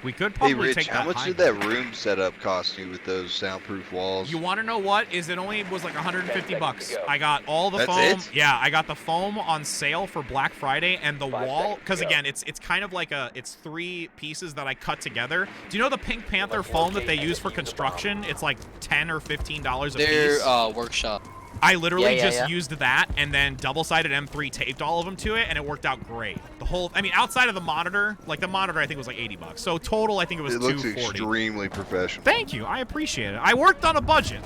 We could probably hey Rich, take that how much high did ground. that room setup cost you with those soundproof walls? You want to know what? Is it only was like 150 bucks. I got all the That's foam. it? Yeah, I got the foam on sale for Black Friday and the wall because again, it's kind of like it's 3 pieces that I cut together. Do you know the Pink Panther foam that they use for construction? It's like $10 or $15 a piece. Their workshop. I literally just used that and then double-sided M3 taped all of them to it, and it worked out great. The whole, I mean, outside of the monitor, like the monitor I think was like 80 bucks. So total, I think it was 240. It looks extremely professional. Thank you. I appreciate it. I worked on a budget.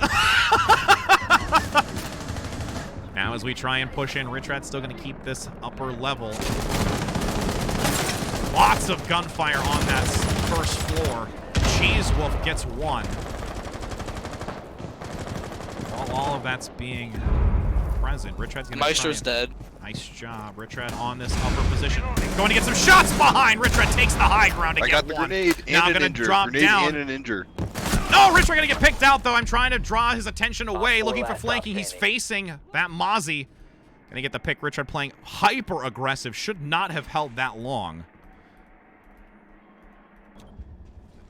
Now as we try and push in, Rich Rat's still going to keep this upper level. Lots of gunfire on that first floor. Cheese Wolf gets one. While all of that's being present, Rich Rat's going to Maestro's dead. Nice job. Rich Rat on this upper position. Going to get some shots behind. Rich Rat takes the high ground to I get got the one. grenade and Now an going to injured. drop Grenade down. and an injured. No, Rich Rat going to get picked out, though. I'm trying to draw his attention away, looking for flanking. He's facing that Mozzie. Going to get the pick. Rich Rat playing hyper aggressive. Should not have held that long.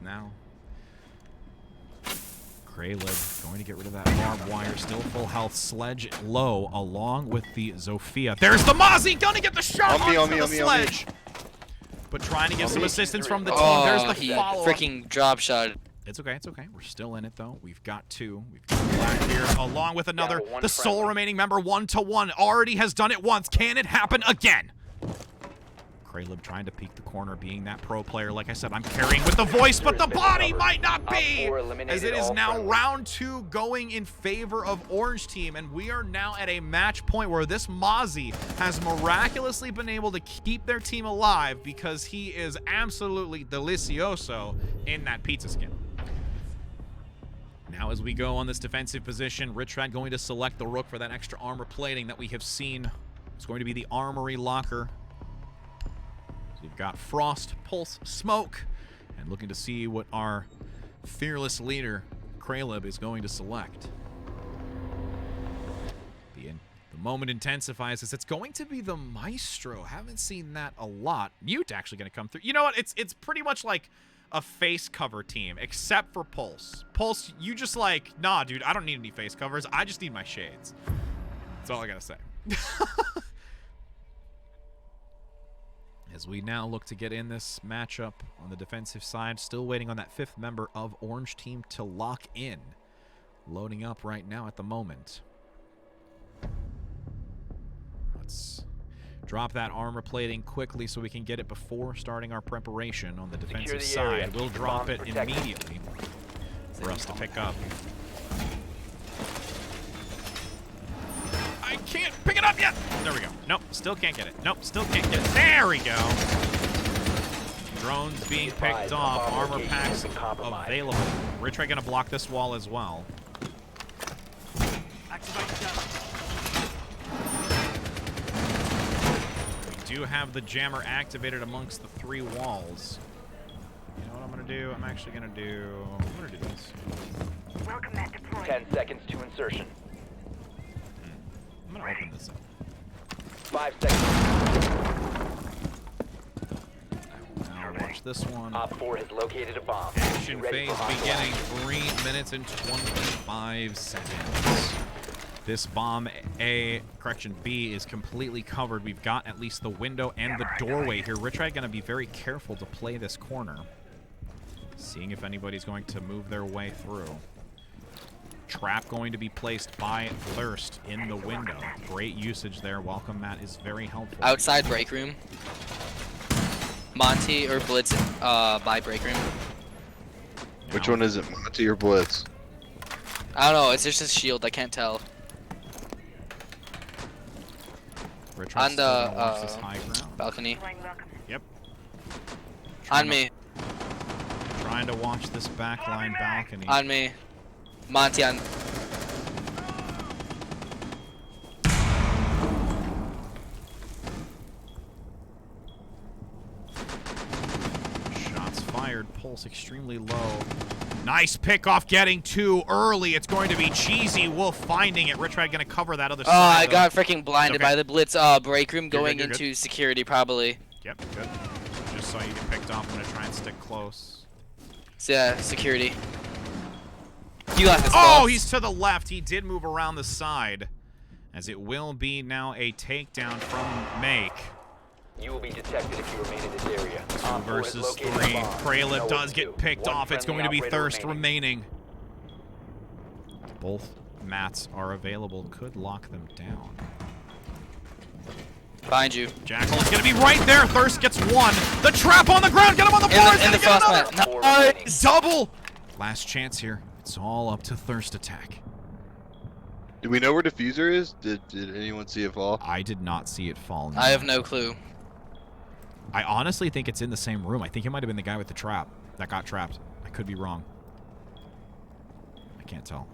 Now, Kraylib going to get rid of that barbed wire. Still full health. Sledge low along with the Zofia. There's the Mozzie. Going to get the shot onto the Sledge. But trying to get some assistance from the team. There's the follow-up. Freaking drop shot. It's okay, it's okay. We're still in it, though. We've got 2. We've got Blackbeard along with another. The sole remaining member, 1-to-1. Already has done it once. Can it happen again? Kraylib trying to peek the corner, being that pro player. Like I said, I'm carrying with the voice, but the body might not be, as it is now round 2 going in favor of Orange Team, and we are now at a match point where this Mozzie has miraculously been able to keep their team alive because he is absolutely delicioso in that pizza skin. Now as we go on this defensive position, Rich Rat going to select the Rook for that extra armor plating that we have seen. It's going to be the Armory Locker. We've got Frost, Pulse, Smoke, and looking to see what our fearless leader, Kraleb, is going to select. The moment intensifies as it's going to be the Maestro. Haven't seen that a lot. Mute actually going to come through. You know what? It's pretty much like a face cover team, except for Pulse. Pulse, you just like, nah, dude, I don't need any face covers. I just need my shades. That's all I got to say. As we now look to get in this matchup on the defensive side, still waiting on that 5th member of Orange Team to lock in. Loading up right now at the moment. Let's drop that armor plating quickly so we can get it before starting our preparation on the defensive side. We'll drop it immediately for us to pick up. I can't pick it up yet. There we go. Nope, still can't get it. Nope, still can't get it. There we go. Drones being picked off. Armor packs available. We're trying to block this wall as well. We do have the jammer activated amongst the 3 walls. You know what I'm gonna do? I'm actually gonna do. I'm gonna do this. Welcome that deploy. 10 seconds to insertion. I'm gonna open this up. 5 seconds. Now watch this one. Op 4 has located a bomb. Action phase beginning. 3 minutes and 25 seconds. This bomb B is completely covered. We've got at least the window and the doorway here. We're going to be very careful to play this corner. Seeing if anybody's going to move their way through. Trap going to be placed by Thirst in the window. Great usage there. Welcome mat is very helpful. Outside break room. Monty or Blitz by break room. Which one is it, Monty or Blitz? I don't know. It's just a shield. I can't tell. On the balcony. Yep. On me. Trying to watch this backline balcony. On me. Monty on. Shots fired. Pulse extremely low. Nice pick off getting 2 early. It's going to be Cheesy Wolf finding it. Richrad going to cover that other side. Oh, I got freaking blinded by the Blitz break room going good, into security probably. Yep, good. Just saw you get picked off. I'm going to try and stick close. So, yeah, security. You got this. Oh, he's to the left. He did move around the side. As it will be now a takedown from Make. You will be detected if you remain in this area. 2 versus 3. Kraleb does get picked off. It's going to be Thirst remaining. Both mats are available. Could lock them down. Behind you. Jackal is going to be right there. Thirst gets 1. The trap on the ground. Get him on the floor. In the frost mat. Double. Last chance here. It's all up to Thirst attack. Do we know where Diffuser is? Did anyone see it fall? I did not see it fall. No. I have no clue. I honestly think it's in the same room. I think it might have been the guy with the trap that got trapped. I could be wrong. I can't tell.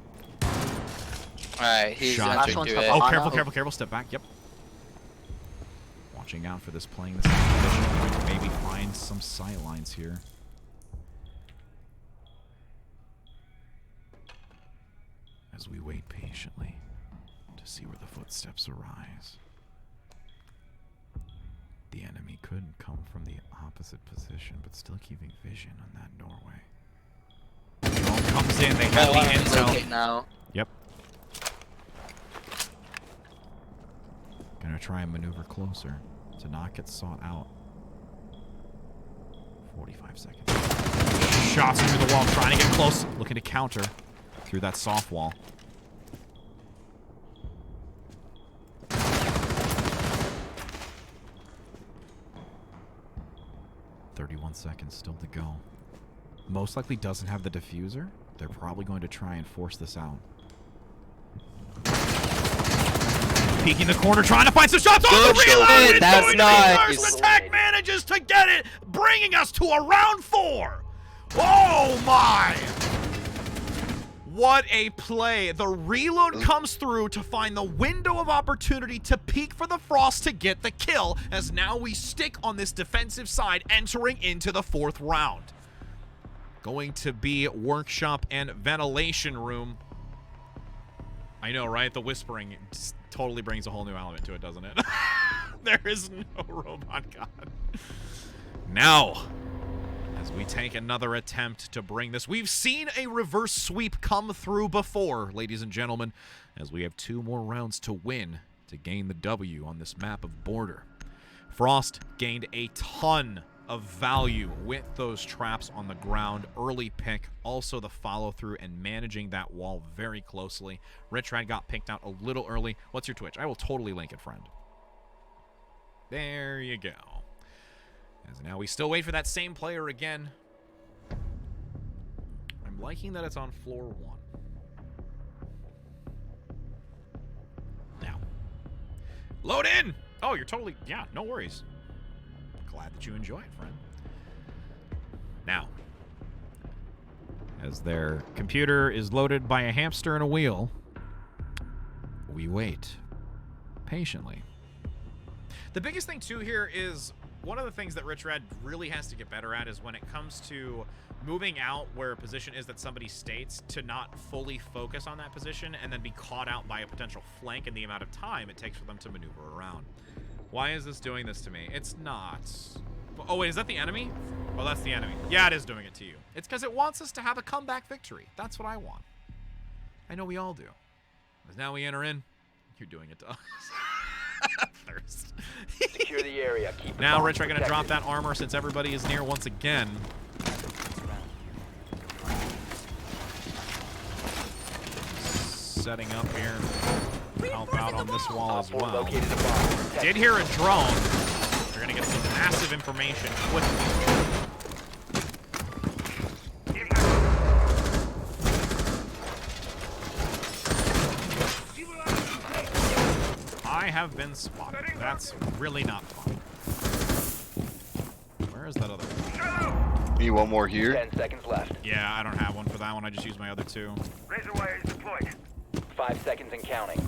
Alright, he's Shot. into it. Oh, careful, careful, careful. Step back. Yep. Watching out for this playing this position. Going to maybe find some sight lines here. As we wait patiently to see where the footsteps arise. The enemy could come from the opposite position, but still keeping vision on that doorway. Drone comes in. They have the intel. Now. Yep. Gonna try and maneuver closer to not get sought out. 45 seconds. Shots through the wall, trying to get close, looking to counter through that soft wall. Seconds still to go. Most likely doesn't have the diffuser. They're probably going to try and force this out. Peeking the corner, trying to find some shots. Oh, the reload! That's nice. Attack manages to get it, bringing us to a round 4. Oh my! What a play. The reload comes through to find the window of opportunity to peek for the Frost to get the kill, as now we stick on this defensive side entering into the 4th round. Going to be workshop and ventilation room. I know, right? The whispering just totally brings a whole new element to it, doesn't it? There is no robot god. Now, as we take another attempt to bring this. We've seen a reverse sweep come through before, ladies and gentlemen, as we have 2 more rounds to win to gain the W on this map of Border. Frost gained a ton of value with those traps on the ground. Early pick, also the follow-through and managing that wall very closely. Rich Rad got picked out a little early. What's your Twitch? I will totally link it, friend. There you go. As now we still wait for that same player again. I'm liking that it's on floor 1. Now, load in! Oh, you're totally, yeah, no worries. Glad that you enjoy it, friend. Now, as their computer is loaded by a hamster and a wheel, we wait patiently. The biggest thing, too, here is one of the things that Rich Red really has to get better at is when it comes to moving out where a position is that somebody states, to not fully focus on that position and then be caught out by a potential flank and the amount of time it takes for them to maneuver around. Why is this doing this to me? It's not. Oh, wait, is that the enemy? Oh, that's the enemy. Yeah, it is doing it to you. It's because it wants us to have a comeback victory. That's what I want. I know we all do. As now we enter in, you're doing it to us. Thirst. Secure the area. Keep now, Rich, I'm going to drop that armor since everybody is near once again. Setting up here. Help out on this wall as well. Did hear a drone. They're going to get some massive information quickly. I have been spotted. That's really not fun. Where is that other one? Need one more here? 10 seconds left. Yeah, I don't have one for that one. I just used my other 2. Razor wire is deployed. 5 seconds and counting.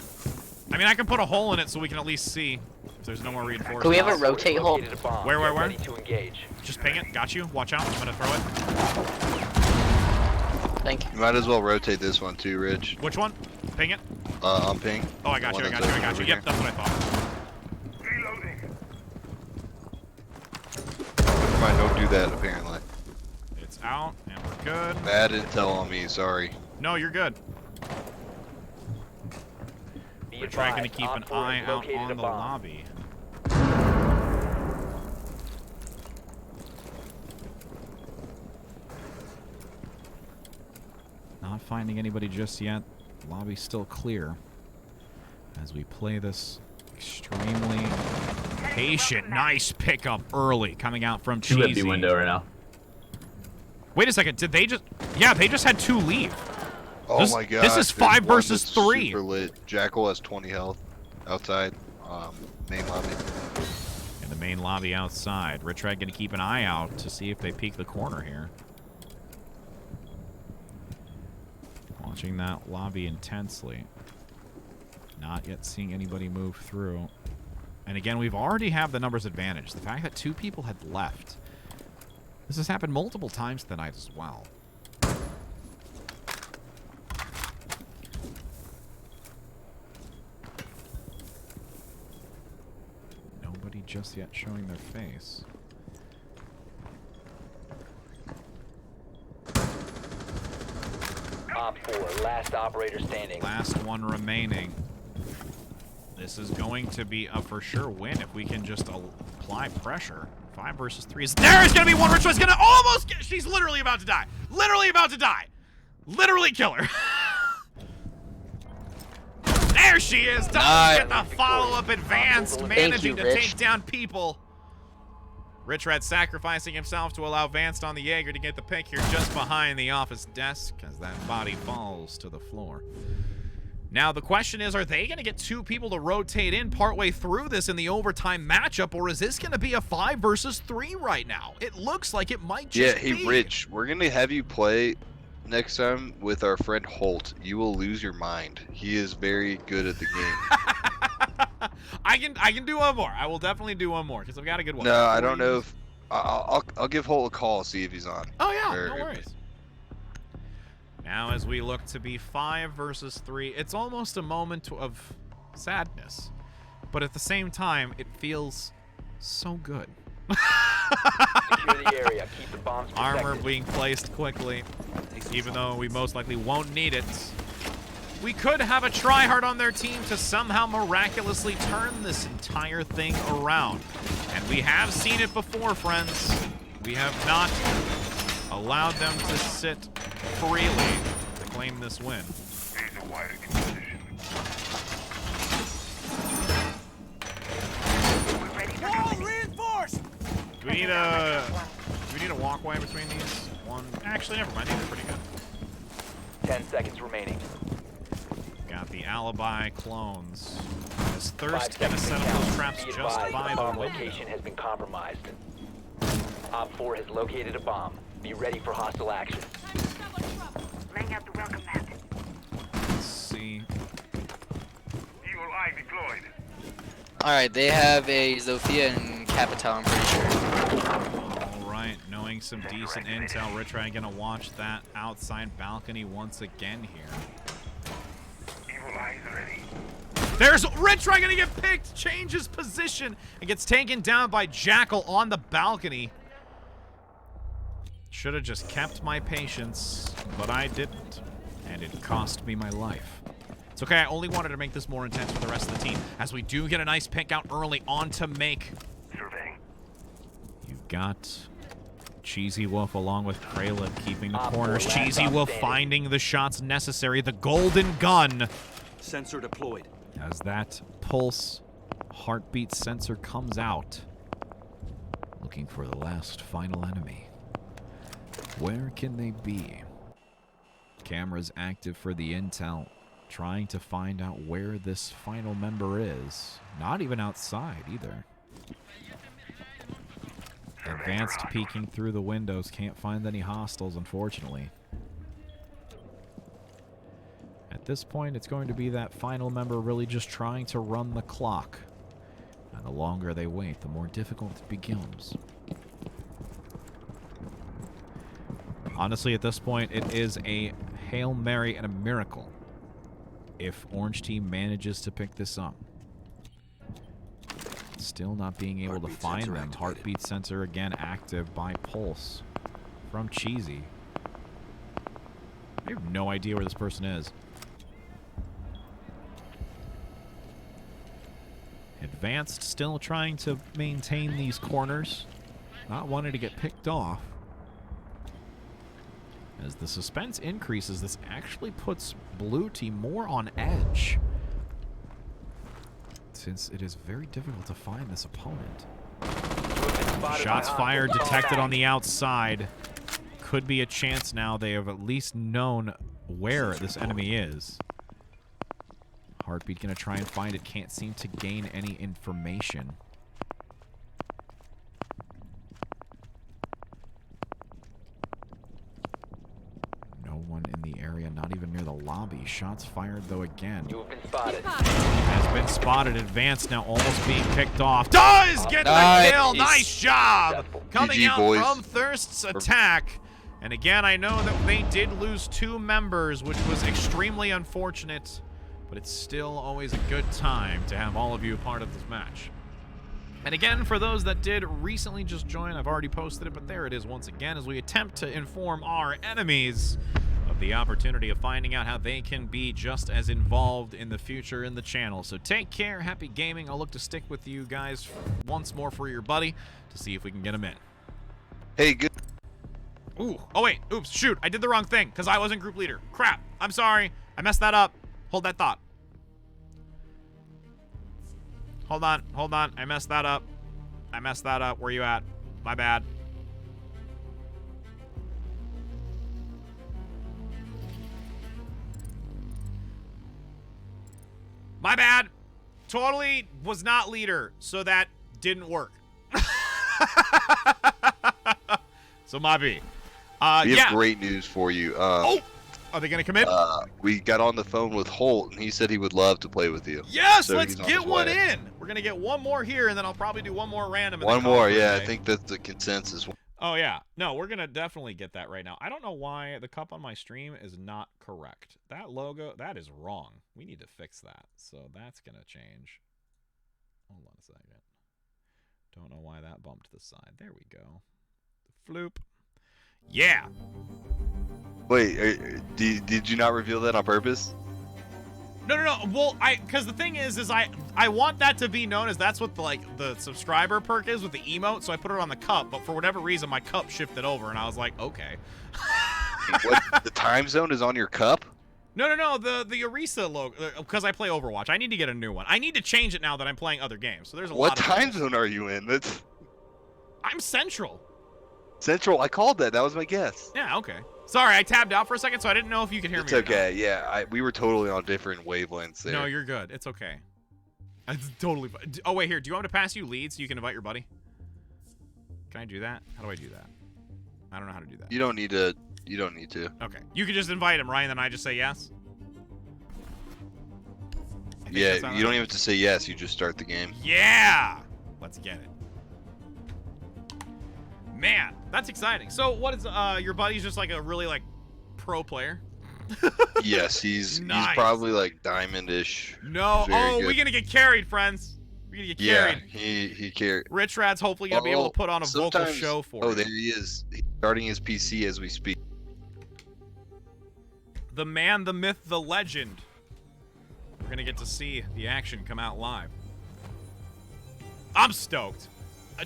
I mean, I can put a hole in it so we can at least see if there's no more reinforcements. Can we have a rotate hole? Where? Ready to engage. Just ping it. Got you. Watch out. I'm going to throw it. Thank you. You might as well rotate this one too, Rich. Which one? Ping it. I'm ping. Oh, I got you. I got you. Yep, that's what I thought. Reloading. Might don't do that apparently. It's out, and we're good. Bad intel on me, sorry. No, you're good. We're trying to keep an eye out on the lobby. Not finding anybody just yet. Lobby's still clear. As we play this extremely patient, nice pickup early coming out from Cheesy. 2 empty window right now. Wait a second, did they just... Yeah, they just had 2 leave. Oh my god. This is 5 versus 3. Super lit. Jackal has 20 health outside. Main lobby. In the main lobby outside. Rich Red gonna keep an eye out to see if they peek the corner here. Watching that lobby intensely. Not yet seeing anybody move through. And again, we've already have the numbers advantage. The fact that 2 people had left. This has happened multiple times tonight as well. Nobody just yet showing their face. Op 4, last operator standing. Last one remaining. This is going to be a for sure win if we can just apply pressure. 5 versus 3 is... There is going to be one. Ritual's going to almost get... She's literally about to die. Literally about to die. Literally kill her. There she is. Doesn't get the follow-up advanced. Managing to take down people. Rich Red sacrificing himself to allow Vanced on the Jaeger to get the pick here just behind the office desk as that body falls to the floor. Now, the question is, are they going to get 2 people to rotate in partway through this in the overtime matchup, or is this going to be a 5 versus 3 right now? It looks like it might just be. Yeah, hey, Rich, we're going to have you play next time with our friend Holt, you will lose your mind. He is very good at the game. I can do one more. I will definitely do one more because I've got a good one. No, I don't know if I'll give Holt a call, see if he's on. Oh yeah, no worries. Now as we look to be 5 versus 3, it's almost a moment of sadness, but at the same time, it feels so good. Secure the area. Keep the bombs protected. Armor being placed quickly, even though we most likely won't need it. We could have a tryhard on their team to somehow miraculously turn this entire thing around. And we have seen it before, friends. We have not allowed them to sit freely to claim this win. Do we need a walkway between these? One. Actually, never mind. These are pretty good. 10 seconds remaining. Got the alibi clones. Is 5 Thirst gonna seconds set to up those count. traps Be just advised, by the the bomb window? location has been compromised. Op 4 has located a bomb. Be ready for hostile action. Laying out the welcome mat. Let's see. Alright, they have a Zofia and Capital, I'm pretty sure. Alright, knowing some decent intel, Rich Rag gonna watch that outside balcony once again here. There's Rich Rag gonna get picked, changes position, and gets taken down by Jackal on the balcony. Should have just kept my patience, but I didn't, and it cost me my life. It's okay, I only wanted to make this more intense for the rest of the team, as we do get a nice pick out early on to make. You've got Cheesy Wolf along with Krayla keeping the corners. Cheesy Wolf finding the shots necessary. The golden gun. Sensor deployed. As that pulse heartbeat sensor comes out. Looking for the last final enemy. Where can they be? Cameras active for the intel. Trying to find out where this final member is. Not even outside either. Advanced peeking through the windows. Can't find any hostiles, unfortunately. At this point, it's going to be that final member really just trying to run the clock. And the longer they wait, the more difficult it becomes. Honestly, at this point, it is a Hail Mary and a miracle if Orange Team manages to pick this up. Still not being able to find them. Heartbeat sensor again active by Pulse from Cheesy. I have no idea where this person is. Advanced still trying to maintain these corners. Not wanting to get picked off. As the suspense increases, this actually puts Blue Team more on edge, since it is very difficult to find this opponent. Shots fired, detected on the outside. Could be a chance now. They have at least known where this enemy is. Heartbeat gonna try and find it. Can't seem to gain any information. One in the area, not even near the lobby. Shots fired though again. You have been spotted. Has been spotted. Advanced now, almost being picked off. Does get the kill. Nice job. Coming out from Thirst's attack. And again, I know that they did lose 2 members, which was extremely unfortunate, but it's still always a good time to have all of you a part of this match. And again, for those that did recently just join, I've already posted it, but there it is once again as we attempt to inform our enemies of the opportunity of finding out how they can be just as involved in the future in the channel. So take care, happy gaming. I'll look to stick with you guys once more for your buddy to see if we can get him in. Hey, good. Ooh, oh wait, oops, shoot, I did the wrong thing because I wasn't group leader. Crap, I'm sorry, I messed that up. Hold that thought. Hold on, I messed that up. Where you at? My bad. My bad. Totally was not leader, so that didn't work. So my B. We have yeah. great news for you. Oh, are they gonna commit? We got on the phone with Holt, and he said he would love to play with you. Yes, So let's he's on get his one way. in. We're gonna get one more here, and then I'll probably do one more random. And One then call more, it for yeah. the I day. think that's the consensus. Oh yeah, no, we're gonna definitely get that right now. I don't know why the cup on my stream is not correct. That logo, that is wrong. We need to fix that. So that's gonna change. Hold on a second. Don't know why that bumped to the side. There we go. Floop. Yeah. Wait, did you not reveal that on purpose? No. Well, because the thing is I want that to be known as that's what the subscriber perk is with the emote. So I put it on the cup, but for whatever reason my cup shifted over, and I was like, okay. What, the time zone is on your cup? No. The Orisa logo, because I play Overwatch. I need to get a new one. I need to change it now that I'm playing other games. So there's a lot. What of time zone are you in? That's I'm Central. Central. I called that. That was my guess. Yeah. Okay. Sorry, I tabbed out for a second, so I didn't know if you could hear It's me. It's okay. Yeah, we were totally on different wavelengths there. No, you're good. It's okay. It's totally fine. Oh, wait, here. Do you want me to pass you leads so you can invite your buddy? Can I do that? How do I do that? I don't know how to do that. You don't need to. You don't need to. Okay. You can just invite him, right? And then I just say yes? Yeah, you don't even have to say yes. You just start the game. Yeah! Let's get it. Man, that's exciting. So what is, your buddy's just like a really, like, pro player? Yes, he's Nice. probably like diamond-ish. No. Very Oh, good. we're gonna get carried, friends. We're gonna get Yeah, carried. he carried. Rich Rad's hopefully gonna be able to put on a vocal sometimes- show for Oh, you. there he is. He's starting his PC as we speak. The man, the myth, the legend. We're gonna get to see the action come out live. I'm stoked.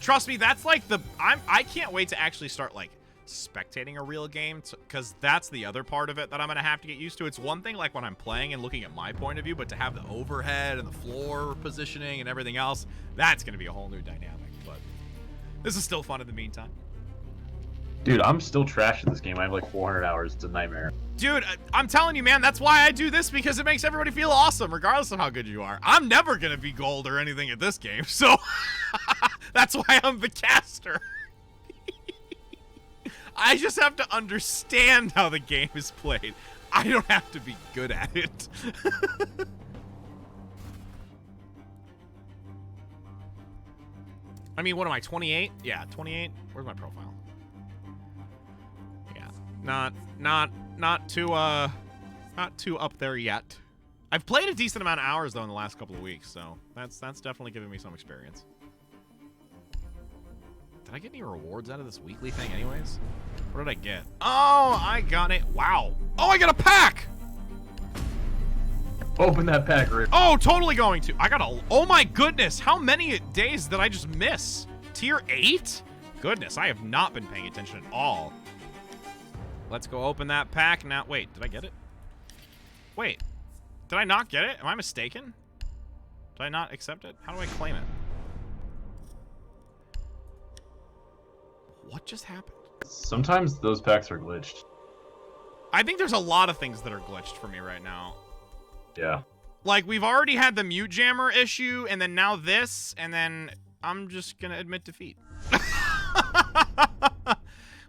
Trust me, that's like I can't wait to actually start like spectating a real game, because that's the other part of it that I'm gonna have to get used to. It's one thing like when I'm playing and looking at my point of view, but to have the overhead and the floor positioning and everything else, that's gonna be a whole new dynamic. But this is still fun in the meantime. Dude, I'm still trash at this game. I have like 400 hours. It's a nightmare. Dude, I'm telling you, man, that's why I do this, because it makes everybody feel awesome, regardless of how good you are. I'm never gonna be gold or anything at this game, so that's why I'm the caster. I just have to understand how the game is played. I don't have to be good at it. I mean, what am I, 28? Yeah, 28. Where's my profile? Yeah, not too up there yet. I've played a decent amount of hours though in the last couple of weeks, so that's definitely giving me some experience. Did I get any rewards out of this weekly thing anyways? What did I get? Oh, I got it. Wow. Oh, I got a pack! Open that pack, Rick. Oh, totally going to. I got a... Oh my goodness. How many days did I just miss? Tier 8? Goodness, I have not been paying attention at all. Let's go open that pack now. Wait, did I get it? Wait. Did I not get it? Am I mistaken? Did I not accept it? How do I claim it? What just happened? Sometimes those packs are glitched. I think there's a lot of things that are glitched for me right now. Yeah. Like, we've already had the mute jammer issue, and then now this, and then I'm just gonna admit defeat.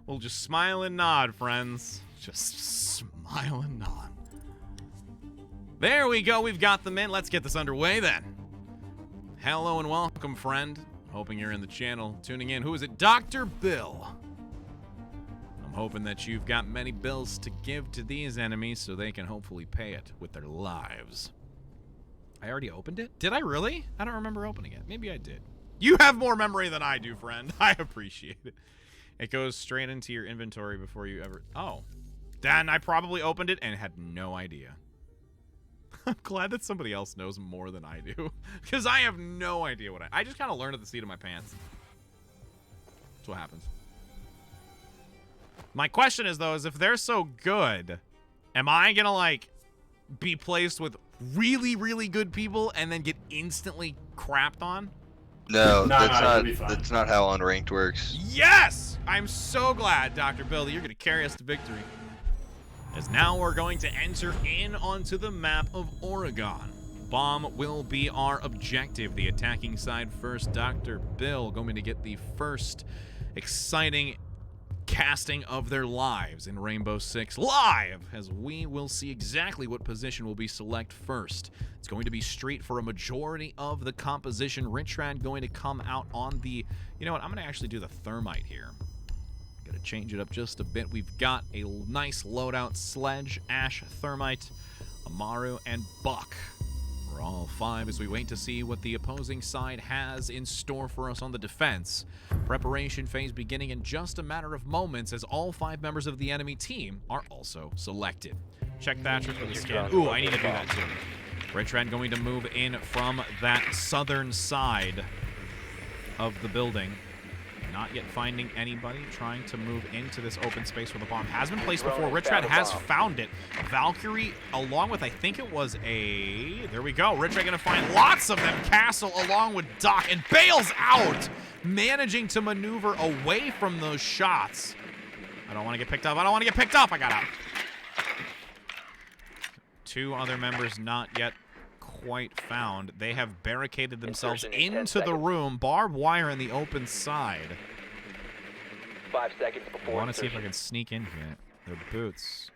We'll just smile and nod, friends. Just smile and nod. There we go, we've got them in. Let's get this underway then. Hello and welcome, friend. Hoping you're in the channel, tuning in. Who is it? Dr. Bill. I'm hoping that you've got many bills to give to these enemies so they can hopefully pay it with their lives. I already opened it? Did I really? I don't remember opening it. Maybe I did. You have more memory than I do, friend. I appreciate it. It goes straight into your inventory before you ever... Oh. Dan, I probably opened it and had no idea. I'm glad that somebody else knows more than I do. Because I have no idea what I just kind of learned at the seat of my pants. That's what happens. My question is, though, is if they're so good, am I going to, like, be placed with really, really good people and then get instantly crapped on? No, No, that's you'll be fine. that's not how unranked works. Yes! I'm so glad, Dr. Bill, that you're going to carry us to victory. As now we're going to enter in onto the map of Oregon. Bomb will be our objective. The attacking side first. Dr. Bill going to get the first exciting casting of their lives in Rainbow Six Live, as we will see exactly what position will be select first. It's going to be street for a majority of the composition. Richrad going to come out on the... You know what? I'm going to actually do the thermite here. Going to change it up just a bit. We've got a nice loadout: Sledge, Ash, Thermite, Amaru, and Buck. We're all 5 as we wait to see what the opposing side has in store for us on the defense. Preparation phase beginning in just a matter of moments as all 5 members of the enemy team are also selected. Check Thatcher for the scan. Ooh, I need to do that too. Richrad going to move in from that southern side of the building. Not yet finding anybody, trying to move into this open space where the bomb has been placed before. Richrad has found it. Valkyrie, along with, I think it was a... There we go. Richrad going to find lots of them. Castle along with Doc, and bails out, managing to maneuver away from those shots. I don't want to get picked up. I don't want to get picked up. I got out. 2 other members not yet quite found. They have barricaded themselves into the room. Barbed wire in the open side. 5 seconds before I want to see if I insertion. can sneak in here. Their boots.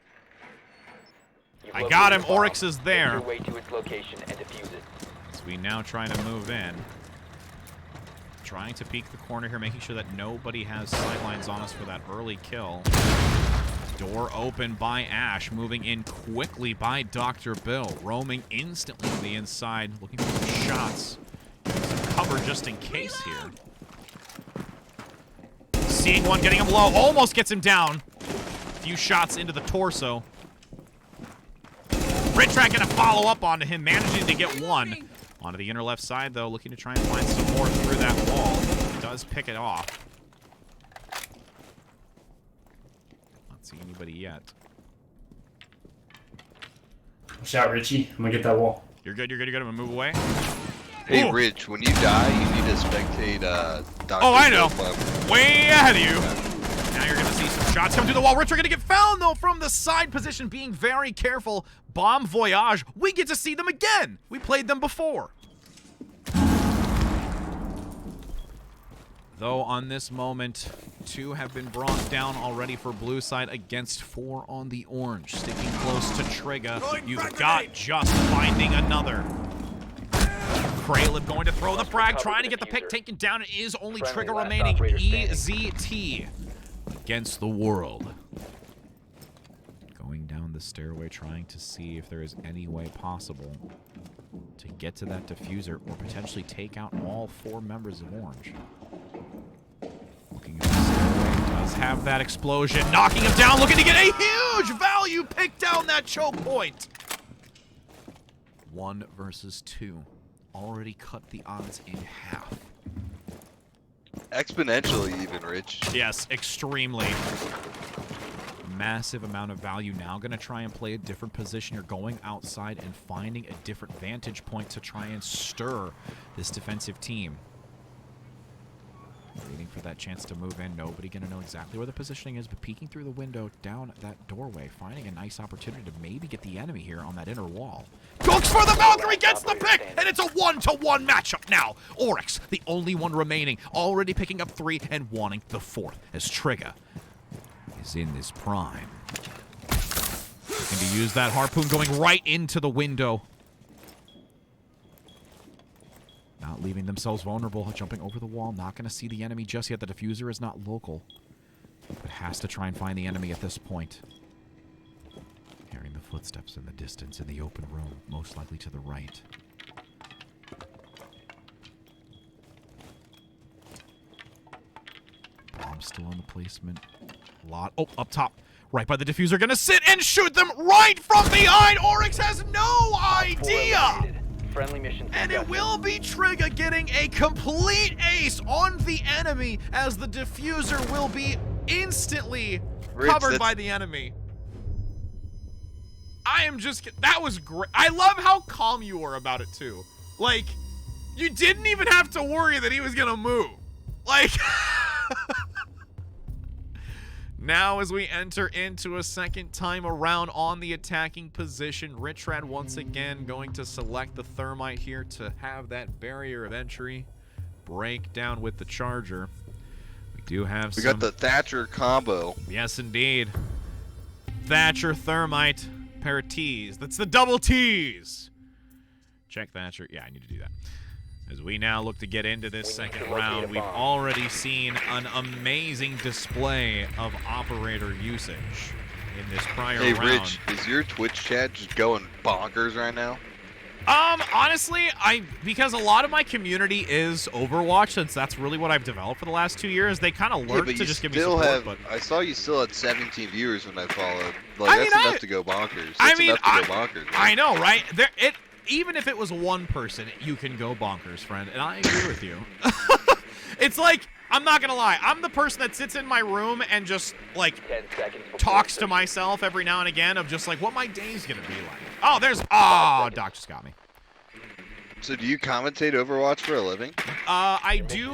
You've I located got him. the bomb. Oryx is Make there. your way to its location and defuse it. So we now trying to move in. Trying to peek the corner here, making sure that nobody has sightlines on us for that early kill. Door open by Ash, moving in quickly by Dr. Bill, roaming instantly to the inside, looking for some shots. Some cover just in case here. Seeing one, getting him low, almost gets him down. A few shots into the torso. Richrad gonna follow up onto him, managing to get one. Onto the inner left side, though, looking to try and find some more through that wall. He does pick it off. See anybody yet. Watch out, Richie. I'm gonna get that wall. You're good, you're good, you're good. I'm gonna move away. Hey, Ooh. Rich, when you die, you need to spectate Dr. Oh, I know. Bill. Way ahead of you. Now you're gonna see some shots come through the wall. Rich are gonna get found, though, from the side position, being very careful. Bomb Voyage. We get to see them again. We played them before. Though on this moment, 2 have been brought down already for blue side against 4 on the orange. Sticking close to Trigger. You've got just finding another. Kralib going to throw the frag, trying to get the pick taken down. It is only Trigger remaining. EZT against the world. Going down the stairway, trying to see if there is any way possible to get to that diffuser or potentially take out all 4 members of orange. Looking at the stairway, does have that explosion, knocking him down, looking to get a huge value pick down that choke point. 1 versus 2. Already cut the odds in half. Exponentially even, Rich. Yes, extremely. Massive amount of value now. Going to try and play a different position. You're going outside and finding a different vantage point to try and stir this defensive team. Waiting for that chance to move in. Nobody going to know exactly where the positioning is, but peeking through the window down that doorway, finding a nice opportunity to maybe get the enemy here on that inner wall. Looks for the Valkyrie, gets the pick, and it's a 1-to-1 matchup now. Oryx, the only one remaining, already picking up 3 and wanting the 4th, as Trigger is in this prime. Looking to use that harpoon, going right into the window. Not leaving themselves vulnerable, jumping over the wall, not going to see the enemy just yet. The diffuser is not local, but has to try and find the enemy at this point. Hearing the footsteps in the distance in the open room, most likely to the right. Bomb still on the placement. Oh, up top. Right by the diffuser, going to sit and shoot them right from behind. Oryx has no idea. Friendly mission And it will be Trigger getting a complete ace on the enemy, as the diffuser will be instantly covered by the enemy. I am just... That was great. I love how calm you were about it, too. Like, you didn't even have to worry that he was going to move. Like... Now, as we enter into a second time around on the attacking position, Richrad once again going to select the thermite here to have that barrier of entry break down with the charger. We do have We some... got the Thatcher combo. Yes, indeed. Thatcher, Thermite, pair of T's. That's the double T's. Check Thatcher. Yeah, I need to do that. As we now look to get into this second round, we've already seen an amazing display of operator usage in this prior round. Hey, Rich, is your Twitch chat just going bonkers right now? Honestly, because a lot of my community is Overwatch, since that's really what I've developed for the last 2 years, they kind of lurk to just give me support. But I saw you still had 17 viewers when I followed. Like, that's enough to go bonkers. That's enough to go bonkers. Man. I know, right? Even if it was one person, you can go bonkers, friend, and I agree with you. It's like, I'm not gonna lie, I'm the person that sits in my room and just, like, talks to myself every now and again of just, like, what my day's gonna be like. Oh, Doc just got me. So do you commentate Overwatch for a living? I do,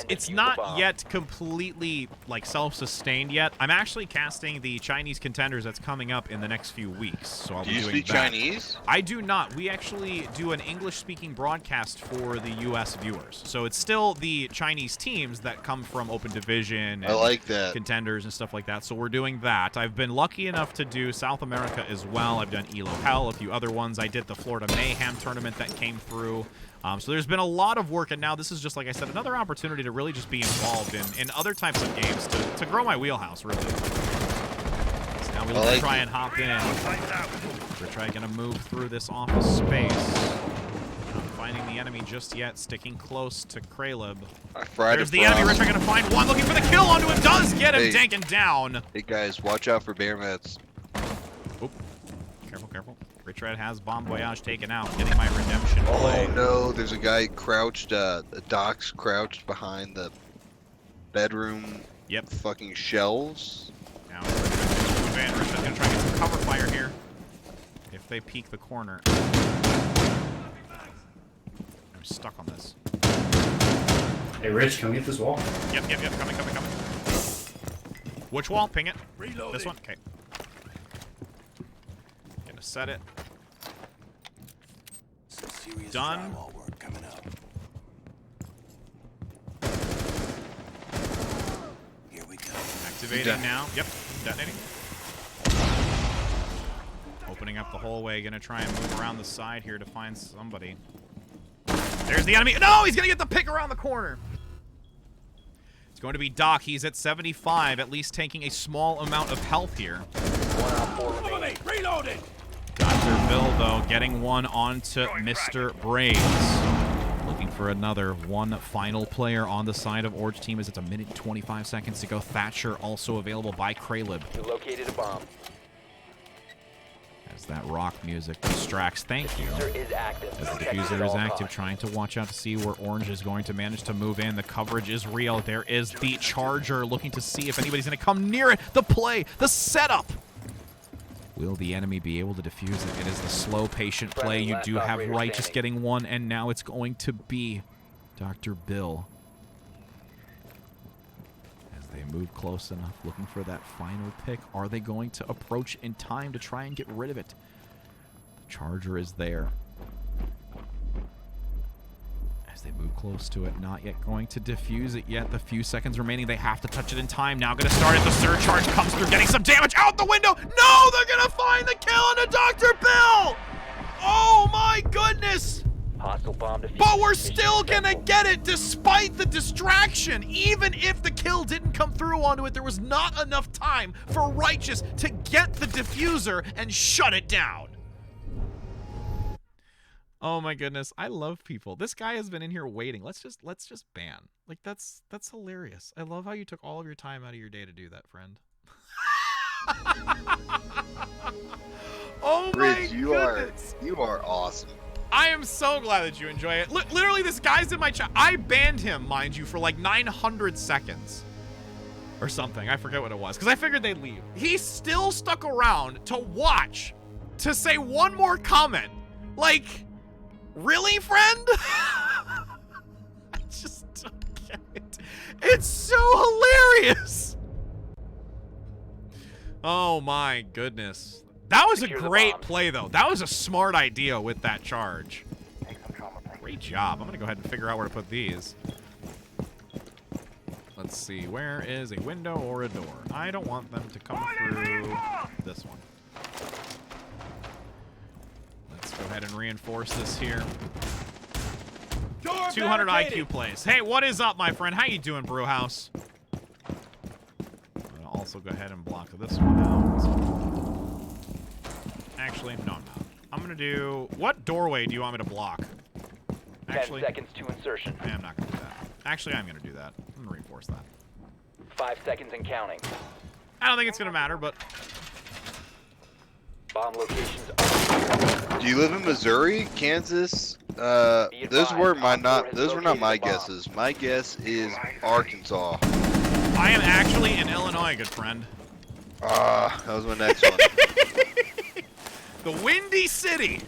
it's not yet completely, like, self-sustained yet. I'm actually casting the Chinese contenders that's coming up in the next few weeks, so I'll be doing that. Do you speak Chinese? I do not. We actually do an English-speaking broadcast for the U.S. viewers. So it's still the Chinese teams that come from Open Division and I like that. contenders and stuff like that, so we're doing that. I've been lucky enough to do South America as well. I've done ELO Hell, a few other ones. I did the Florida Mayhem tournament that came through. So there's been a lot of work, and now this is just, like I said, another opportunity to really just be involved in other types of games to grow my wheelhouse, really. So now we'll try and hop in. We're trying to move through this office space. Not finding the enemy just yet, sticking close to Kraleb. There's the enemy. Rich, I'm going to find one, looking for the kill onto him. Does get him, tanking down. Hey, guys, watch out for bear mats. Oop. Careful, careful. Rich Red has Bomb Voyage taken out, getting my redemption play. Oh no, there's a guy crouched, Doc's crouched behind the bedroom fucking shelves. Now Rich Red's gonna try and get some cover fire here. If they peek the corner. I'm stuck on this. Hey Rich, can we get this wall? Yep, coming. Which wall? Ping it. Reloading. This one? Okay. Gonna set it. Done. Here we go. Activating now. Yep, detonating. Opening up the hallway. Gonna try and move around the side here to find somebody. There's the enemy. No, he's gonna get the pick around the corner. It's going to be Doc. He's at 75, at least taking a small amount of health here. Reloading. Dr. Bill, though, getting one onto Mr. Braves. Looking for another one final player on the side of Orange team as it's 1 minute and 25 seconds to go. Thatcher also available by Kraleb. You located a bomb. As that rock music distracts. Thank you. Diffuser is active. As the diffuser is active, trying to watch out to see where Orange is going to manage to move in. The coverage is real. There is the Charger looking to see if anybody's going to come near it. The play, the setup. Will the enemy be able to defuse it? It is the slow, patient play. You do have Righteous getting one, and now it's going to be Dr. Bill. As they move close enough, looking for that final pick. Are they going to approach in time to try and get rid of it? The Charger is there. As they move close to it, not yet going to defuse it yet. The few seconds remaining, they have to touch it in time. Now going to start it. The surcharge comes through, getting some damage out the window. No, they're going to find the kill on a Dr. Bill. Oh my goodness. Hostile bomb defused. But we're still going to get it despite the distraction. Even if the kill didn't come through onto it, there was not enough time for Righteous to get the diffuser and shut it down. Oh my goodness, I love people. This guy has been in here waiting. Let's just ban. Like that's hilarious. I love how you took all of your time out of your day to do that, friend. Oh my Rich, goodness. you are awesome. I am so glad that you enjoy it. Literally, this guy's in my chat. I banned him, mind you, for like 900 seconds or something. I forget what it was because I figured they'd leave. He still stuck around to watch, to say one more comment. Like, really, friend? I just don't get it. It's so hilarious. Oh my goodness. That was a great play, though. That was a smart idea with that charge. Great job. I'm going to go ahead and figure out where to put these. Let's see. Where is a window or a door? I don't want them to come through this one. Let's go ahead and reinforce this here. 200 IQ plays. Hey, what is up, my friend? How you doing, Brewhouse? I'm gonna also go ahead and block this one out. Actually, no, I'm not. I'm gonna do... What doorway do you want me to block? Actually, 10 seconds to insertion. I'm not gonna do that. Actually, I'm gonna do that. I'm gonna reinforce that. 5 seconds and counting. I don't think it's gonna matter, but... Bomb locations are... Do you live in Missouri, Kansas? Those were not my guesses. My guess is Arkansas. I am actually in Illinois, good friend. That was my next one. The Windy City.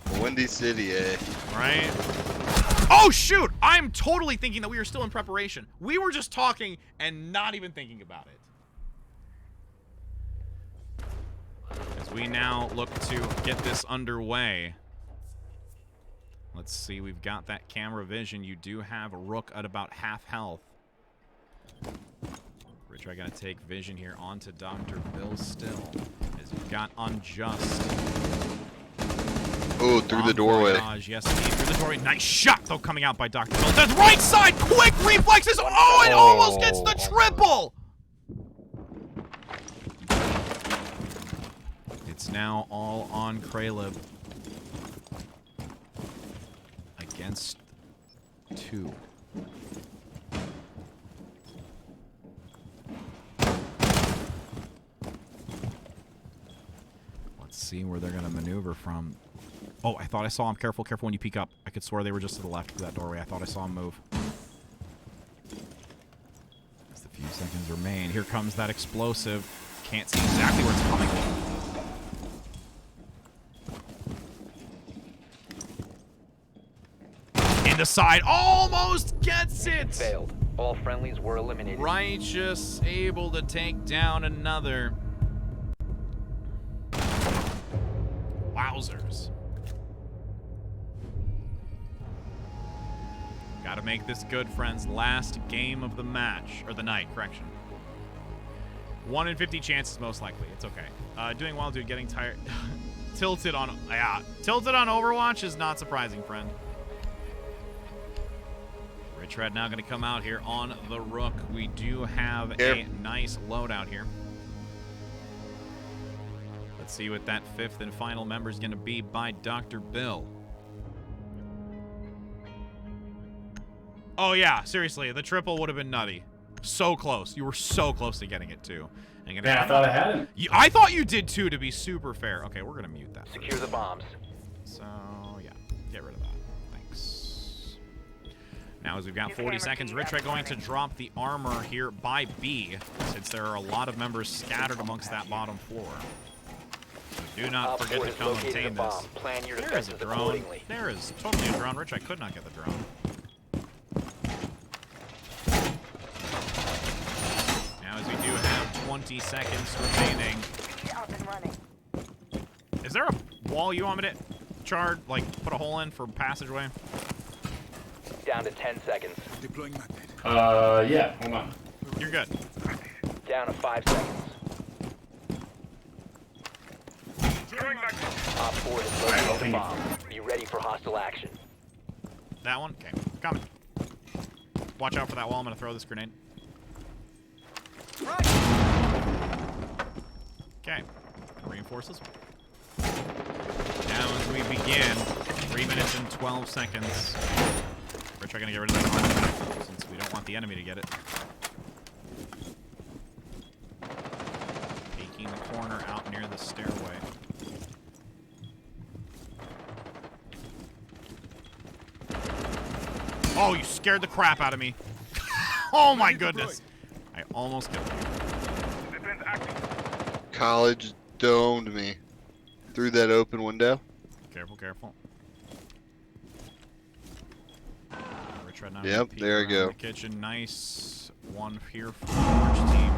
The Windy City, eh? Right? Oh, shoot! I'm totally thinking that we are still in preparation. We were just talking and not even thinking about it. As we now look to get this underway. Let's see, we've got that camera vision. You do have a Rook at about half health. Rich, I gotta take vision here onto Dr. Bill still. As you've got Unjust. Oh, through the doorway. Yes, indeed, through the doorway. Nice shot, though, coming out by Dr. Bill. The right side, quick reflexes. Oh, it almost gets the triple. It's now all on Kralib. Against 2. Let's see where they're going to maneuver from. Oh, I thought I saw him. Careful, careful when you peek up. I could swear they were just to the left of that doorway. I thought I saw him move. As the few seconds remain, here comes that explosive. Can't see exactly where it's coming from. The side almost gets it. Failed. All friendlies were eliminated. Righteous able to take down another. Wowzers. Gotta make this good, friends. Last game of the match. Or the night, correction. 1 in 50 chances, most likely. It's okay. Doing well, dude. Getting tired. Tilted on Overwatch is not surprising, friend. Rich Red now going to come out here on the Rook. We do have a nice loadout here. Let's see what that 5th and final member is going to be by Dr. Bill. Oh, yeah. Seriously, the triple would have been nutty. So close. You were so close to getting it, too. Yeah, I thought I had him. I thought you did, too, to be super fair. Okay, we're going to mute that. Secure the bombs. So, yeah. Get rid of that. Now, as we've got 40 seconds, Rich Red going to drop the armor here by B, since there are a lot of members scattered amongst that bottom floor. So do not forget to come obtain this. There is a drone. There is totally a drone. Rich, I could not get the drone. Now, as we do have 20 seconds remaining. Is there a wall you want me to chart, like, put a hole in for passageway? Down to 10 seconds. Deploying magnet. Yeah, hold on. You're good. Down to 5 seconds. Op 4 is located a bomb. Be ready for hostile action. That one? Okay. Coming. Watch out for that wall. I'm going to throw this grenade. Okay. Reinforce this one. Now as we begin, 3 minutes and 12 seconds. We're trying to get rid of that artifact since we don't want the enemy to get it. Taking the corner out near the stairway. Oh, you scared the crap out of me. Oh my goodness. I almost killed you. College domed me through that open window. Careful, careful. Yep, there we go. The kitchen, nice one here for the Orange team.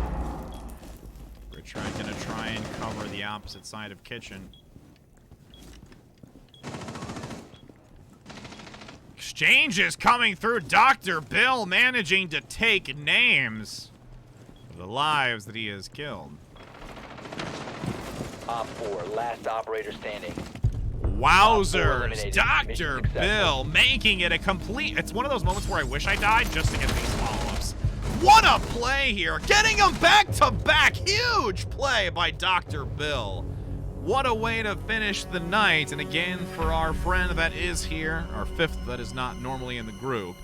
Rich Red gonna try and cover the opposite side of kitchen. Exchanges coming through. Dr. Bill managing to take names of the lives that he has killed. Op 4, last operator standing. Wowzers. Dr. Bill making it a complete... It's one of those moments where I wish I died just to get these follow-ups. What a play here. Getting them back to back. Huge play by Dr. Bill. What a way to finish the night. And again, for our friend that is here, our fifth that is not normally in the group.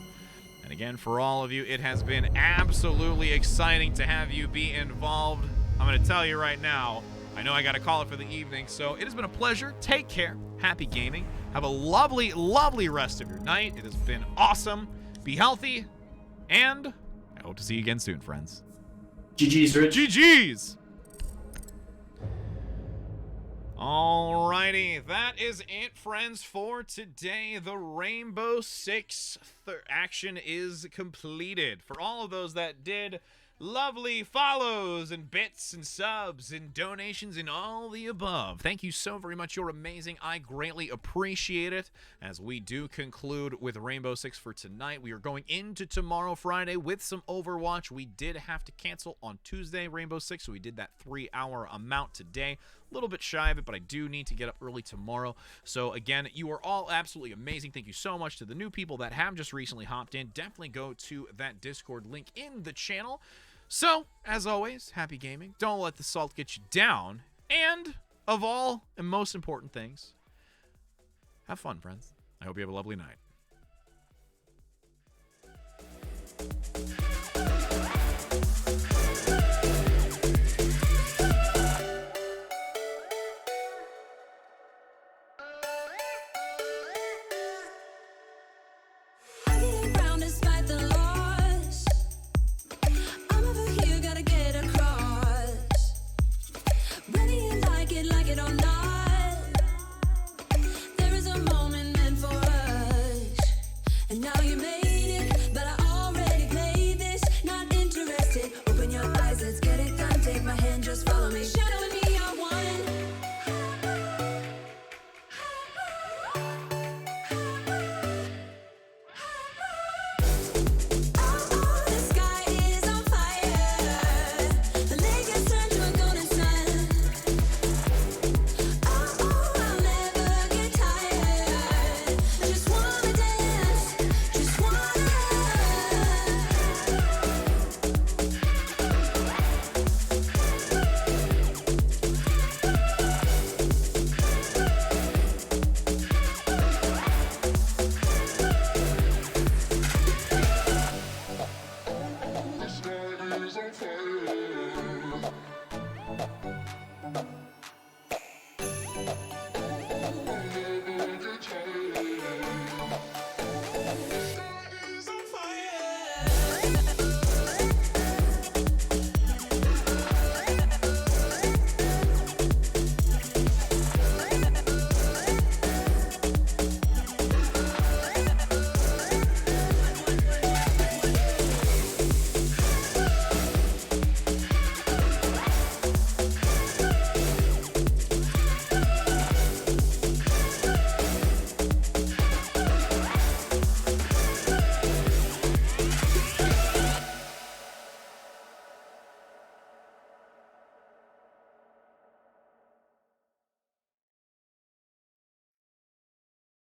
And again, for all of you, it has been absolutely exciting to have you be involved. I'm going to tell you right now, I know I got to call it for the evening, so it has been a pleasure. Take care. Happy gaming. Have a lovely, lovely rest of your night. It has been awesome. Be healthy, and I hope to see you again soon, friends. GG's, Rich. GG's! Alrighty, that is it, friends, for today. The Rainbow Six action is completed. For all of those that did, lovely follows and bits and subs and donations and all the above. Thank you so very much. You're amazing. I greatly appreciate it. As we do conclude with Rainbow Six for tonight, we are going into tomorrow, Friday, with some Overwatch. We did have to cancel on Tuesday, Rainbow Six, so we did that 3-hour amount today. A little bit shy of it, but I do need to get up early tomorrow. So again, you are all absolutely amazing. Thank you so much to the new people that have just recently hopped in. Definitely go to that Discord link in the channel. So, as always, happy gaming. Don't let the salt get you down. And, of all and most important things, have fun, friends. I hope you have a lovely night.